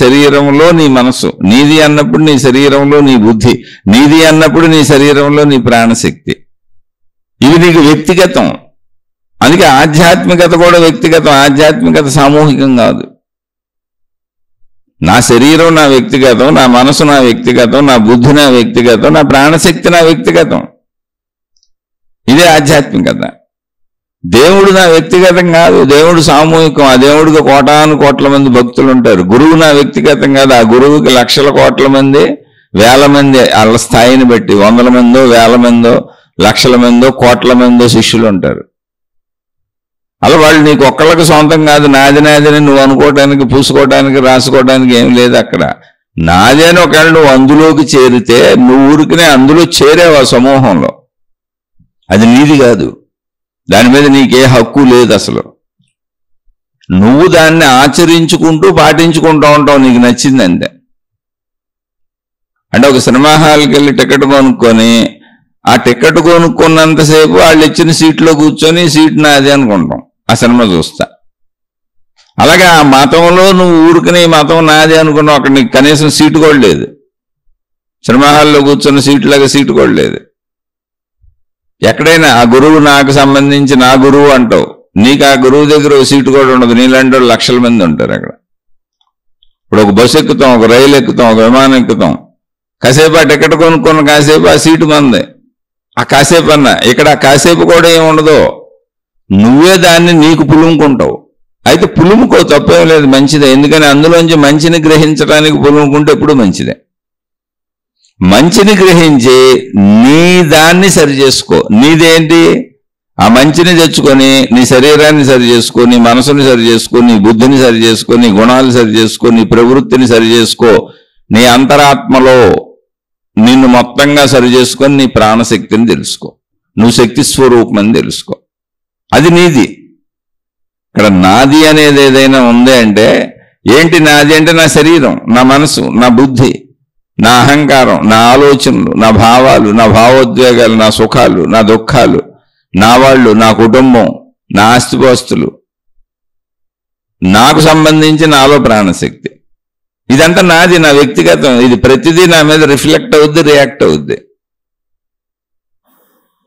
శరీరంలో నీ మనసు, నీది అన్నప్పుడు నీ శరీరంలో నీ బుద్ధి, నీది అన్నప్పుడు నీ శరీరంలో నీ ప్రాణశక్తి. ఇవి నీకు వ్యక్తిగతం. అందుకే ఆధ్యాత్మికత కూడా వ్యక్తిగతం. ఆధ్యాత్మికత సామూహికం కాదు. నా శరీరం నా వ్యక్తిగతం, నా మనసు నా వ్యక్తిగతం, నా బుద్ధి నా వ్యక్తిగతం, నా ప్రాణశక్తి నా వ్యక్తిగతం. ఇదే ఆధ్యాత్మికత. దేవుడు నా వ్యక్తిగతం కాదు, దేవుడు సామూహికం. ఆ దేవుడికి కోటాను కోట్ల మంది భక్తులు ఉంటారు. గురువు నా వ్యక్తిగతం కాదు, ఆ గురువుకి లక్షల కోట్ల మంది, వేల మంది, వాళ్ళ స్థాయిని బట్టి 100 మందో, 1000 మందో, లక్షల మందో, కోట్ల మందో శిష్యులు ఉంటారు. అలా వాళ్ళు నీకు ఒక్కళ్ళకి సొంతం కాదు. నాది నాదని నువ్వు అనుకోవటానికి, పూసుకోవటానికి, రాసుకోవటానికి ఏం లేదు అక్కడ. నాది అని ఒకవేళ నువ్వు అందులోకి చేరితే నువ్వు ఊరికినే అందులో చేరేవా సమూహంలో, అది నీది కాదు. దాని మీద నీకే హక్కు లేదు అసలు. నువ్వు దాన్ని ఆచరించుకుంటూ పాటించుకుంటూ ఉంటావు నీకు నచ్చిందంటే. అంటే ఒక సినిమా హాల్కి వెళ్ళి టికెట్ కొనుక్కొని ఆ టికెట్ కొనుక్కున్నంతసేపు వాళ్ళు ఇచ్చిన సీట్లో కూర్చొని సీట్ నాది అనుకుంటాం ఆ సినిమా చూస్తా. అలాగే ఆ మతంలో నువ్వు ఊరుకుని మతం నాది అనుకున్నావు, అక్కడ నీకు కనీసం సీటు కూడా లేదు. సినిమా హాల్లో కూర్చున్న సీట్లాగా సీటు కూడా లేదు. ఎక్కడైనా ఆ గురువు నాకు సంబంధించి నా గురువు అంటావు, నీకు ఆ గురువు దగ్గర ఒక సీటు కూడా ఉండదు. నీలాంటి వాళ్ళు లక్షల మంది ఉంటారు అక్కడ. ఇప్పుడు ఒక బస్సు ఎక్కుతాం, ఒక రైలు ఎక్కుతాం, ఒక విమానం ఎక్కుతాం, కాసేపు ఆ టికెట్ కొనుక్కున్న కాసేపు ఆ సీటు మంది. ఆ కాసేపు అన్నా ఇక్కడ ఆ కాసేపు కూడా ఏముండదు, నువ్వే దాన్ని నీకు పులుముకుంటావు. అయితే పులుముకో, తప్పేం లేదు, మంచిదే. ఎందుకని అందులోంచి మంచిని గ్రహించడానికి పులుముకుంటే ఎప్పుడు మంచిదే. మంచిని గ్రహించి నీ దాన్ని సరి చేసుకో. నీదేంటి? ఆ మంచిని తెచ్చుకొని నీ శరీరాన్ని సరి చేసుకో, నీ మనసుని సరి చేసుకో, నీ బుద్ధిని సరి చేసుకో, నీ గుణాలు సరి చేసుకో, నీ ప్రవృత్తిని సరి చేసుకో. నీ అంతరాత్మలో నిన్ను మొత్తంగా సరి చేసుకొని నీ ప్రాణశక్తిని తెలుసుకో. నువ్వు శక్తి స్వరూపం అని తెలుసుకో. అది నీది. ఇక్కడ నాది అనేది ఏదైనా ఉంది అంటే ఏంటి? నాది అంటే నా శరీరం, నా మనసు, నా బుద్ధి, నా అహంకారం, నా ఆలోచనలు, నా భావాలు, నా భావోద్వేగాలు, నా సుఖాలు, నా దుఃఖాలు, నా వాళ్ళు, నా కుటుంబం, నా ఆస్తిపాస్తులు, నాకు సంబంధించి నాలో ప్రాణశక్తి. ఇదంతా నాది, నా వ్యక్తిగతం. ఇది ప్రతిదీ నా మీద రిఫ్లెక్ట్ అవుద్ది, రియాక్ట్ అవుద్ది.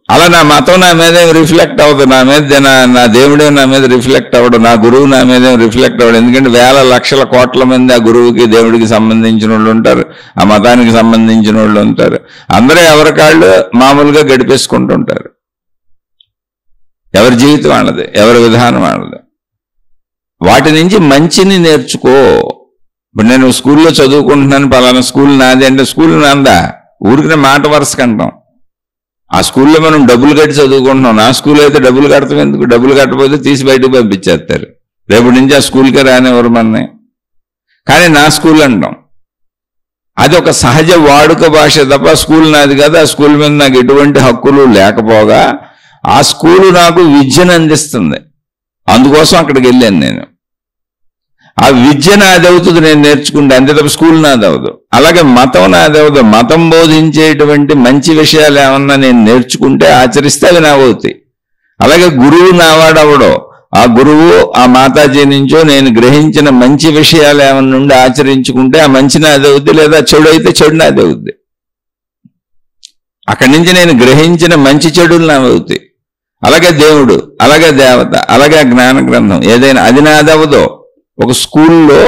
అలా నా మతం నా మీద రిఫ్లెక్ట్ అవ్వదు, నా మీద నా దేవుడే నా మీద రిఫ్లెక్ట్ అవ్వడు, నా గురువు నా మీద రిఫ్లెక్ట్ అవ్వడు. ఎందుకంటే వేల లక్షల కోట్ల మంది ఆ గురువుకి దేవుడికి సంబంధించిన వాళ్ళు ఉంటారు, ఆ మతానికి సంబంధించిన వాళ్ళు ఉంటారు. అందరూ ఎవరి కాళ్ళు మామూలుగా గడిపేసుకుంటుంటారు. ఎవరి జీవితం వాళ్ళది, ఎవరి విధానం వాళ్ళది. వాటి నుంచి మంచిని నేర్చుకో. ఇప్పుడు నేను స్కూల్లో చదువుకుంటున్నాను, పలానా స్కూల్ నాది అంటే స్కూల్ నాందా? ఊరికినే మాట వరుసకు అంటాం. ఆ స్కూల్లో మనం డబ్బులు కట్టి చదువుకుంటున్నాం. నా స్కూల్ అయితే డబ్బులు కడతాం ఎందుకు? డబ్బులు కట్టకపోతే తీసి బయటకు పంపించేస్తారు. రేపటి నుంచి ఆ స్కూల్కే రానివ్వరు మనని. కానీ నా స్కూల్ అంటాం. అది ఒక సహజ వాడుక భాష తప్ప స్కూల్ నాది కదా. ఆ స్కూల్ మీద నాకు ఎటువంటి హక్కులు లేకపోగా ఆ స్కూలు నాకు విద్యను అందిస్తుంది. అందుకోసం అక్కడికి వెళ్ళాను నేను. ఆ విద్య నాది అవుతుంది, నేను నేర్చుకుంటే, అంతే తప్ప స్కూల్ నాది అవదు. అలాగే మతం నాది అవదు. మతం బోధించేటువంటి మంచి విషయాలు ఏమన్నా నేను నేర్చుకుంటే, ఆచరిస్తే అవి నావవుతాయి. అలాగే గురువు నావాడవడో, ఆ గురువు ఆ మాతాజీ నుంచో నేను గ్రహించిన మంచి విషయాలు ఏమన్నా నుండి ఆచరించుకుంటే ఆ మంచి నాది అవుద్ది, లేదా చెడు అయితే చెడు నాది అవుద్ది. అక్కడి నుంచి నేను గ్రహించిన మంచి చెడులు నావవుతాయి. అలాగే దేవుడు, అలాగే దేవత, అలాగే జ్ఞాన గ్రంథం ఏదైనా అది నాదవదో. ఒక స్కూల్లో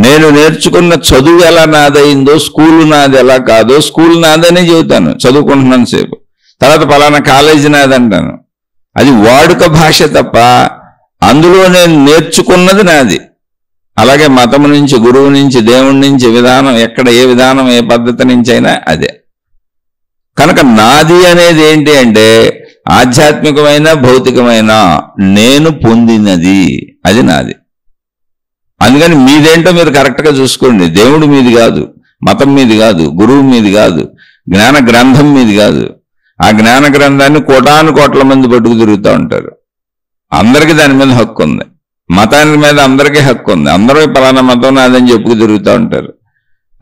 నేను నేర్చుకున్న చదువు ఎలా నాదైందో స్కూలు నాది ఎలా కాదో, స్కూల్ నాదని చెబుతాను చదువుకుంటున్నాను సేపు. తర్వాత పలానా కాలేజీ నాదంటాను. అది వాడుక భాష తప్ప అందులో నేను నేర్చుకున్నది నాది. అలాగే మతం నుంచి, గురువు నుంచి, దేవుడి నుంచి, విధానం ఎక్కడ ఏ విధానం ఏ పద్ధతి నుంచి అయినా అదే. కనుక నాది అనేది ఏంటి అంటే ఆధ్యాత్మికమైన భౌతికమైన నేను పొందినది, అది నాది. అందుకని మీదేంటో మీరు కరెక్ట్గా చూసుకోండి. దేవుడు మీది కాదు, మతం మీది కాదు, గురువు మీది కాదు, జ్ఞాన గ్రంథం మీది కాదు. ఆ జ్ఞాన గ్రంథాన్ని కోటాను కోట్ల మంది పట్టుకు తిరుగుతూ ఉంటారు. అందరికీ దాని మీద హక్కు ఉంది. మతానికి మీద అందరికీ హక్కు ఉంది. అందరూ పలానా మతం నాదని చెప్పుకు తిరుగుతూ ఉంటారు.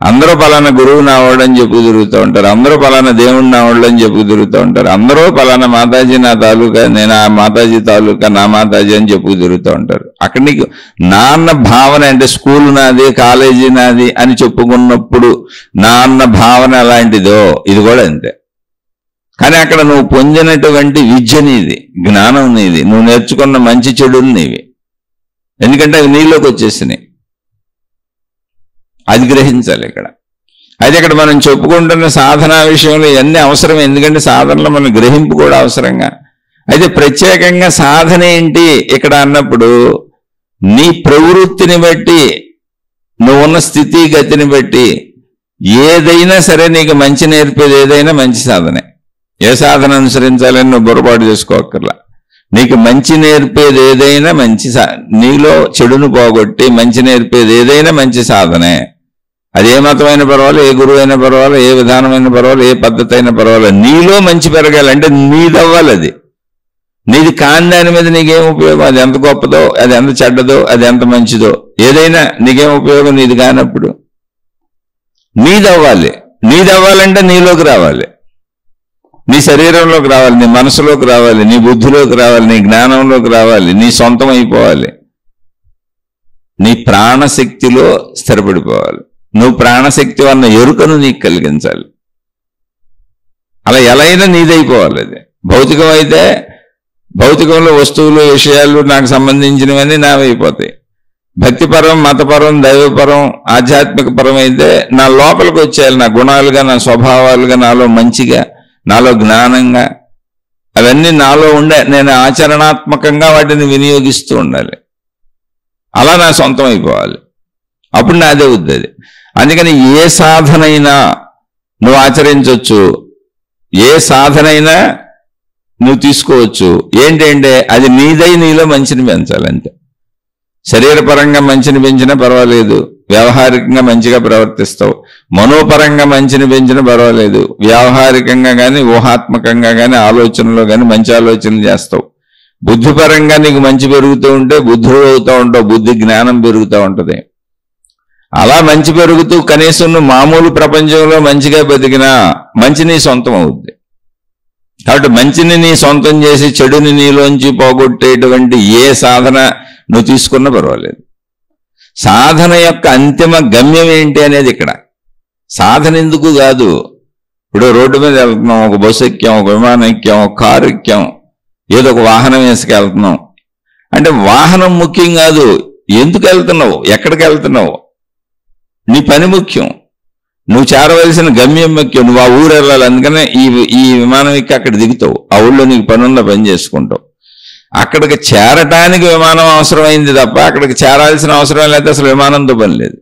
అందరూ పలానా గురువు నావాడని చెప్పుకు తిరుగుతూ ఉంటారు. అందరూ పలానా దేవుడు నావాళ్ళు అని చెప్పుకు తిరుగుతూ ఉంటారు. అందరూ పలానా మాతాజీ నా తాలూకా, నేను ఆ మాతాజీ తాలూకా, నా మాతాజీ అని చెప్పుకు తిరుగుతూ ఉంటారు. అక్కడ నీకు నాన్న భావన అంటే స్కూల్ నాది, కాలేజీ నాది అని చెప్పుకున్నప్పుడు నాన్న భావన ఎలాంటిదో ఇది కూడా అంతే. కానీ అక్కడ నువ్వు పొందినటువంటి విద్య నీది, జ్ఞానం నీది, నువ్వు నేర్చుకున్న మంచి చెడులు నీవి. ఎందుకంటే అవి నీలోకి వచ్చేసినాయి. అది గ్రహించాలి ఇక్కడ. అయితే ఇక్కడ మనం చెప్పుకుంటున్న సాధన విషయంలో ఇవన్నీ అవసరం. ఎందుకంటే సాధనలో మన గ్రహింపు కూడా అవసరంగా. అయితే ప్రత్యేకంగా సాధన ఏంటి ఇక్కడ అన్నప్పుడు నీ ప్రవృత్తిని బట్టి, నువ్వున్న స్థితి గతిని బట్టి ఏదైనా సరే నీకు మంచి నేర్పేది ఏదైనా మంచి సాధనే. ఏ సాధన అనుసరించాలని నువ్వు పొరపాటు చేసుకోక్కర్లా. నీకు మంచి నేర్పేది ఏదైనా మంచి నీలో చెడును పోగొట్టి మంచి నేర్పేది ఏదైనా మంచి సాధనే. అది ఏ మతమైన పర్వాలేదు, ఏ గురువు అయినా పర్వాలేదు, ఏ విధానమైన పర్వాలేదు, ఏ పద్ధతి అయినా పర్వాలేదు. నీలో మంచి పెరగాలంటే నీదవ్వాలి. అది నీది కాని దాని మీద నీకేం ఉపయోగం? అది ఎంత గొప్పదో, అది ఎంత చెడ్డదో, అది ఎంత మంచిదో, ఏదైనా నీకేం ఉపయోగం నీది కానప్పుడు? నీదవ్వాలి. నీదవ్వాలంటే నీలోకి రావాలి, నీ శరీరంలోకి రావాలి, నీ మనసులోకి రావాలి, నీ బుద్ధిలోకి రావాలి, నీ జ్ఞానంలోకి రావాలి, నీ సొంతం అయిపోవాలి, నీ ప్రాణశక్తిలో స్థిరపడిపోవాలి. నువ్వు ప్రాణశక్తి అన్న ఎరుకను నీకు కలిగించాలి. అలా ఎలా అయినా నీదైపోవాలి. అది భౌతికం అయితే భౌతికంలో వస్తువులు, విషయాలు నాకు సంబంధించినవన్నీ నావైపోతాయి. భక్తిపరం, మతపరం, దైవపరం, ఆధ్యాత్మిక పరం అయితే నా లోపలికి వచ్చేయాలి. నా గుణాలుగా, నా స్వభావాలుగా, నాలో మంచిగా, నాలో జ్ఞానంగా, అవన్నీ నాలో ఉండే నేను ఆచరణాత్మకంగా వాటిని వినియోగిస్తూ ఉండాలి. అలా నా సొంతం అయిపోవాలి. అప్పుడు నాదే వద్దు అది. అందుకని ఏ సాధనైనా నువ్వు ఆచరించవచ్చు, ఏ సాధనైనా నువ్వు తీసుకోవచ్చు. ఏంటంటే అది నీదై నీలో మంచిని పెంచాలంతే. శరీరపరంగా మంచిని పెంచినా పర్వాలేదు, వ్యవహారికంగా మంచిగా ప్రవర్తిస్తావు. మనోపరంగా మంచిని పెంచినా పర్వాలేదు, వ్యవహారికంగా కానీ ఊహాత్మకంగా కానీ ఆలోచనలో కానీ మంచి ఆలోచనలు చేస్తావు. బుద్ధిపరంగా నీకు మంచి పెరుగుతూ ఉంటే బుద్ధుడు అవుతూ ఉంటావు, బుద్ధి జ్ఞానం పెరుగుతూ ఉంటుంది. అలా మంచి పెరుగుతూ కనీసం నువ్వు మామూలు ప్రపంచంలో మంచిగా బతికినా మంచి నీ సొంతం అవుద్ది. కాబట్టి మంచిని నీ సొంతం చేసి చెడుని నీలోంచి పోగొట్టేటువంటి ఏ సాధన నువ్వు తీసుకున్నా పర్వాలేదు. సాధన యొక్క అంతిమ గమ్యం ఏంటి అనేది ఇక్కడ. సాధన ఎందుకు కాదు, ఇప్పుడు రోడ్డు మీద వెళ్తున్నాం, ఒక బస్సు ఎక్కాం, ఒక విమానం ఎక్కాం, ఒక కారు ఎక్కాం, ఏదో ఒక వాహనం వేసుకెళ్తున్నాం అంటే వాహనం ముఖ్యం కాదు. ఎందుకు వెళ్తున్నావు, ఎక్కడికి వెళ్తున్నావు, నీ పని ముఖ్యం. నువ్వు చేరవలసిన గమ్యం ముఖ్యం. నువ్వు ఆ ఊరు వెళ్ళాలి, అందుకనే ఈ విమానం ఎక్కి అక్కడ దిగుతావు. ఆ ఊళ్ళో నీకు పని ఉందా, పని చేసుకుంటావు. అక్కడికి చేరటానికి విమానం అవసరమైంది తప్ప అక్కడికి చేరాల్సిన అవసరం లేకపోతే అసలు విమానంతో పని లేదు.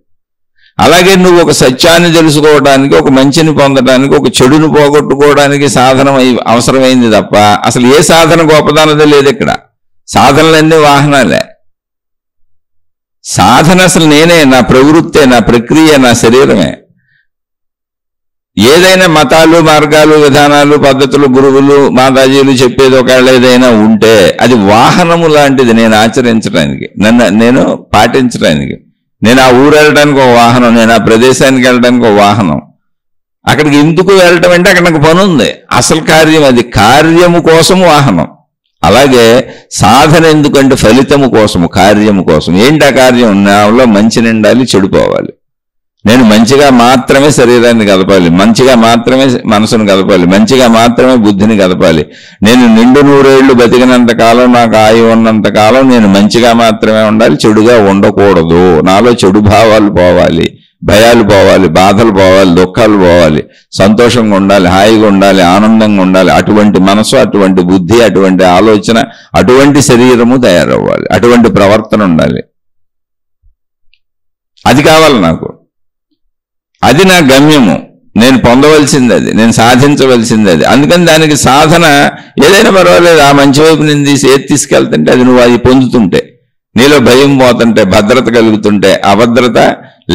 అలాగే నువ్వు ఒక సత్యాన్ని తెలుసుకోవడానికి, ఒక మంచిని పొందడానికి, ఒక చెడును పోగొట్టుకోవడానికి సాధనం అవసరమైంది తప్ప అసలు ఏ సాధన గొప్పదన్నది లేదు ఇక్కడ. సాధనలన్నీ వాహనాలే. సాధన అసలు నేనే, నా ప్రవృత్తే, నా ప్రక్రియ, నా శరీరమే. ఏదైనా మతాలు, మార్గాలు, విధానాలు, పద్ధతులు, గురువులు, మాతాజీలు చెప్పేది ఒకవేళ ఏదైనా ఉంటే అది వాహనము లాంటిది. నేను ఆచరించడానికి, నేను పాటించడానికి. నేను ఆ ఊరు వెళ్ళడానికి ఒక వాహనం, నేను ఆ ప్రదేశానికి వెళ్ళడానికి ఒక వాహనం. అక్కడికి ఎందుకు వెళ్ళటం అంటే అక్కడ నాకు పని ఉంది, అసలు కార్యం అది. కార్యము కోసం వాహనం. అలాగే సాధన ఎందుకంటే ఫలితము కోసము, కార్యము కోసం. ఏంటి ఆ కార్యం? నాలో మంచి నిండాలి, చెడిపోవాలి. నేను మంచిగా మాత్రమే శరీరాన్ని కదపాలి, మంచిగా మాత్రమే మనసును కదపాలి, మంచిగా మాత్రమే బుద్ధిని కదపాలి. నేను నిండు 100 ఏళ్ళు బతికినంత కాలం, నాకు ఆయువు ఉన్నంత కాలం నేను మంచిగా మాత్రమే ఉండాలి, చెడుగా ఉండకూడదు. నాలో చెడు భావాలు పోవాలి, భయాలు పోవాలి, బాధలు పోవాలి, దుఃఖాలు పోవాలి, సంతోషంగా ఉండాలి, హాయిగా ఉండాలి, ఆనందంగా ఉండాలి. అటువంటి మనసు, అటువంటి బుద్ధి, అటువంటి ఆలోచన, అటువంటి శరీరము తయారవ్వాలి, అటువంటి ప్రవర్తన ఉండాలి. అది కావాలి నాకు. అది నా గమ్యము, నేను పొందవలసింది అది, నేను సాధించవలసింది అది. అందుకని దానికి సాధన ఏదైనా పర్వాలేదు. ఆ మంచి వైపు నేను ఏది తీసుకెళ్తుంటే అది నువ్వు అది పొందుతుంటే, నీలో భయం పోతుంటే, భద్రత కలుగుతుంటే, అభద్రత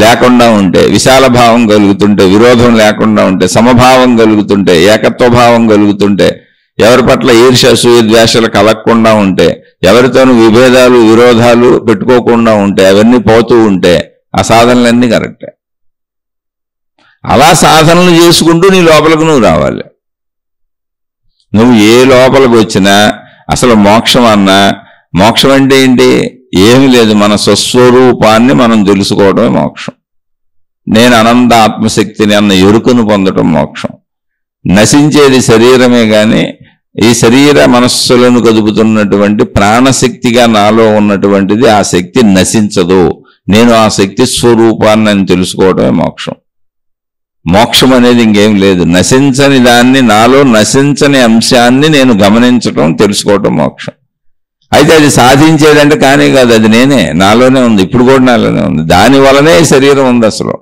లేకుండా ఉంటే, విశాల భావం కలుగుతుంటే, విరోధం లేకుండా ఉంటే, సమభావం కలుగుతుంటే, ఏకత్వ భావం కలుగుతుంటే, ఎవరి పట్ల ఈర్ష్య, అసూయ, ద్వేషాలు కలగకుండా ఉంటే, ఎవరితోనూ విభేదాలు, విరోధాలు పెట్టుకోకుండా ఉంటే, అవన్నీ పోతూ ఉంటే ఆ సాధనలన్నీ కరెక్టే. అలా సాధనలు చేసుకుంటూ నీ లోపలికి నువ్వు రావాలి. నువ్వు ఏ లోపలికి వచ్చినా అసలు మోక్షం అన్నా, మోక్షం అంటే ఏంటి? ఏమి లేదు, మన స్వస్వరూపాన్ని మనం తెలుసుకోవడమే మోక్షం. నేను అనంత ఆత్మశక్తిని అన్న ఎరుకను పొందడం మోక్షం. నశించేది శరీరమే కానీ ఈ శరీర మనస్సులను కదుపుతున్నటువంటి ప్రాణశక్తిగా నాలో ఉన్నటువంటిది, ఆ శక్తి నశించదు. నేను ఆ శక్తి స్వరూపాన్ని తెలుసుకోవడమే మోక్షం. మోక్షం అనేది ఇంకేం లేదు. నశించని దాన్ని, నాలో నశించని అంశాన్ని నేను గమనించడం, తెలుసుకోవటం మోక్షం. అయితే అది సాధించేదంటే కానీ కాదు, అది నేనే, నాలోనే ఉంది, ఇప్పుడు కూడా నాలోనే ఉంది. దాని వలనే శరీరం ఉంది. అసలు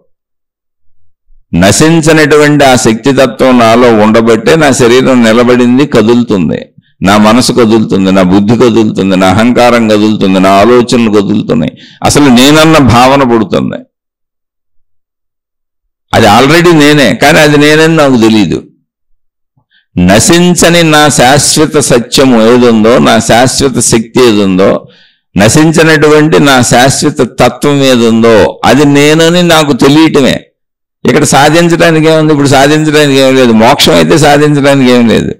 నశించనటువంటి ఆ శక్తితత్వం నాలో ఉండబట్టే నా శరీరం నిలబడింది, కదులుతుంది. నా మనసు కదులుతుంది, నా బుద్ధి కదులుతుంది, నా అహంకారం కదులుతుంది, నా ఆలోచనలు కదులుతున్నాయి. అసలు నేనన్న భావన పుడుతుంది. అది ఆల్రెడీ నేనే, కానీ అది నేనని నాకు తెలియదు. నశించని నా శాశ్వత సత్యము ఏదుందో, నా శాశ్వత శక్తి ఏదుందో, నశించినటువంటి నా శాశ్వత తత్వం ఏదుందో అది నేనని నాకు తెలియటమే. ఇక్కడ సాధించడానికి ఏముంది? ఇప్పుడు సాధించడానికి ఏం లేదు. మోక్షం అయితే సాధించడానికి ఏం లేదు.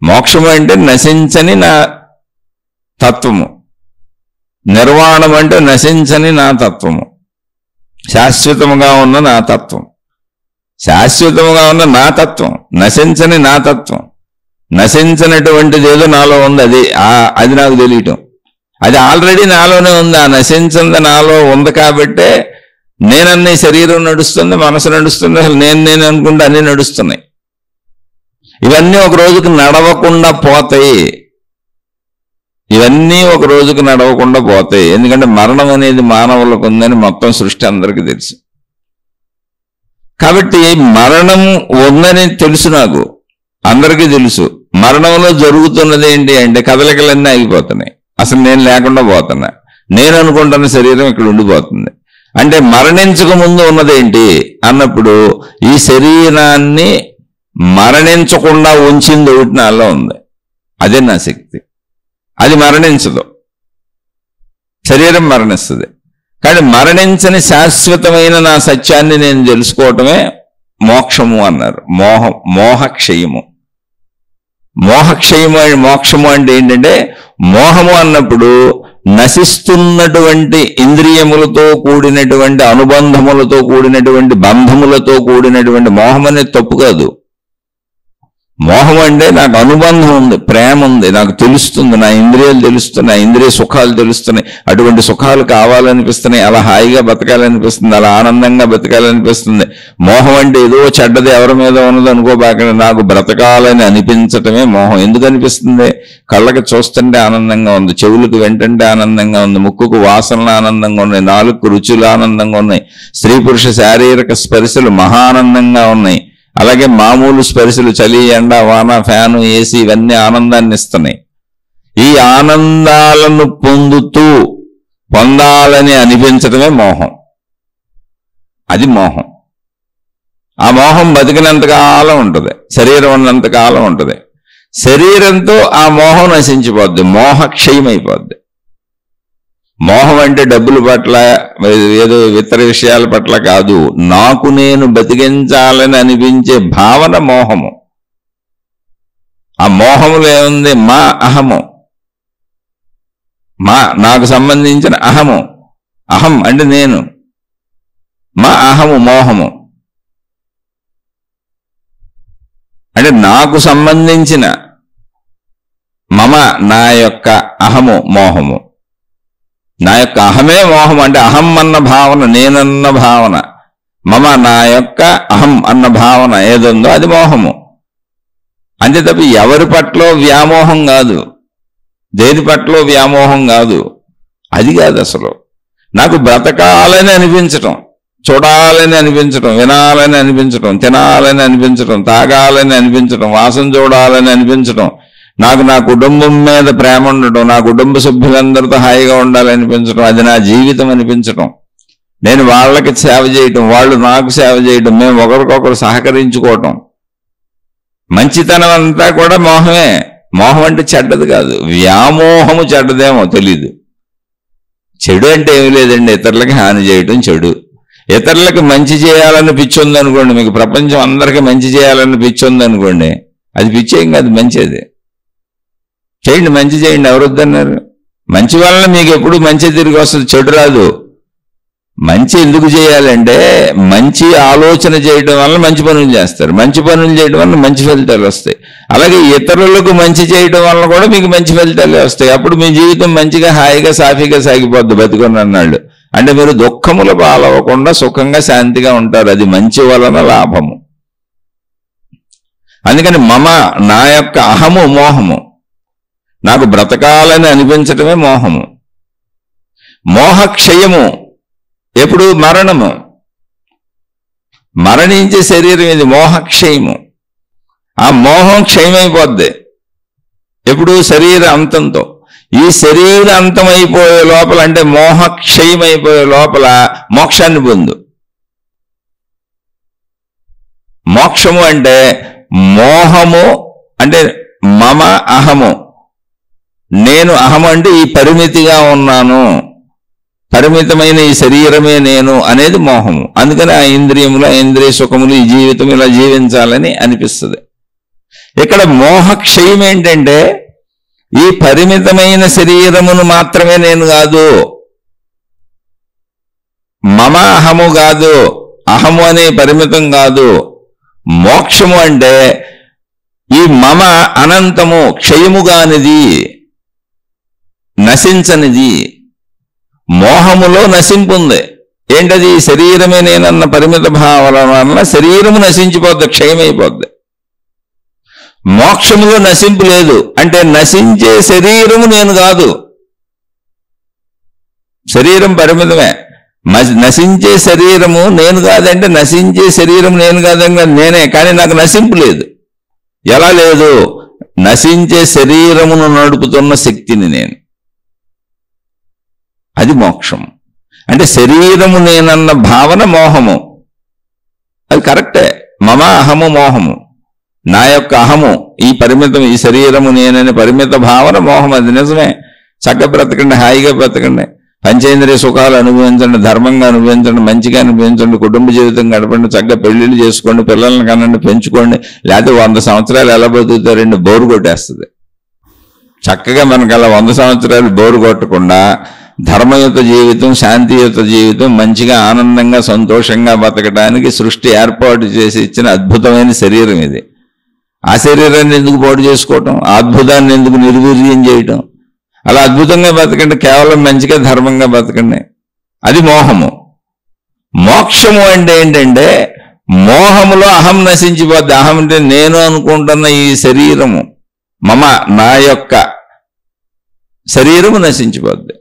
మోక్షం అంటే నశించని నా తత్వము, నిర్వాణం అంటే నశించని నా తత్వము, శాశ్వతముగా ఉన్న నా తత్వం. శాశ్వతముగా ఉన్న నా తత్వం, నశించని నా తత్వం. నశించినటువంటిది ఏదో నాలో ఉంది, అది నాకు తెలియటం. అది ఆల్రెడీ నాలోనే ఉంది. ఆ నశించింది నాలో ఉంది కాబట్టే నేనన్నీ శరీరం నడుస్తుంది, మనసు నడుస్తుంది, అసలు నేను అనుకుంటే అన్నీ నడుస్తున్నాయి. ఇవన్నీ ఒక రోజుకి నడవకుండా పోతాయి. ఇవన్నీ ఒక రోజుకి నడవకుండా పోతాయి. ఎందుకంటే మరణం అనేది మానవులకు ఉందని మొత్తం సృష్టి అందరికీ తెలుసు. కాబట్టి మరణం ఉందని తెలుసు, నాకు అందరికీ తెలుసు. మరణంలో జరుగుతున్నది ఏంటి అంటే కదలికలన్నీ ఆగిపోతున్నాయి. అసలు నేను లేకుండా పోతున్నా. నేను అనుకుంటున్న శరీరం ఇక్కడ ఉండిపోతుంది. అంటే మరణించక ముందు ఉన్నదేంటి అన్నప్పుడు ఈ శరీరాన్ని మరణించకుండా ఉంచింది ఒకటి నాలో ఉంది. అదే నా శక్తి. అది మరణించదు, శరీరం మరణిస్తుంది. కానీ మరణించని శాశ్వతమైన నా సత్యాన్ని నేను తెలుసుకోవటమే మోక్షము అన్నారు. మోహక్షయము. మోక్షము అంటే ఏంటంటే, మోహము అన్నప్పుడు నశిస్తున్నటువంటి ఇంద్రియములతో కూడినటువంటి అనుబంధములతో కూడినటువంటి బంధములతో కూడినటువంటి మోహం అనేది తప్పు కాదు. మోహం అంటే నాకు అనుబంధం ఉంది, ప్రేమ ఉంది, నాకు తెలుస్తుంది, నా ఇంద్రియాలు తెలుస్తున్నాయి, ఇంద్రియ సుఖాలు తెలుస్తున్నాయి. అటువంటి సుఖాలు కావాలనిపిస్తున్నాయి, అలా హాయిగా బతకాలనిపిస్తుంది, అలా ఆనందంగా బతకాలనిపిస్తుంది. మోహం అంటే ఏదో చెడ్డది ఎవరి మీద ఉన్నది అనుకోబాకండి. నాకు బ్రతకాలని అనిపించటమే మోహం. ఎందుకు అనిపిస్తుంది? కళ్ళకి చూస్తుంటే ఆనందంగా ఉంది, చెవులకు వెంటంటే ఆనందంగా ఉంది, ముక్కుకు వాసనలు ఆనందంగా ఉన్నాయి, నాలుగు రుచులు ఆనందంగా ఉన్నాయి, స్త్రీ పురుష శారీరక స్పర్శలు మహానందంగా ఉన్నాయి. అలాగే మామూలు స్పర్శలు, చలి, ఎండ, వాన, ఫ్యాను, ఏసీ ఇవన్నీ ఆనందాన్ని ఇస్తున్నాయి. ఈ ఆనందాలను పొందాలని అనిపించడమే మోహం. అది మోహం. ఆ మోహం బతికినంతకాలం ఉంటుంది, శరీరం ఉన్నంతకాలం ఉంటుంది. శరీరంతో ఆ మోహం నశించిపోద్ది, మోహక్షయమైపోద్ది. మోహం అంటే డబ్బుల పట్ల, ఏదో ఇతర విషయాల పట్ల కాదు. నాకు నేను బతికించాలని అనిపించే భావన మోహము. ఆ మోహములో ఏముంది? మా అహము, నాకు సంబంధించిన అహము. అహం అంటే నేను, మా అహము మోహము అంటే నాకు సంబంధించిన నా యొక్క అహము మోహము. నా యొక్క అహమే మోహం. అంటే అహం అన్న భావన, నేనన్న భావన, నా యొక్క అహం అన్న భావన ఏదుందో అది మోహము. అంతే తప్ప ఎవరి పట్ల వ్యామోహం కాదు, దేని పట్ల వ్యామోహం కాదు. అది కాదు అసలు. నాకు బ్రతకాలని అనిపించటం, చూడాలని అనిపించటం, వినాలని అనిపించటం, తినాలని అనిపించటం, తాగాలని అనిపించటం, వాసన చూడాలని అనిపించటం, నాకు నా కుటుంబం మీద ప్రేమ ఉండటం, నా కుటుంబ సభ్యులందరితో హాయిగా ఉండాలనిపించడం, అది నా జీవితం అనిపించటం, నేను వాళ్ళకి సేవ చేయటం, వాళ్ళు నాకు సేవ చేయటం, మేము ఒకరికొకరు సహకరించుకోవటం, మంచితనం అంతా కూడా మోహమే. మోహం అంటే చెడ్డది కాదు, వ్యామోహము చెడ్డదేమో తెలీదు. చెడు అంటే ఏమి లేదండి, ఇతరులకి హాని చేయటం చెడు. ఇతరులకు మంచి చేయాలని పిచ్చి ఉందనుకోండి, మీకు ప్రపంచం అందరికీ మంచి చేయాలని పిచ్చి ఉందనుకోండి, అది పిచ్చేం కాదు, మంచిది. చేయండి, మంచి చేయండి, ఎవరు వద్దన్నారు? మంచి వలన మీకు ఎప్పుడు మంచి తిరిగి వస్తుంది, చెడు రాదు. మంచి ఎందుకు చేయాలంటే మంచి ఆలోచన చేయడం వల్ల మంచి పనులు చేస్తారు, మంచి పనులు చేయడం వల్ల మంచి ఫలితాలు వస్తాయి. అలాగే ఇతరులకు మంచి చేయడం వల్ల కూడా మీకు మంచి ఫలితాలే వస్తాయి. అప్పుడు మీ జీవితం మంచిగా హాయిగా సాఫీగా సాగిపోద్ది బతుకున్నన్నాళ్ళు. అంటే మీరు దుఃఖముల పాలవ్వకుండా సుఖంగా శాంతిగా ఉంటారు. అది మంచి వలన లాభము. అందుకని నా యొక్క అహము మోహము, నాకు బ్రతకాలని అనిపించటమే మోహము. మోహక్షయము ఎప్పుడు? మరణము. మరణించే శరీరం ఇది మోహక్షయము. ఆ మోహం క్షయమైపోద్ది ఎప్పుడు? శరీర అంతంతో. ఈ శరీర అంతమైపోయే లోపల, అంటే మోహక్షయమైపోయే లోపల మోక్షాన్ని పొందు. మోక్షము అంటే మోహము అంటే మమ అహము, నేను అహము అంటే ఈ పరిమితిగా ఉన్నాను, పరిమితమైన ఈ శరీరమే నేను అనేది మోహము. అందుకని ఆ ఇంద్రియములు, ఆ ఇంద్రియ సుఖములు, ఈ జీవితం ఇలా జీవించాలని అనిపిస్తుంది. ఇక్కడ మోహక్షయం ఏంటంటే ఈ పరిమితమైన శరీరమును మాత్రమే నేను కాదు, మమ అహము కాదు, అహము అనే పరిమితం కాదు. మోక్షము అంటే ఈ మమ అనంతము, క్షయముగానిది, నశించనిది. మోహములో నశింపు ఉంది. ఏంటది? శరీరమే నేనన్న పరిమిత భావన వలన శరీరము నశించిపోద్ది, క్షయమైపోద్ది. మోక్షములో నశింపు లేదు. అంటే నశించే శరీరము నేను కాదు, శరీరం పరిమితమే. నశించే శరీరము నేను కాదంటే నశించే శరీరం నేను కాదంటే నేనే, కానీ నాకు నశింపు లేదు. ఎలా లేదు? నశించే శరీరమును నడుపుతున్న శక్తిని నేను. అది మోక్షం. అంటే శరీరము నేనన్న భావన మోహము, అది కరెక్టే. మమ అహము మోహము, నా యొక్క అహము, ఈ పరిమితం, ఈ శరీరము నేననే పరిమిత భావన మోహం. అది నిజమే. చక్కగా బ్రతకండి, హాయిగా బ్రతకండి, పంచేంద్రియ సుఖాలు అనుభవించండి, ధర్మంగా అనుభవించండి, మంచిగా అనుభవించండి, కుటుంబ జీవితం గడపండి, చక్కగా పెళ్లిళ్ళు చేసుకోండి, పిల్లల్ని కనండి, పెంచుకోండి. లేకపోతే 100 సంవత్సరాలు ఎలా బతుకుతారండి? బోరు కొట్టేస్తుంది. చక్కగా మనకు అలా 100 సంవత్సరాలు బోరు కొట్టకుండా ధర్మయుత జీవితం, శాంతియుత జీవితం, మంచిగా ఆనందంగా సంతోషంగా బతకడానికి సృష్టి ఏర్పాటు చేసి ఇచ్చిన అద్భుతమైన శరీరం ఇది. ఆ శరీరాన్ని ఎందుకు పాడు చేసుకోవటం? ఆ అద్భుతాన్ని ఎందుకు నిర్వీర్యం చేయటం? అలా అద్భుతంగా బతకండి, కేవలం మంచిగా ధర్మంగా బతకండి. అది మోహము. మోక్షము అంటే ఏంటంటే మోహములో అహం నశించిపోద్ది. అహం అంటే నేను అనుకుంటున్న ఈ శరీరము, మమ, నా యొక్క శరీరము నశించిపోద్ది.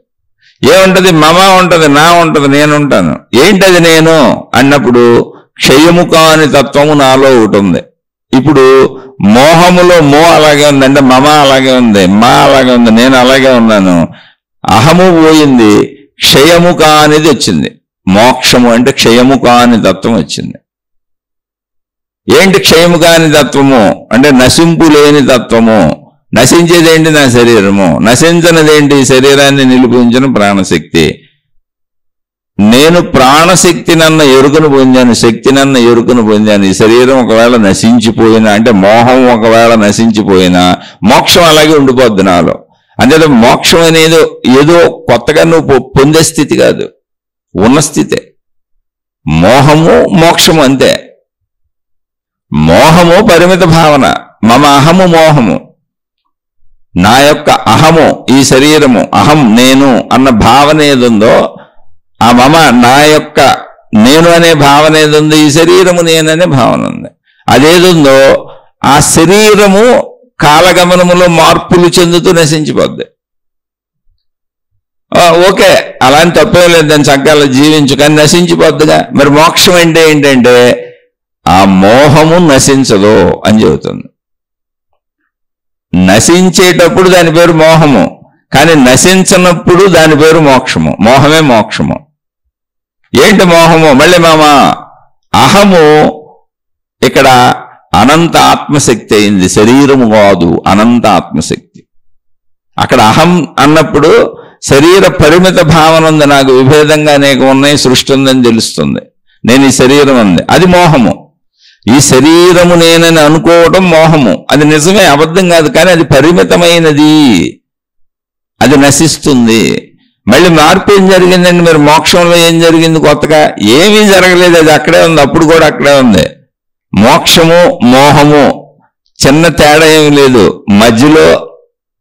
ఏముంటది? మమ ఉంటుంది, నా ఉంటుంది, నేను ఉంటాను. ఏంటది నేను అన్నప్పుడు క్షయము కాని తత్వము నాలో ఒకటి ఉంది. ఇప్పుడు మోహములో మో అలాగే ఉందంటే మమ అలాగే ఉంది, మా అలాగే ఉంది, నేను అలాగే ఉన్నాను. అహము పోయింది, క్షయము కానిది వచ్చింది. మోక్షము అంటే క్షయము కాని తత్వం వచ్చింది. ఏంటి క్షయము కాని తత్వము అంటే నశింపు లేని తత్వము. నశించేదేంటి? నా శరీరము. నశించనిదేంటి? శరీరాన్ని నిలిపించిన ప్రాణశక్తి. నేను ప్రాణశక్తి నన్న ఎరుకను పొందాను, శక్తి నన్న ఎరుకను పొందాను. ఈ శరీరం ఒకవేళ నశించిపోయినా, అంటే మోహం ఒకవేళ నశించిపోయినా మోక్షం అలాగే ఉండిపోద్ది నాలో. అంటే మోక్షం అనేది ఏదో కొత్తగా నువ్వు పొందే స్థితి కాదు, ఉన్న స్థితే. మోహము మోక్షము అంతే. మోహము పరిమిత భావన, మమ అహము మోహము. నా యొక్క అహము, ఈ శరీరము, అహం నేను అన్న భావన ఏదుందో, ఆ మమ నా యొక్క నేను అనే భావన ఏదుందో, ఈ శరీరము నేననే భావన ఉంది. అదేదుందో ఆ శరీరము కాలగమనములో మార్పులు చెందుతూ నశించిపోద్ది. ఓకే, అలాంటి తప్పే లేదు, దాని చక్కగా జీవించు, కానీ నశించిపోద్దిగా. మరి మోక్షం అంటే ఏంటంటే ఆ మోహము నశించదు అని చెబుతుంది. నశించేటప్పుడు దాని పేరు మోహము, కానీ నశించనప్పుడు దాని పేరు మోక్షము. మోహమే మోక్షము. ఏంటి మోహము? మళ్ళీ మామ అహము ఇక్కడ అనంత ఆత్మశక్తి అయింది, శరీరము కాదు, అనంత ఆత్మశక్తి. అక్కడ అహం అన్నప్పుడు శరీర పరిమిత భావన ఉంది, నాకు విభేదంగా అనేక ఉన్నాయి, సృష్టి ఉందని తెలుస్తుంది, నేను ఈ శరీరం ఉంది, అది మోహము. ఈ శరీరము నేనని అనుకోవటం మోహము. అది నిజమే, అబద్ధం కాదు, కానీ అది పరిమితమైనది, అది నశిస్తుంది. మళ్ళీ మార్పు ఏం జరిగిందండి? మరి మోక్షంలో ఏం జరిగింది కొత్తగా? ఏమీ జరగలేదు, అది అక్కడే ఉంది, అప్పుడు కూడా అక్కడే ఉంది. మోక్షము మోహము చిన్న తేడా ఏమి లేదు, మధ్యలో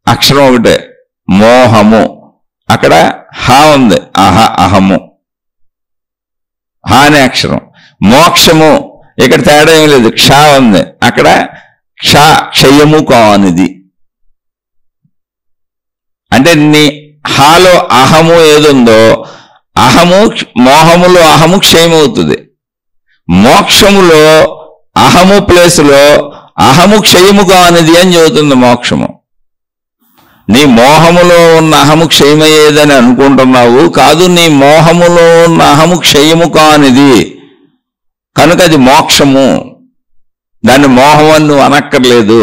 అక్షరం ఒకటే, మోహము. అక్కడ హా ఉంది, అహ, అహము, హా అనే అక్షరం. మోక్షము ఇక్కడ తేడా ఏమి లేదు, క్ష ఉంది, అక్కడ క్ష, క్షయము కానిది. అంటే నీ హాలో అహము ఏదుందో, అహము మోహములో అహము క్షయమవుతుంది. మోక్షములో అహము ప్లేసులో అహము క్షయము కానిది అని చెబుతుంది మోక్షము. నీ మోహములో ఉన్న అహము క్షయమయ్యేదని అనుకుంటున్నావు, కాదు, నీ మోహములో ఉన్న అహము క్షయము కానిది కనుక అది మోక్షము. దాన్ని మోహం అని నువ్వు అనక్కర్లేదు.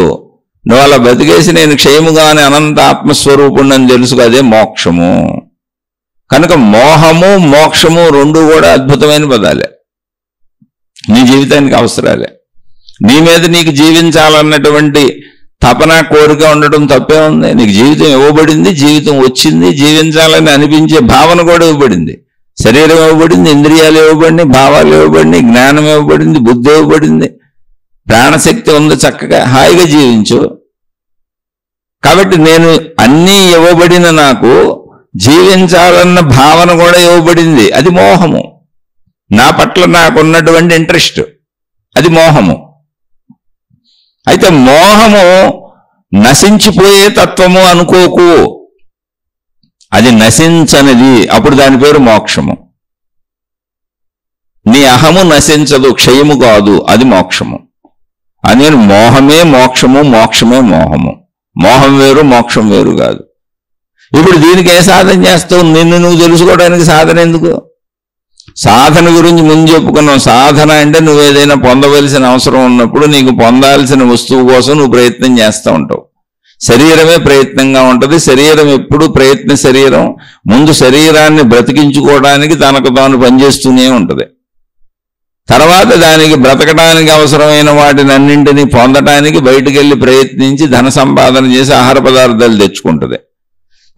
నువ్వు అలా బతికేసి నేను క్షయముగానే అనంత ఆత్మస్వరూపుణ్ణని తెలుసుకో, అదే మోక్షము. కనుక మోహము మోక్షము రెండు కూడా అద్భుతమైన పదాలే, నీ జీవితానికి అవసరాలే. నీ మీద నీకు జీవించాలన్నటువంటి తపన కోరిక ఉండటం తప్పే ఉంది. నీకు జీవితం ఇవ్వబడింది, జీవితం వచ్చింది, జీవించాలని అనిపించే భావన కూడా ఇవ్వబడింది. శరీరం ఇవ్వబడింది, ఇంద్రియాలు ఇవ్వబడినాయి, భావాలు ఇవ్వబడినాయి, జ్ఞానం ఇవ్వబడింది, బుద్ధి ఇవ్వబడింది, ప్రాణశక్తి ఉంది. చక్కగా హాయిగా జీవించు. కాబట్టి నేను అన్నీ ఇవ్వబడిన నాకు జీవించాలన్న భావన కూడా ఇవ్వబడింది, అది మోహము. నా పట్ల నాకున్నటువంటి ఇంట్రెస్ట్, అది మోహము. అయితే మోహము నశించిపోయే తత్వము అనుకోకు, అది నశించనిది, అప్పుడు దాని పేరు మోక్షము. నీ అహము నశించదు, క్షయము కాదు, అది మోక్షము. అని మోహమే మోక్షము, మోక్షమే మోహము. మోహం వేరు, మోక్షం వేరు కాదు. ఇప్పుడు దీనికి ఏ సాధన చేస్తావు? నిన్ను నువ్వు తెలుసుకోవడానికి సాధన ఎందుకు? సాధన గురించి ముందు చెప్పుకున్నాం. సాధన అంటే నువ్వు ఏదైనా పొందవలసిన అవసరం ఉన్నప్పుడు నీకు పొందాల్సిన వస్తువు కోసం నువ్వు ప్రయత్నం చేస్తూ ఉంటావు. శరీరమే ప్రయత్నంగా ఉంటుంది. శరీరం ఎప్పుడు ప్రయత్న శరీరం. ముందు శరీరాన్ని బ్రతికించుకోవడానికి తనకు తాను పనిచేస్తూనే ఉంటుంది. తర్వాత దానికి బ్రతకడానికి అవసరమైన వాటిని అన్నింటినీ పొందటానికి బయటికి వెళ్ళి ప్రయత్నించి ధన సంపాదన చేసి ఆహార పదార్థాలు తెచ్చుకుంటుంది.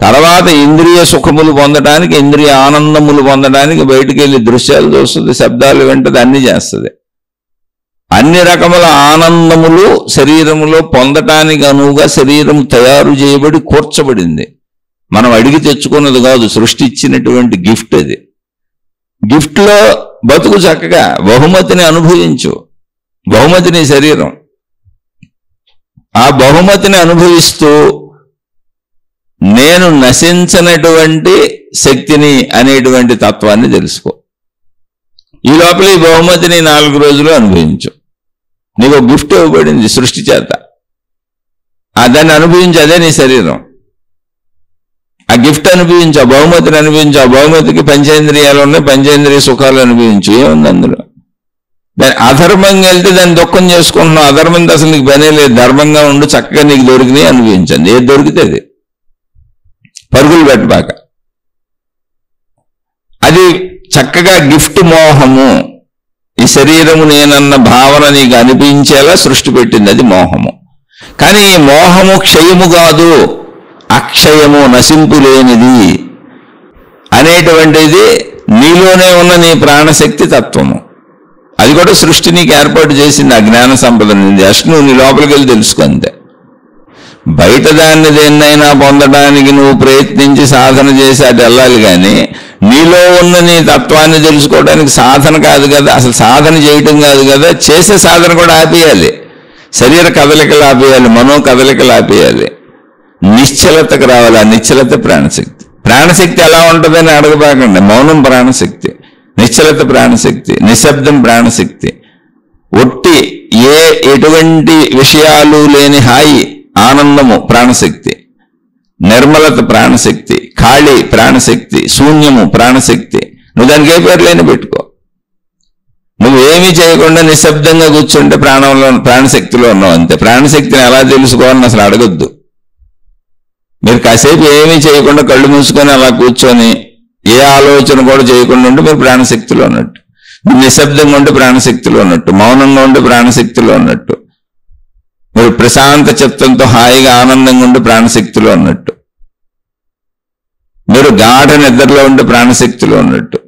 తర్వాత ఇంద్రియ సుఖములు పొందడానికి, ఇంద్రియ ఆనందములు పొందడానికి బయటికి వెళ్ళి దృశ్యాలు చూస్తుంది, శబ్దాలు వింటది, అన్ని చేస్తుంది. అన్ని రకముల ఆనందములు శరీరములో పొందటానికి అనువుగా శరీరం తయారు చేయబడి కూర్చబడింది. మనం అడిగి తెచ్చుకున్నది కాదు, సృష్టి ఇచ్చినటువంటి గిఫ్ట్ అది. గిఫ్ట్లో బతుకు, చక్కగా బహుమతిని అనుభవించు. బహుమతి నీ శరీరం. ఆ బహుమతిని అనుభవిస్తూ నేను నశించనటువంటి శక్తిని అనేటువంటి తత్వాన్ని తెలుసుకో. ఈ లోపల ఈ బహుమతిని 4 రోజులు అనుభవించు. నీకు గిఫ్ట్ ఇవ్వబడింది సృష్టి చేత, దాన్ని అనుభవించు, అదే నీ శరీరం. ఆ గిఫ్ట్ అనుభవించు, ఆ బహుమతిని అనుభవించు. ఆ బహుమతికి పంచేంద్రియాలు ఉన్నాయి, పంచేంద్రియ సుఖాలు అనుభవించు. ఏముంది అందులో? దాని అధర్మంగా వెళ్తే దాన్ని దుఃఖం చేసుకుంటున్నావు. అధర్మంతో అసలు నీకు పనే లేదు. ధర్మంగా ఉండు, చక్కగా నీకు దొరికినాయి అనుభవించండి. ఏది దొరికితే అది, పరుగులు పెట్టబాక. అది చక్కగా గిఫ్ట్ మోహము. ఈ శరీరము నేనన్న భావన నీకు అనిపించేలా సృష్టి పెట్టింది, అది మోహము. కానీ ఈ మోహము క్షయము కాదు, అక్షయము, నశింపు లేనిది అనేటువంటిది నీలోనే ఉన్న నీ ప్రాణశక్తి తత్వము. అది కూడా సృష్టి నీకు ఏర్పాటు చేసింది, ఆ జ్ఞాన సంపదను. జస్ట్ నువ్వు నీ లోపలికి వెళ్ళి తెలుసుకుంతే. బయట దాన్ని దేన్నైనా పొందడానికి నువ్వు ప్రయత్నించి సాధన చేసి అటు వెళ్ళాలి. కానీ నీలో ఉన్న నీ తత్వాన్ని తెలుసుకోవడానికి సాధన కాదు కదా, అసలు సాధన చేయటం కాదు కదా, చేసే సాధన కూడా ఆపేయాలి. శరీర కదలికలు ఆపేయాలి, మనో కదలికలు ఆపేయాలి, నిశ్చలతకు రావాలి. ఆ నిశ్చలత ప్రాణశక్తి. ప్రాణశక్తి ఎలా ఉంటుందని అడగబాకండి. మౌనం ప్రాణశక్తి, నిశ్చలత ప్రాణశక్తి, నిశ్శబ్దం ప్రాణశక్తి, ఒట్టి ఎటువంటి విషయాలు లేని హాయి ఆనందము ప్రాణశక్తి, నిర్మలత ప్రాణశక్తి, ఖాళీ ప్రాణశక్తి, శూన్యము ప్రాణశక్తి. నువ్వు దానికి ఏ పేరు లేని పెట్టుకో. నువ్వేమీ చేయకుండా నిశ్శబ్దంగా కూర్చుంటే ప్రాణశక్తిలో ఉన్నావు అంతే. ప్రాణశక్తిని ఎలా తెలుసుకోవాలని అసలు అడగొద్దు. మీరు కాసేపు ఏమీ చేయకుండా కళ్ళు మూసుకొని అలా కూర్చొని ఏ ఆలోచన కూడా చేయకుండా ఉంటే మీరు ప్రాణశక్తిలో ఉన్నట్టు. మీరు నిశ్శబ్దంగా ఉంటే ప్రాణశక్తిలో ఉన్నట్టు, మౌనంగా ఉంటే ప్రాణశక్తిలో ఉన్నట్టు, మీరు ప్రశాంత చిత్తంతో హాయిగా ఆనందంగా ఉంటే ప్రాణశక్తిలో ఉన్నట్టు, మీరు గాఢ నిద్రలో ఉంటే ప్రాణశక్తిలో ఉన్నట్టు.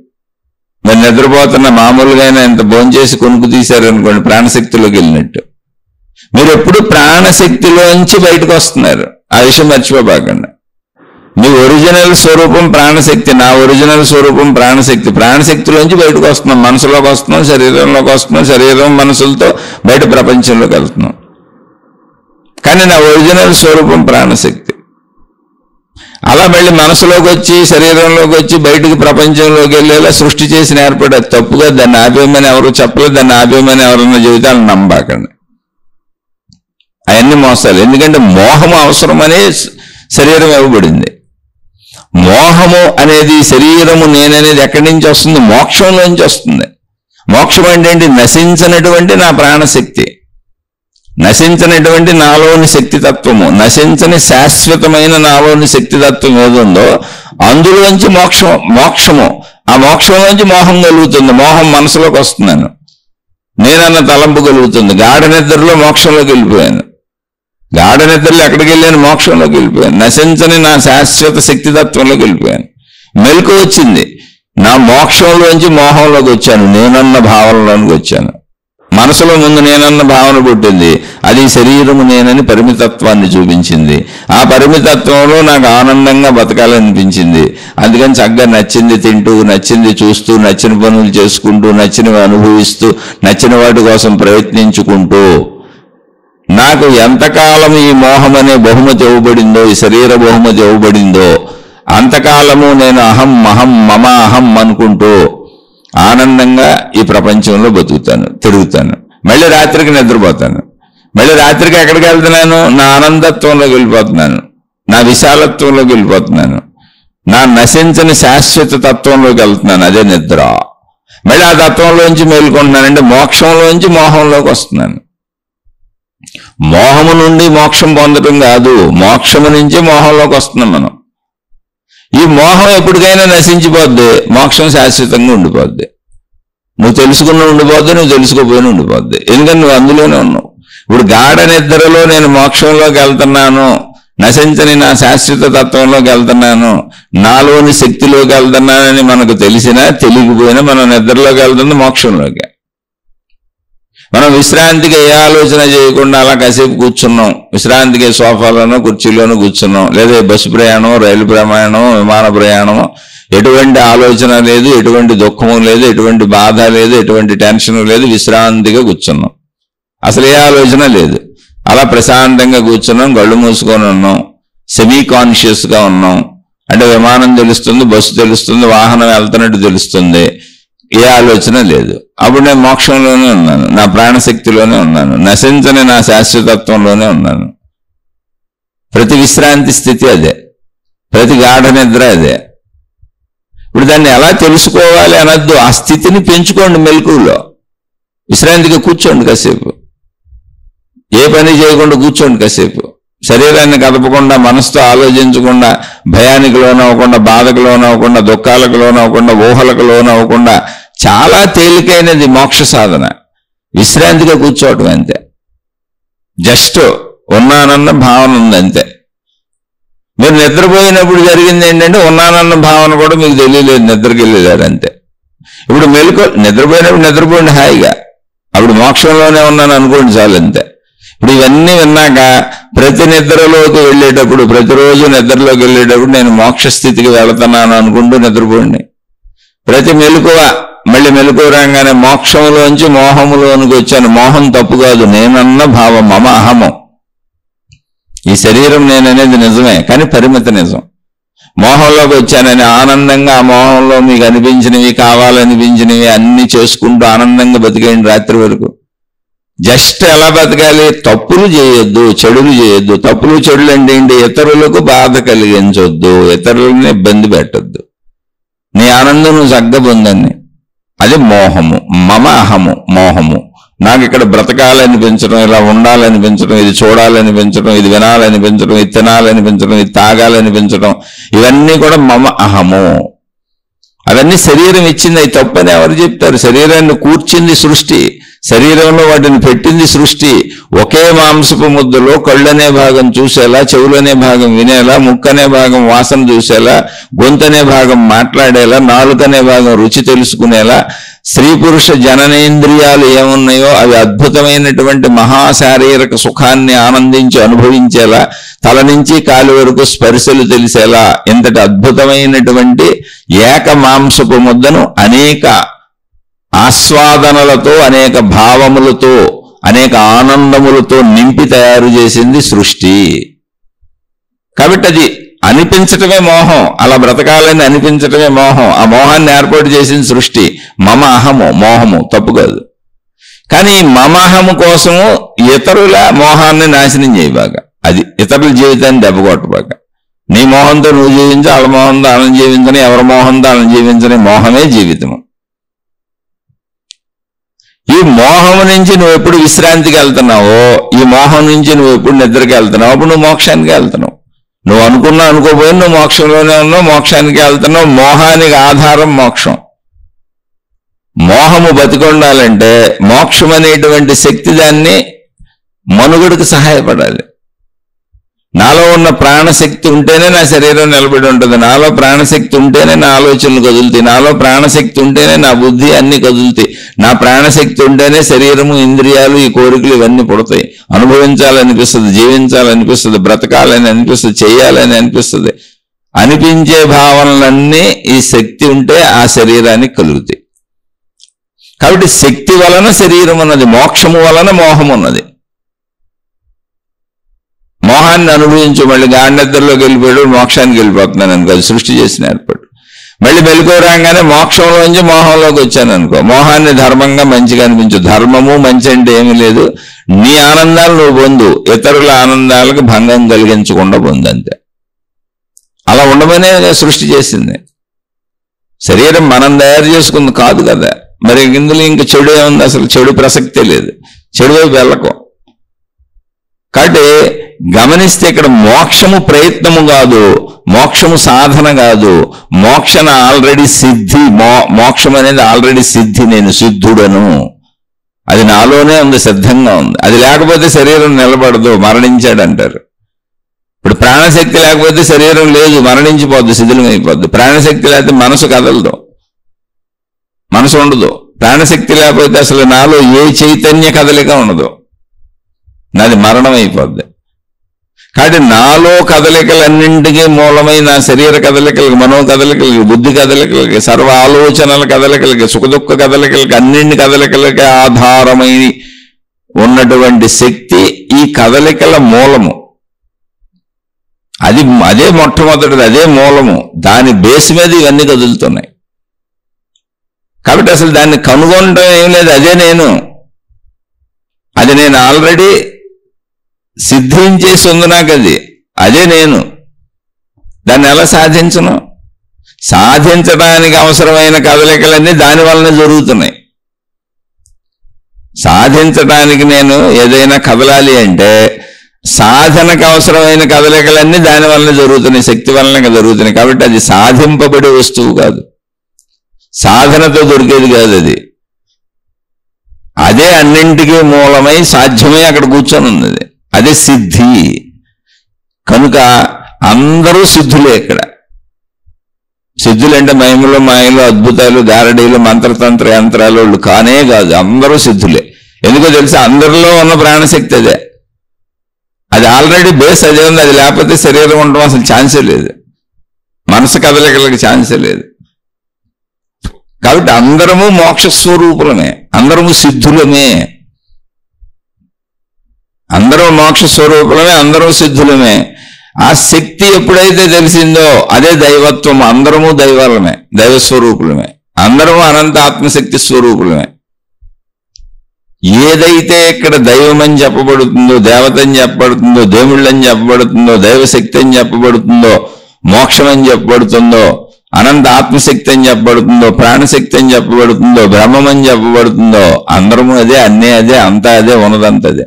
మీరు నిద్రపోతున్న మామూలుగా ఎంత భోంచేసి కొనుక్కు తీశారనుకోండి, ప్రాణశక్తిలోకి వెళ్ళినట్టు. మీరు ఎప్పుడు ప్రాణశక్తిలోంచి బయటకు వస్తున్నారు, ఆ విషయం మర్చిపోబాకండి. మీ ఒరిజినల్ స్వరూపం ప్రాణశక్తి, నా ఒరిజినల్ స్వరూపం ప్రాణశక్తి. ప్రాణశక్తిలోంచి బయటకు వస్తున్నాం, మనసులోకి వస్తున్నాం, శరీరంలోకి వస్తున్నాం, శరీరం మనసులతో బయట ప్రపంచంలోకి వెళ్తున్నాం. కానీ నా ఒరిజినల్ స్వరూపం ప్రాణశక్తి. అలా మళ్ళీ మనసులోకి వచ్చి శరీరంలోకి వచ్చి బయటికి ప్రపంచంలోకి వెళ్ళేలా సృష్టి చేసిన ఏర్పడే తప్పుగా దాన్ని ఆపేయమని ఎవరు చెప్పలేదు. దాన్ని ఆపేయమని ఎవరన్నా జీవితాలను నమ్మబాకండి. అవన్నీ మోసాలు. ఎందుకంటే మోహము అవసరమనే శరీరం ఇవ్వబడింది. మోహము అనేది, శరీరము నేననేది ఎక్కడి నుంచి వస్తుంది? మోక్షంలోంచి వస్తుంది. మోక్షం అంటే నశించినటువంటి నా ప్రాణశక్తి. నశించినటువంటి నాలోని శక్తితత్వము, నశించని శాశ్వతమైన నాలోని శక్తితత్వం ఏదుందో అందులోంచి మోక్షము, ఆ మోక్షంలోంచి మోహం కలుగుతుంది. మోహం మనసులోకి వస్తున్నాను, నేనన్న తలంపు కలుగుతుంది. గాఢ నిద్రలో మోక్షంలోకి వెళ్ళిపోయాను. గాఢ నిద్రలో ఎక్కడికి వెళ్ళాను? మోక్షంలోకి వెళ్ళిపోయాను. నశించని నా శాశ్వత శక్తితత్వంలోకి వెళ్ళిపోయాను. మెలకు వచ్చింది, నా మోక్షంలోంచి మోహంలోకి వచ్చాను, నేనన్న భావనలోనికి వచ్చాను. మనసులో ముందు నేనన్న భావన పుట్టింది, అది శరీరము నేనని పరిమితత్వాన్ని చూపించింది. ఆ పరిమితత్వంలో నాకు ఆనందంగా బతకాలనిపించింది. అందుకని చక్కగా నచ్చింది తింటూ, నచ్చింది చూస్తూ, నచ్చిన పనులు చేసుకుంటూ, నచ్చినవి అనుభవిస్తూ, నచ్చిన వాటి కోసం ప్రయత్నించుకుంటూ, నాకు ఎంతకాలం ఈ మోహం అనే బహుమతి ఇవ్వబడిందో, ఈ శరీర బహుమతి ఇవ్వబడిందో అంతకాలము నేను అహం అహం మమ అహం అనుకుంటూ ఆనందంగా ఈ ప్రపంచంలో బతుకుతాను, తిరుగుతాను. మళ్ళీ రాత్రికి నిద్రపోతాను. మళ్ళీ రాత్రికి ఎక్కడికి వెళ్తున్నాను? నా ఆనందత్వంలోకి వెళ్ళిపోతున్నాను, నా విశాలత్వంలోకి వెళ్ళిపోతున్నాను, నా నశించని శాశ్వత తత్వంలోకి వెళ్తున్నాను. అదే నిద్ర. మళ్ళీ ఆ తత్వంలోంచి మేలుకుంటున్నానంటే మోక్షంలోంచి మోహంలోకి వస్తున్నాను. మోహము నుండి మోక్షం పొందడం కాదు, మోక్షము నుంచి మోహంలోకి వస్తున్నాం మనం. ఈ మోహం ఎప్పటికైనా నశించిపోద్ది, మోక్షం శాశ్వతంగా ఉండిపోద్ది. నువ్వు తెలుసుకున్న ఉండిపోద్ది, నువ్వు తెలుసుకోపోయినా ఉండిపోద్ది. ఎందుకంటే నువ్వు అందులోనే ఉన్నావు. ఇప్పుడు గాఢ నిద్రలో నేను మోక్షంలోకి వెళ్తున్నాను, నశించని నా శాశ్వత తత్వంలోకి వెళ్తున్నాను, నాలోని శక్తిలోకి వెళ్తున్నానని మనకు తెలిసినా తెలియకపోయినా మనం నిద్రలోకి వెళ్తుంది మోక్షంలోకి. మనం విశ్రాంతికి ఏ ఆలోచన చేయకుండా అలా కాసేపు కూర్చున్నాం, విశ్రాంతికి సోఫాలోనో కుర్చీలోనో కూర్చున్నాం, లేదా బస్సు ప్రయాణం, రైలు ప్రయాణం, విమాన ప్రయాణం, ఎటువంటి ఆలోచన లేదు, ఎటువంటి దుఃఖము లేదు, ఎటువంటి బాధ లేదు, ఎటువంటి టెన్షన్ లేదు, విశ్రాంతిగా కూర్చున్నాం, అసలు ఏ ఆలోచన లేదు. అలా ప్రశాంతంగా కూర్చున్నాం, కళ్ళు మూసుకొని ఉన్నాం, సెమీ కాన్షియస్గా ఉన్నాం. అంటే విమానం తెలుస్తుంది, బస్సు తెలుస్తుంది, వాహనం వెళ్తున్నట్టు తెలుస్తుంది, ఏ ఆలోచన లేదు. అప్పుడు నేను మోక్షంలోనే ఉన్నాను, నా ప్రాణశక్తిలోనే ఉన్నాను, నశించని నా శాశ్వతత్వంలోనే ఉన్నాను. ప్రతి విశ్రాంతి స్థితి అదే, ప్రతి గాఢ నిద్ర అదే. ఇప్పుడు దాన్ని ఎలా తెలుసుకోవాలి అనద్దు, ఆ స్థితిని పెంచుకోండి. మెలకువలో విశ్రాంతిగా కూర్చోండి కాసేపు, ఏ పని చేయకుండా కూర్చోండి కాసేపు. శరీరాన్ని కదపకుండా, మనసుతో ఆలోచించకుండా, భయానికి లోనవ్వకుండా, బాధకు లోనవ్వకుండా, దుఃఖాలకు లోనవ్వకుండా, ఊహలకు లోనవ్వకుండా చాలా తేలికైనది మోక్ష సాధన. విశ్రాంతిగా కూర్చోవటం అంతే. జస్ట్ ఉన్నానన్న భావన ఉంది అంతే. మీరు నిద్రపోయినప్పుడు జరిగింది ఏంటంటే ఉన్నానన్న భావన కూడా మీకు తెలియలేదు, నిద్రకి వెళ్ళేదారు అంతే. ఇప్పుడు నిద్రపోయినప్పుడు నిద్రపోండి హాయిగా, అప్పుడు మోక్షంలోనే ఉన్నాను అనుకోండి చాలు అంతే. ఇప్పుడు ఇవన్నీ విన్నాక ప్రతి నిద్రలోకి వెళ్ళేటప్పుడు, ప్రతిరోజు నిద్రలోకి వెళ్ళేటప్పుడు నేను మోక్ష స్థితికి వెళుతున్నాను అనుకుంటూ నిద్రపోండి. ప్రతి మెలకువ మళ్ళీ మెలకువ రాగానే మోక్షంలోంచి మోహములోనికి వచ్చాను. మోహం తప్పు కాదు, నేనన్న భావం, మమ అహము. ఈ శరీరం నేననేది నిజమే, కానీ పరిమిత నిజం. మోహంలోకి వచ్చానని ఆనందంగా ఆ మోహంలో మీకు అనిపించినవి, కావాలనిపించినవి అన్ని చేసుకుంటూ ఆనందంగా బతికేయండి రాత్రి వరకు. జస్ట్ ఎలా బతకాలి? తప్పులు చేయొద్దు, చెడులు చేయొద్దు. తప్పులు చెడులు అంటే ఏంటి? ఇతరులకు బాధ కలిగించొద్దు, ఇతరులని ఇబ్బంది పెట్టద్దు, నీ ఆనందం నువ్వు చక్కగా పొందండి. అది మోహము, మమ అహము, మోహము. నాకు ఇక్కడ బ్రతకాలనిపించడం, ఇలా ఉండాలనిపించడం, ఇది చూడాలనిపించడం, ఇది వినాలనిపించడం, ఇది తినాలనిపించడం, ఇది తాగాలనిపించడం, ఇవన్నీ కూడా మమ అహము. అవన్నీ శరీరం ఇచ్చింది, అవి తప్పని ఎవరు చెప్తారు? శరీరాన్ని కూర్చింది సృష్టి, శరీరంలో వాటిని పెట్టింది సృష్టి. ఒకే మాంసపు ముద్దలో కళ్ళనే భాగం చూసేలా, చెవులనే భాగం వినేలా, ముక్కనే భాగం వాసన చూసేలా, గొంతనే భాగం మాట్లాడేలా, నాలుకనే భాగం రుచి తెలుసుకునేలా, స్త్రీ పురుష జననేంద్రియాలు ఏమున్నాయో అవి అద్భుతమైనటువంటి మహాశారీరక సుఖాన్ని ఆనందించి అనుభవించేలా, తల నుంచి కాలి వరకు స్పర్శలు తెలిసేలా ఇంతటి అద్భుతమైనటువంటి ఏక మాంసపు ముద్దను అనేక ఆస్వాదనలతో, అనేక భావములతో, అనేక ఆనందములతో నింపి తయారు చేసింది సృష్టి. కాబట్టి అది అనిపించటమే మోహం, అలా బ్రతకాలని అనిపించటమే మోహం. ఆ మోహాన్ని ఏర్పాటు చేసింది సృష్టి. మమ అహము, మోహము తప్పు కాదు. కానీ మమ అహము కోసము ఇతరుల మోహాన్ని నాశనం చేయబాగా, అది ఇతరుల జీవితాన్ని దెబ్బకొట్టబాగా. నీ మోహంతో నువ్వు జీవించి, వాళ్ళ మోహంతో వాళ్ళని జీవించని, ఎవరి మోహంతో వాళ్ళని జీవించని మోహమే జీవితము. ఈ మోహం నుంచి నువ్వు ఎప్పుడు విశ్రాంతికి వెళ్తున్నావో, ఈ మోహం నుంచి నువ్వు ఎప్పుడు నిద్రకి వెళ్తున్నావు, అప్పుడు నువ్వు మోక్షానికి వెళ్తున్నావు. నువ్వు అనుకోపోయి నువ్వు మోక్షంలోనే ఉన్నావు, మోక్షానికి వెళ్తున్నావు. మోహానికి ఆధారం మోక్షం. మోహము బతికొండాలంటే మోక్షం అనేటువంటి శక్తి దాన్ని మనుగడకు సహాయపడాలి. నాలో ఉన్న ప్రాణశక్తి ఉంటేనే నా శరీరం నిలబడి ఉంటుంది, నాలో ప్రాణశక్తి ఉంటేనే నా ఆలోచనలు కదులుతాయి, నాలో ప్రాణశక్తి ఉంటేనే నా బుద్ధి అన్ని కదులుతాయి, నా ప్రాణశక్తి ఉంటేనే శరీరము, ఇంద్రియాలు, ఈ కోరికలు ఇవన్నీ పుడతాయి. అనుభవించాలనిపిస్తుంది, జీవించాలనిపిస్తుంది, బ్రతకాలని అనిపిస్తుంది, చేయాలని అనిపిస్తుంది. అనిపించే భావనలన్నీ ఈ శక్తి ఉంటే ఆ శరీరానికి కలుగుతాయి. కాబట్టి శక్తి వలన శరీరం ఉన్నది, మోక్షము వలన మోహం ఉన్నది. మోహాన్ని అనుభవించు, మళ్ళీ గాఢనిద్రలోకి వెళ్ళిపోయాడు, మోక్షానికి వెళ్ళిపోతున్నాను అనుకో, అది సృష్టి చేసిన ఏర్పాటు. మళ్ళీ మెలుకోరాగానే మోక్షంలోంచి మోహంలోకి వచ్చాను అనుకో, మోహాన్ని ధర్మంగా మంచిగా అనిపించు. ధర్మము మంచి అంటే ఏమీ లేదు, నీ ఆనందాలు నువ్వు పొందు, ఇతరుల ఆనందాలకు భంగం కలిగించకుండా పొందు, అంతే. అలా ఉండమనే సృష్టి చేసింది. శరీరం మనం తయారు చేసుకుంది కాదు కదా. మరి ఇందులో ఇంక చెడు ఏముంది? అసలు చెడు ప్రసక్తే లేదు, చెడు వైపు వెళ్ళకం. కాబట్టి గమనిస్తే ఇక్కడ మోక్షము ప్రయత్నము కాదు, మోక్షము సాధన కాదు, మోక్షణ ఆల్రెడీ సిద్ధి. మోక్షం అనేది ఆల్రెడీ సిద్ధి. నేను సిద్ధుడను, అది నాలోనే ఉంది, సిద్ధంగా ఉంది. అది లేకపోతే శరీరం నిలబడదు, మరణించాడంటారు. ఇప్పుడు ప్రాణశక్తి లేకపోతే శరీరం లేదు, మరణించిపోద్ది, శిథిలమైపోద్ది. ప్రాణశక్తి లేకపోతే మనసు కదలదు, మనసు ఉండదు. ప్రాణశక్తి లేకపోతే అసలు నాలో ఏ చైతన్య కదలిక ఉండదు, నాది మరణం అయిపోద్ది. కాబట్టి నాలో కదలికలన్నింటికీ మూలమై నా శరీర కదలికలకి, మనో కదలికలకి, బుద్ధి కదలికలకి, సర్వ ఆలోచనల కదలికలకి, సుఖదుఖ కదలికలకి, అన్నింటి కదలికలకి ఆధారమై ఉన్నటువంటి శక్తి ఈ కదలికల మూలము. అదే మొట్టమొదటిది, అదే మూలము. దాని బేస్ మీద ఇవన్నీ కదులుతున్నాయి. కాబట్టి అసలు దాన్ని కనుగొనడం ఏం లేదు, అదే నేను. అది నేను ఆల్రెడీ సిద్ధించేసి ఉంది నాకు, అదే నేను. దాన్ని ఎలా సాధించను? సాధించడానికి అవసరమైన కదలికలన్నీ దాని వలన జరుగుతున్నాయి. సాధించడానికి నేను ఏదైనా కదలాలి అంటే సాధనకు అవసరమైన కదలికలన్నీ దాని వలన జరుగుతున్నాయి, శక్తి వలన జరుగుతున్నాయి. కాబట్టి అది సాధింపబడే వస్తువు కాదు, సాధనతో దొరికేది కాదు. అదే అన్నింటికీ మూలమై సాధ్యమై అక్కడ కూర్చొని ఉన్నది, అదే సిద్ధి. కనుక అందరూ సిద్ధులే. ఇక్కడ సిద్ధులు అంటే మహిమలు, మాయలు, అద్భుతాలు, గారడీలు, మంత్రతంత్ర యంత్రాలు వాళ్ళు కానే కాదు, అందరూ సిద్ధులే. ఎందుకో తెలుసా? అందరిలో ఉన్న ప్రాణశక్తి అదే, అది ఆల్రెడీ బేస్ అదే ఉంది. అది లేకపోతే శరీరం ఉండడం అసలు ఛాన్సే లేదు, మనసు కదలికలకి ఛాన్సే లేదు. కాబట్టి అందరము మోక్ష స్వరూపులమే, అందరము సిద్ధులమే, అందరూ మోక్ష స్వరూపులమే, అందరూ సిద్ధులమే. ఆ శక్తి ఎప్పుడైతే తెలిసిందో అదే దైవత్వం. అందరము దైవాలమే, దైవస్వరూపులమే, అందరము అనంత ఆత్మశక్తి స్వరూపులమే. ఏదైతే ఇక్కడ దైవం అని చెప్పబడుతుందో, దేవత అని చెప్పబడుతుందో, దేవుళ్ళని చెప్పబడుతుందో, దైవశక్తి అని చెప్పబడుతుందో, మోక్షం అని చెప్పబడుతుందో, అనంత ఆత్మశక్తి అని చెప్పబడుతుందో, ప్రాణశక్తి అని చెప్పబడుతుందో, బ్రహ్మం అని చెప్పబడుతుందో, అందరము అదే, అన్నీ అదే, అంతా అదే, ఉన్నదంతదే.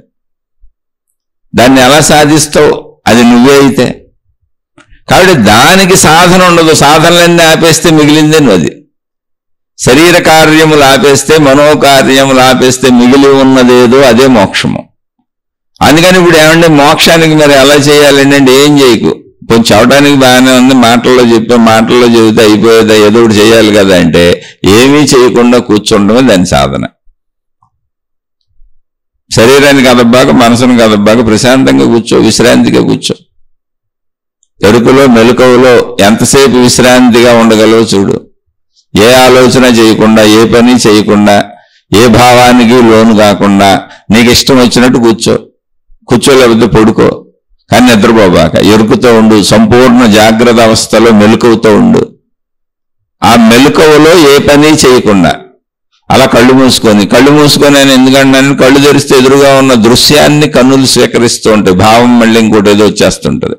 దాన్ని ఎలా సాధిస్తావు? అది నువ్వే అయితే. కాబట్టి దానికి సాధన ఉండదు. సాధనలన్నీ ఆపేస్తే మిగిలిందే అది. శరీర కార్యములు ఆపేస్తే, మనోకార్యములు ఆపేస్తే మిగిలి ఉన్నదేదో అదే మోక్షము. అందుకని ఇప్పుడు ఏమంటే మోక్షానికి మరి ఎలా చేయాలండి అంటే ఏం చేయకు. కొంచెం చదవడానికి బాగానే ఉంది, మాటల్లో చెబితే అయిపోయేదా, ఏదో ఒకటి చేయాలి కదా అంటే ఏమీ చేయకుండా కూర్చుండమే దాని సాధన. శరీరానికి కదబ్బాక, మనసును కదబ్బాక ప్రశాంతంగా కూర్చో, విశ్రాంతిగా కూర్చో. ఎరుకలో మెలకువలో ఎంతసేపు విశ్రాంతిగా ఉండగలవో చూడు. ఏ ఆలోచన చేయకుండా, ఏ పని చేయకుండా, ఏ భావానికి లోను కాకుండా నీకు ఇష్టం వచ్చినట్టు కూర్చోలేకపోతే పడుకో, కానీ నిద్రపోబాక. ఎరుకుతో ఉండు, సంపూర్ణ జాగ్రత్త అవస్థలో మెలకువతో ఉండు. ఆ మెలకువలో ఏ పని చేయకుండా అలా కళ్ళు మూసుకొని అని ఎందుకంటే కళ్ళు తెరిస్తే ఎదురుగా ఉన్న దృశ్యాన్ని కన్నులు స్వీకరిస్తూ ఉంటాయి, భావం మళ్ళీ ఇంకోటి ఏదో వచ్చేస్తుంటది.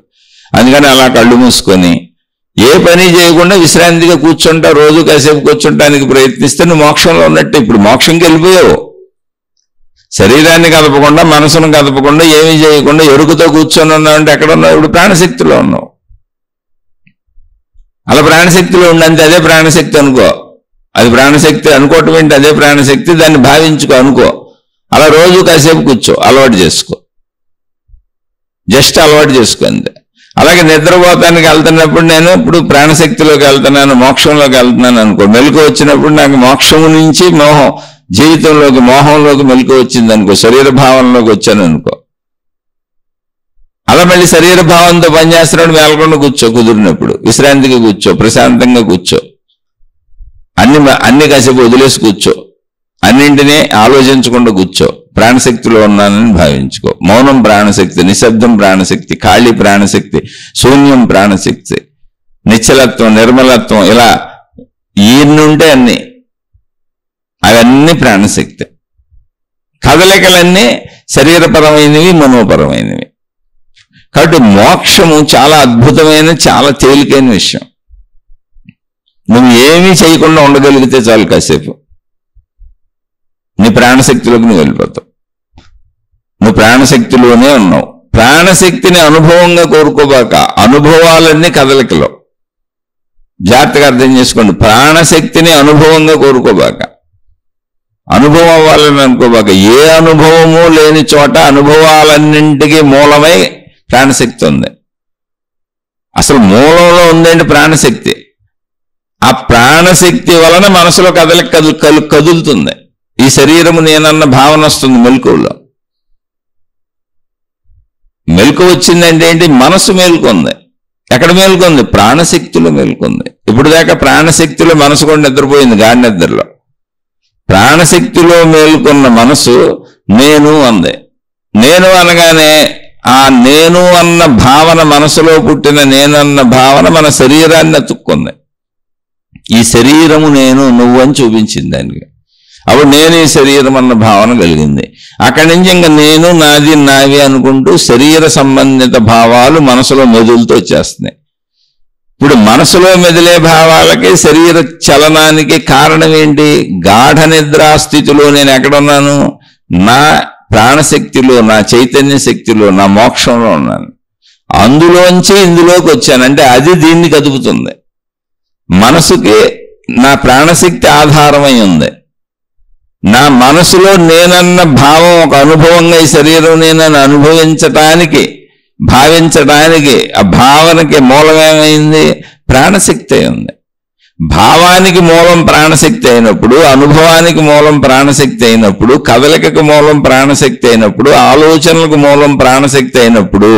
అందుకని అలా కళ్ళు మూసుకొని ఏ పని చేయకుండా విశ్రాంతిగా కూర్చుంటా, రోజు కాసేపు కూర్చుంటానికి ప్రయత్నిస్తే నువ్వు మోక్షంలో ఉన్నట్టు. ఇప్పుడు మోక్షంకి వెళ్ళిపోయావు, శరీరాన్ని కదపకుండా, మనసును కదపకుండా, ఏమీ చేయకుండా ఎరుకుతో కూర్చొని ఉన్నావు అంటే ఎక్కడ ఉన్నావు? ఇప్పుడు ప్రాణశక్తిలో ఉన్నావు. అలా ప్రాణశక్తిలో ఉండంతే అదే ప్రాణశక్తి అనుకో. అది ప్రాణశక్తి అనుకోవటం ఏంటి? అదే ప్రాణశక్తి. దాన్ని భావించుకో, అనుకో. అలా రోజు కాసేపు కూర్చో, అలవాటు చేసుకో. జస్ట్ అలవాటు చేసుకో అంతే. అలాగే నిద్రపోతానికి వెళ్తున్నప్పుడు నేను ఇప్పుడు ప్రాణశక్తిలోకి వెళ్తున్నాను, మోక్షంలోకి వెళ్తున్నాను అనుకో. మెలకు వచ్చినప్పుడు నాకు మోక్షము నుంచి మోహం, జీవితంలోకి మోహంలోకి మెలకు వచ్చింది అనుకో, శరీర భావనలోకి వచ్చాను అనుకో. అలా మళ్ళీ శరీర భావంతో పనిచేస్తున్నాడు, మేలకుండా కూర్చో, కుదిరినప్పుడు విశ్రాంతికి కూర్చో, ప్రశాంతంగా కూర్చో, అన్ని కాసేపు వదిలేసి కూర్చో, అన్నింటినీ ఆలోచించకుండా కూర్చో. ప్రాణశక్తిలో ఉన్నానని భావించుకో. మౌనం ప్రాణశక్తి, నిశ్శబ్దం ప్రాణశక్తి, ఖాళీ ప్రాణశక్తి, శూన్యం ప్రాణశక్తి, నిశ్చలత్వం, నిర్మలత్వం, ఇలా ఈయన్నుంటే అన్ని అవన్నీ ప్రాణశక్తి. కదలికలన్నీ శరీరపరమైనవి, మనోపరమైనవి. కాబట్టి మోక్షము చాలా అద్భుతమైన, చాలా తేలికైన విషయం. నువ్వు ఏమీ చేయకుండా ఉండగలిగితే చాలు, కాసేపు నీ ప్రాణశక్తిలోకి నువ్వు వెళ్ళిపోతావు. నువ్వు ప్రాణశక్తిలోనే ఉన్నావు. ప్రాణశక్తిని అనుభవంగా కోరుకోబాక. అనుభవాలన్నీ కదలికలో. జాగ్రత్తగా అర్థం చేసుకోండి. ప్రాణశక్తిని అనుభవంగా కోరుకోబాక. అనుభవం అవ్వాలని అనుకోబాక. ఏ అనుభవము లేని చోట అనుభవాలన్నింటికీ మూలమై ప్రాణశక్తి ఉంది. అసలు మూలంలో ఉందండి ప్రాణశక్తి. ఆ ప్రాణశక్తి వలన మనసులో కదులుతుంది. ఈ శరీరము నేనన్న భావన వస్తుంది మెలకువలో. మెలకు వచ్చిందంటే ఏంటి? మనసు మేలుకుంది. ఎక్కడ మేలుకుంది? ప్రాణశక్తిలో మేలుకుంది. ఇప్పుడు దాకా ప్రాణశక్తిలో మనసు కూడా నిద్రపోయింది, గాఢ నిద్రలో. ప్రాణశక్తిలో మేలుకున్న మనసు నేను అంది. నేను అనగానే ఆ నేను అన్న భావన, మనసులో పుట్టిన నేను అన్న భావన మన శరీరాన్ని అతుక్కుంది. ఈ శరీరము నేను, నువ్వు అని చూపించింది దానికి. అప్పుడు నేను ఈ శరీరం అన్న భావన కలిగింది. అక్కడి నుంచి ఇంకా నేను, నాది, నావి అనుకుంటూ శరీర సంబంధిత భావాలు మనసులో మెదులుతూ వచ్చేస్తున్నాయి. ఇప్పుడు మనసులో మెదిలే భావాలకి, శరీర చలనానికి కారణం ఏంటి? గాఢ నిద్రాస్థితిలో నేను ఎక్కడున్నాను? నా ప్రాణశక్తిలో, నా చైతన్య శక్తిలో, నా మోక్షంలో ఉన్నాను. అందులోంచి ఇందులోకి వచ్చాను. అంటే అది దీన్ని కదుపుతుంది. మనసుకి నా ప్రాణశక్తి ఆధారమై ఉంది. నా మనసులో నేనన్న భావం ఒక అనుభవంగా ఈ శరీరం నేనని అనుభవించటానికి, భావించటానికి, ఆ భావనకి మూలమేమైంది? ప్రాణశక్తి ఉంది. భావానికి మూలం ప్రాణశక్తి అయినప్పుడు, అనుభవానికి మూలం ప్రాణశక్తి అయినప్పుడు, కదలికకు మూలం ప్రాణశక్తి అయినప్పుడు, ఆలోచనలకు మూలం ప్రాణశక్తి అయినప్పుడు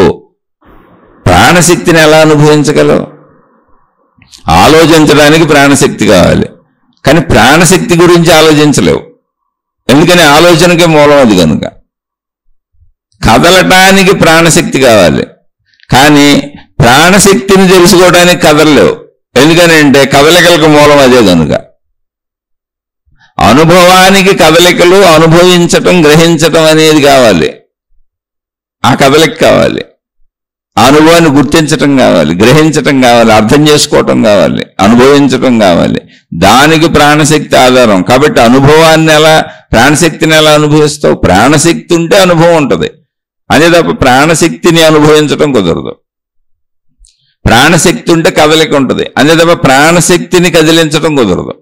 ప్రాణశక్తిని ఎలా అనుభవించగలవు? ఆలోచించడానికి ప్రాణశక్తి కావాలి, కానీ ప్రాణశక్తి గురించి ఆలోచించలేవు. ఎందుకని? ఆలోచనకే మూలం అది కనుక. కదలటానికి ప్రాణశక్తి కావాలి, కానీ ప్రాణశక్తిని తెలుసుకోవడానికి కదలలేవు. ఎందుకని అంటే కదలికలకు మూలం అదే కనుక. అనుభవానికి కదలికలు, అనుభవించటం, గ్రహించటం అనేది కావాలి. ఆ కదలిక కావాలి. ఆ అనుభవాన్ని గుర్తించటం కావాలి, గ్రహించటం కావాలి, అర్థం చేసుకోవటం కావాలి, అనుభవించటం కావాలి. దానికి ప్రాణశక్తి ఆధారం. కాబట్టి అనుభవాన్ని ఎలా, ప్రాణశక్తిని ఎలా అనుభవిస్తావు? ప్రాణశక్తి ఉంటే అనుభవం ఉంటుంది, అదే తప్ప ప్రాణశక్తిని అనుభవించటం కుదరదు. ప్రాణశక్తి ఉంటే కదలిక ఉంటుంది, అదే తప్ప ప్రాణశక్తిని కదిలించటం కుదరదు.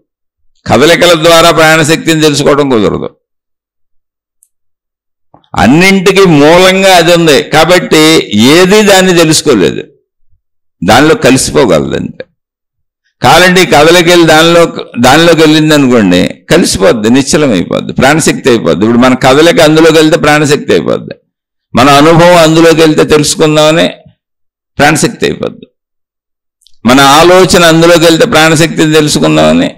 కదలికల ద్వారా ప్రాణశక్తిని తెలుసుకోవడం కుదరదు. అన్నింటికి మూలంగా అది ఉంది. కాబట్టి ఏది దాన్ని తెలుసుకోలేదు, దానిలో కలిసిపోగలదు అంతే. కాలండి కదలకి వెళ్ళి దానిలోకి వెళ్ళింది అనుకోండి, కలిసిపోద్ది, నిశ్చలం అయిపోద్ది, ప్రాణశక్తి అయిపోద్ది. ఇప్పుడు మన కదలిక అందులోకి వెళ్తే ప్రాణశక్తి అయిపోద్ది, మన అనుభవం అందులోకి వెళ్తే తెలుసుకుందామని ప్రాణశక్తి అయిపోద్ది, మన ఆలోచన అందులోకి వెళ్తే ప్రాణశక్తిని తెలుసుకుందామని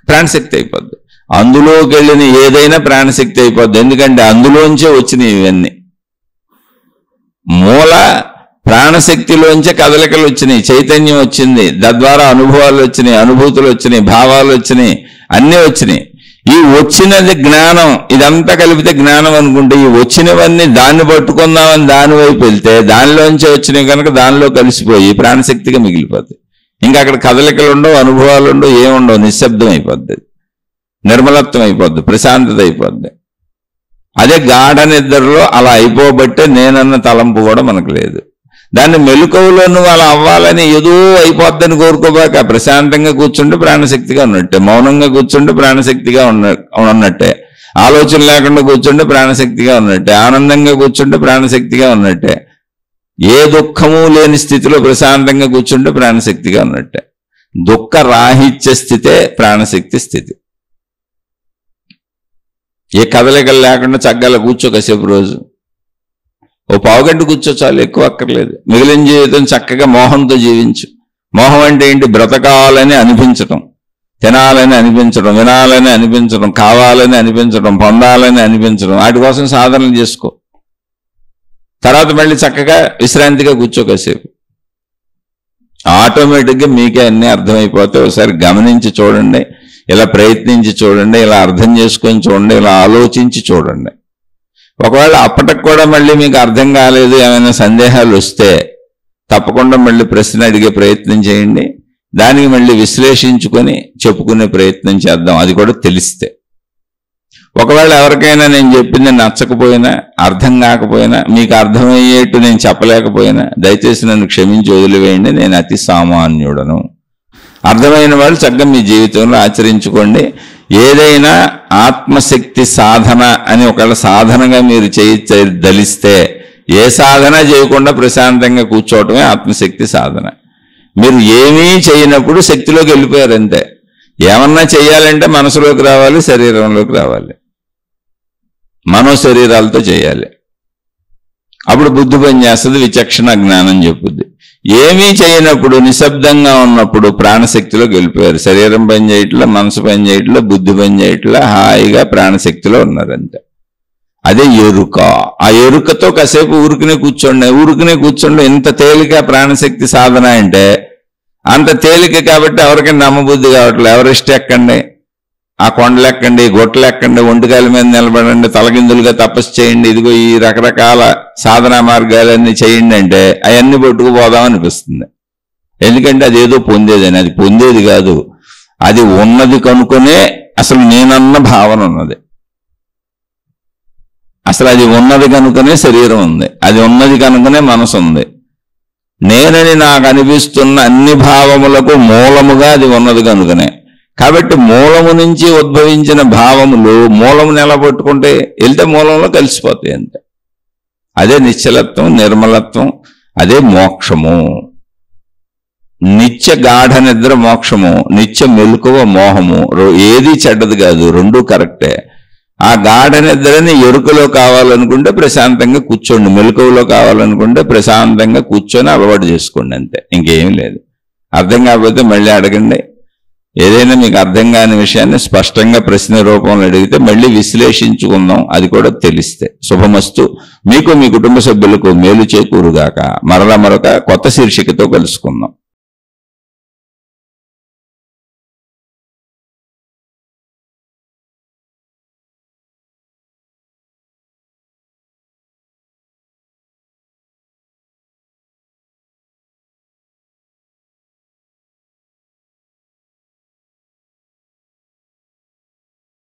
ప్రాణశక్తి అయిపోద్ది. అందులోకి వెళ్ళిన ఏదైనా ప్రాణశక్తి అయిపోద్ది. ఎందుకంటే అందులోంచే వచ్చినాయి ఇవన్నీ. మూల ప్రాణశక్తిలోంచే కదలికలు వచ్చినాయి, చైతన్యం వచ్చింది, తద్వారా అనుభవాలు వచ్చినాయి, అనుభూతులు వచ్చినాయి, భావాలు వచ్చినాయి, అన్నీ వచ్చినాయి. ఈ వచ్చినది జ్ఞానం. ఇదంతా కలిపితే జ్ఞానం అనుకుంటే, ఈ వచ్చినవన్నీ దాన్ని పట్టుకుందామని దాని వైపు వెళ్తే దానిలోంచే వచ్చినాయి కనుక దానిలో కలిసిపోయి ప్రాణశక్తిగా మిగిలిపోతాయి. ఇంకా అక్కడ కదలికలు ఉండవు, అనుభవాలు ఉండవు, ఏముండవు, నిశ్శబ్దం అయిపోద్ది, నిర్మలత్వం అయిపోద్ది, ప్రశాంతత అయిపోద్ది. అదే గాఢ నిద్రలో అలా అయిపోబట్టే నేనన్న తలంపు కూడా మనకు లేదు. దాన్ని మెలకువలో నువ్వు అలా అవ్వాలని ఏదో అయిపోద్దని కోరుకోబాక ప్రశాంతంగా కూర్చుంటే ప్రాణశక్తిగా ఉన్నట్టే, మౌనంగా కూర్చుంటే ప్రాణశక్తిగా ఉన్నట్టే, ఆలోచన లేకుండా కూర్చుంటే ప్రాణశక్తిగా ఉన్నట్టే, ఆనందంగా కూర్చుంటే ప్రాణశక్తిగా ఉన్నట్టే, ఏ దుఃఖము లేని స్థితిలో ప్రశాంతంగా కూర్చుంటే ప్రాణశక్తిగా ఉన్నట్టే. దుఃఖ రాహిత్య స్థితే ప్రాణశక్తి స్థితి. ఏ కదలికలు లేకుండా చక్కగా కూర్చో కాసేపు రోజు, ఓ పావుగంట కూర్చో చాలు, ఎక్కువ అక్కర్లేదు. మిగిలిన జీవితం చక్కగా మోహంతో జీవించు. మోహం అంటే ఏంటి? బ్రతకాలని అనిపించటం, తినాలని అనిపించడం, వినాలని అనిపించడం, కావాలని అనిపించడం, పొందాలని అనిపించడం. వాటి కోసం సాధనలు చేసుకో. తర్వాత మళ్ళీ చక్కగా విశ్రాంతిగా కూర్చో కాసేపు. ఆటోమేటిక్గా మీకే అన్నీ అర్థమైపోతే ఒకసారి గమనించి చూడండి, ఇలా ప్రయత్నించి చూడండి, ఇలా అర్థం చేసుకొని చూడండి, ఇలా ఆలోచించి చూడండి. ఒకవేళ అప్పటికి కూడా మళ్ళీ మీకు అర్థం కాలేదు, ఏమైనా సందేహాలు వస్తే తప్పకుండా మళ్ళీ ప్రశ్న అడిగే ప్రయత్నం చేయండి. దానికి మళ్ళీ విశ్లేషించుకొని చెప్పుకునే ప్రయత్నం చేద్దాం, అది కూడా తెలిస్తే. ఒకవేళ ఎవరికైనా నేను చెప్పింది నచ్చకపోయినా, అర్థం కాకపోయినా, మీకు అర్థమయ్యేట్టు నేను చెప్పలేకపోయినా దయచేసి నన్ను క్షమించి వదిలివేయండి. నేను అతి సామాన్యుడను. అర్థమైన వాళ్ళు చక్కగా మీ జీవితంలో ఆచరించుకోండి. ఏదైనా ఆత్మశక్తి సాధన అని ఒకవేళ సాధనగా మీరు దలిస్తే, ఏ సాధన చేయకుండా ప్రశాంతంగా కూర్చోవటమే ఆత్మశక్తి సాధన. మీరు ఏమీ చేయనప్పుడు శక్తిలోకి వెళ్ళిపోయారు అంతే. ఏమన్నా చేయాలంటే మనసులోకి రావాలి, శరీరంలోకి రావాలి, మనో శరీరాలతో చేయాలి. అప్పుడు బుద్ధి పని చేస్తుంది, విచక్షణ జ్ఞానం చెప్పుద్ది. ఏమీ చేయనప్పుడు నిశ్శబ్దంగా ఉన్నప్పుడు ప్రాణశక్తిలోకి వెళ్ళిపోయారు. శరీరం పని చేయట్లా, మనసు పని చేయట్లా, బుద్ధి పని చేయట్లా, హాయిగా ప్రాణశక్తిలో ఉన్నారంతే. అదే ఎరుక. ఆ ఎరుకతో కాసేపు ఊరికనే కూర్చోండి. ఎంత తేలిక ప్రాణశక్తి సాధన అంటే అంత తేలిక. కాబట్టి ఎవరికైనా నమ్మబుద్ధి కావట్లేదు. ఎవరెస్ట్ ఎక్కండి, ఆ కొండలు ఎక్కండి, గుట్టలు ఎక్కండి, ఒంటికాయల మీద నిలబడండి, తలకిందులుగా తపస్సు చేయండి, ఇదిగో ఈ రకరకాల సాధనా మార్గాలన్నీ చేయండి అంటే అవన్నీ పట్టుకుపోదాం అనిపిస్తుంది. ఎందుకంటే అదేదో పొందేదని. అది పొందేది కాదు, అది ఉన్నది కనుకొనే అసలు నేనన్న భావన ఉన్నది. అసలు అది ఉన్నది కనుకనే శరీరం ఉంది, అది ఉన్నది కనుకనే మనసు ఉంది. నేనని నాకు అనిపిస్తున్న అన్ని భావములకు మూలముగా అది ఉన్నది కనుకనే. కాబట్టి మూలము నుంచి ఉద్భవించిన భావములు మూలమును ఎలా పట్టుకుంటే వెళ్తే మూలంలో కలిసిపోతాయి అంతే. అదే నిశ్చలత్వం, నిర్మలత్వం, అదే మోక్షము. నిత్య గాఢ నిద్ర మోక్షము, నిత్య మెలకువ మోహము. ఏది చెడ్డది కాదు, రెండూ కరెక్టే. ఆ గాఢ నిద్రని ఎరుకలో కావాలనుకుంటే ప్రశాంతంగా కూర్చోండి, మెలకువలో కావాలనుకుంటే ప్రశాంతంగా కూర్చొని అలవాటు చేసుకోండి అంతే, ఇంకేమీ లేదు. అర్థం కాకపోతే మళ్ళీ అడగండి. ఏదైనా మీకు అర్థం కాని విషయాన్ని స్పష్టంగా ప్రశ్న రూపంలో అడిగితే మళ్ళీ విశ్లేషించుకుందాం, అది కూడా తెలిస్తే. శుభమస్తు. మీకు మీ కుటుంబ సభ్యులకు మేలు చేకూరుగాక. మరొక కొత్త శీర్షికతో కలుసుకుందాం.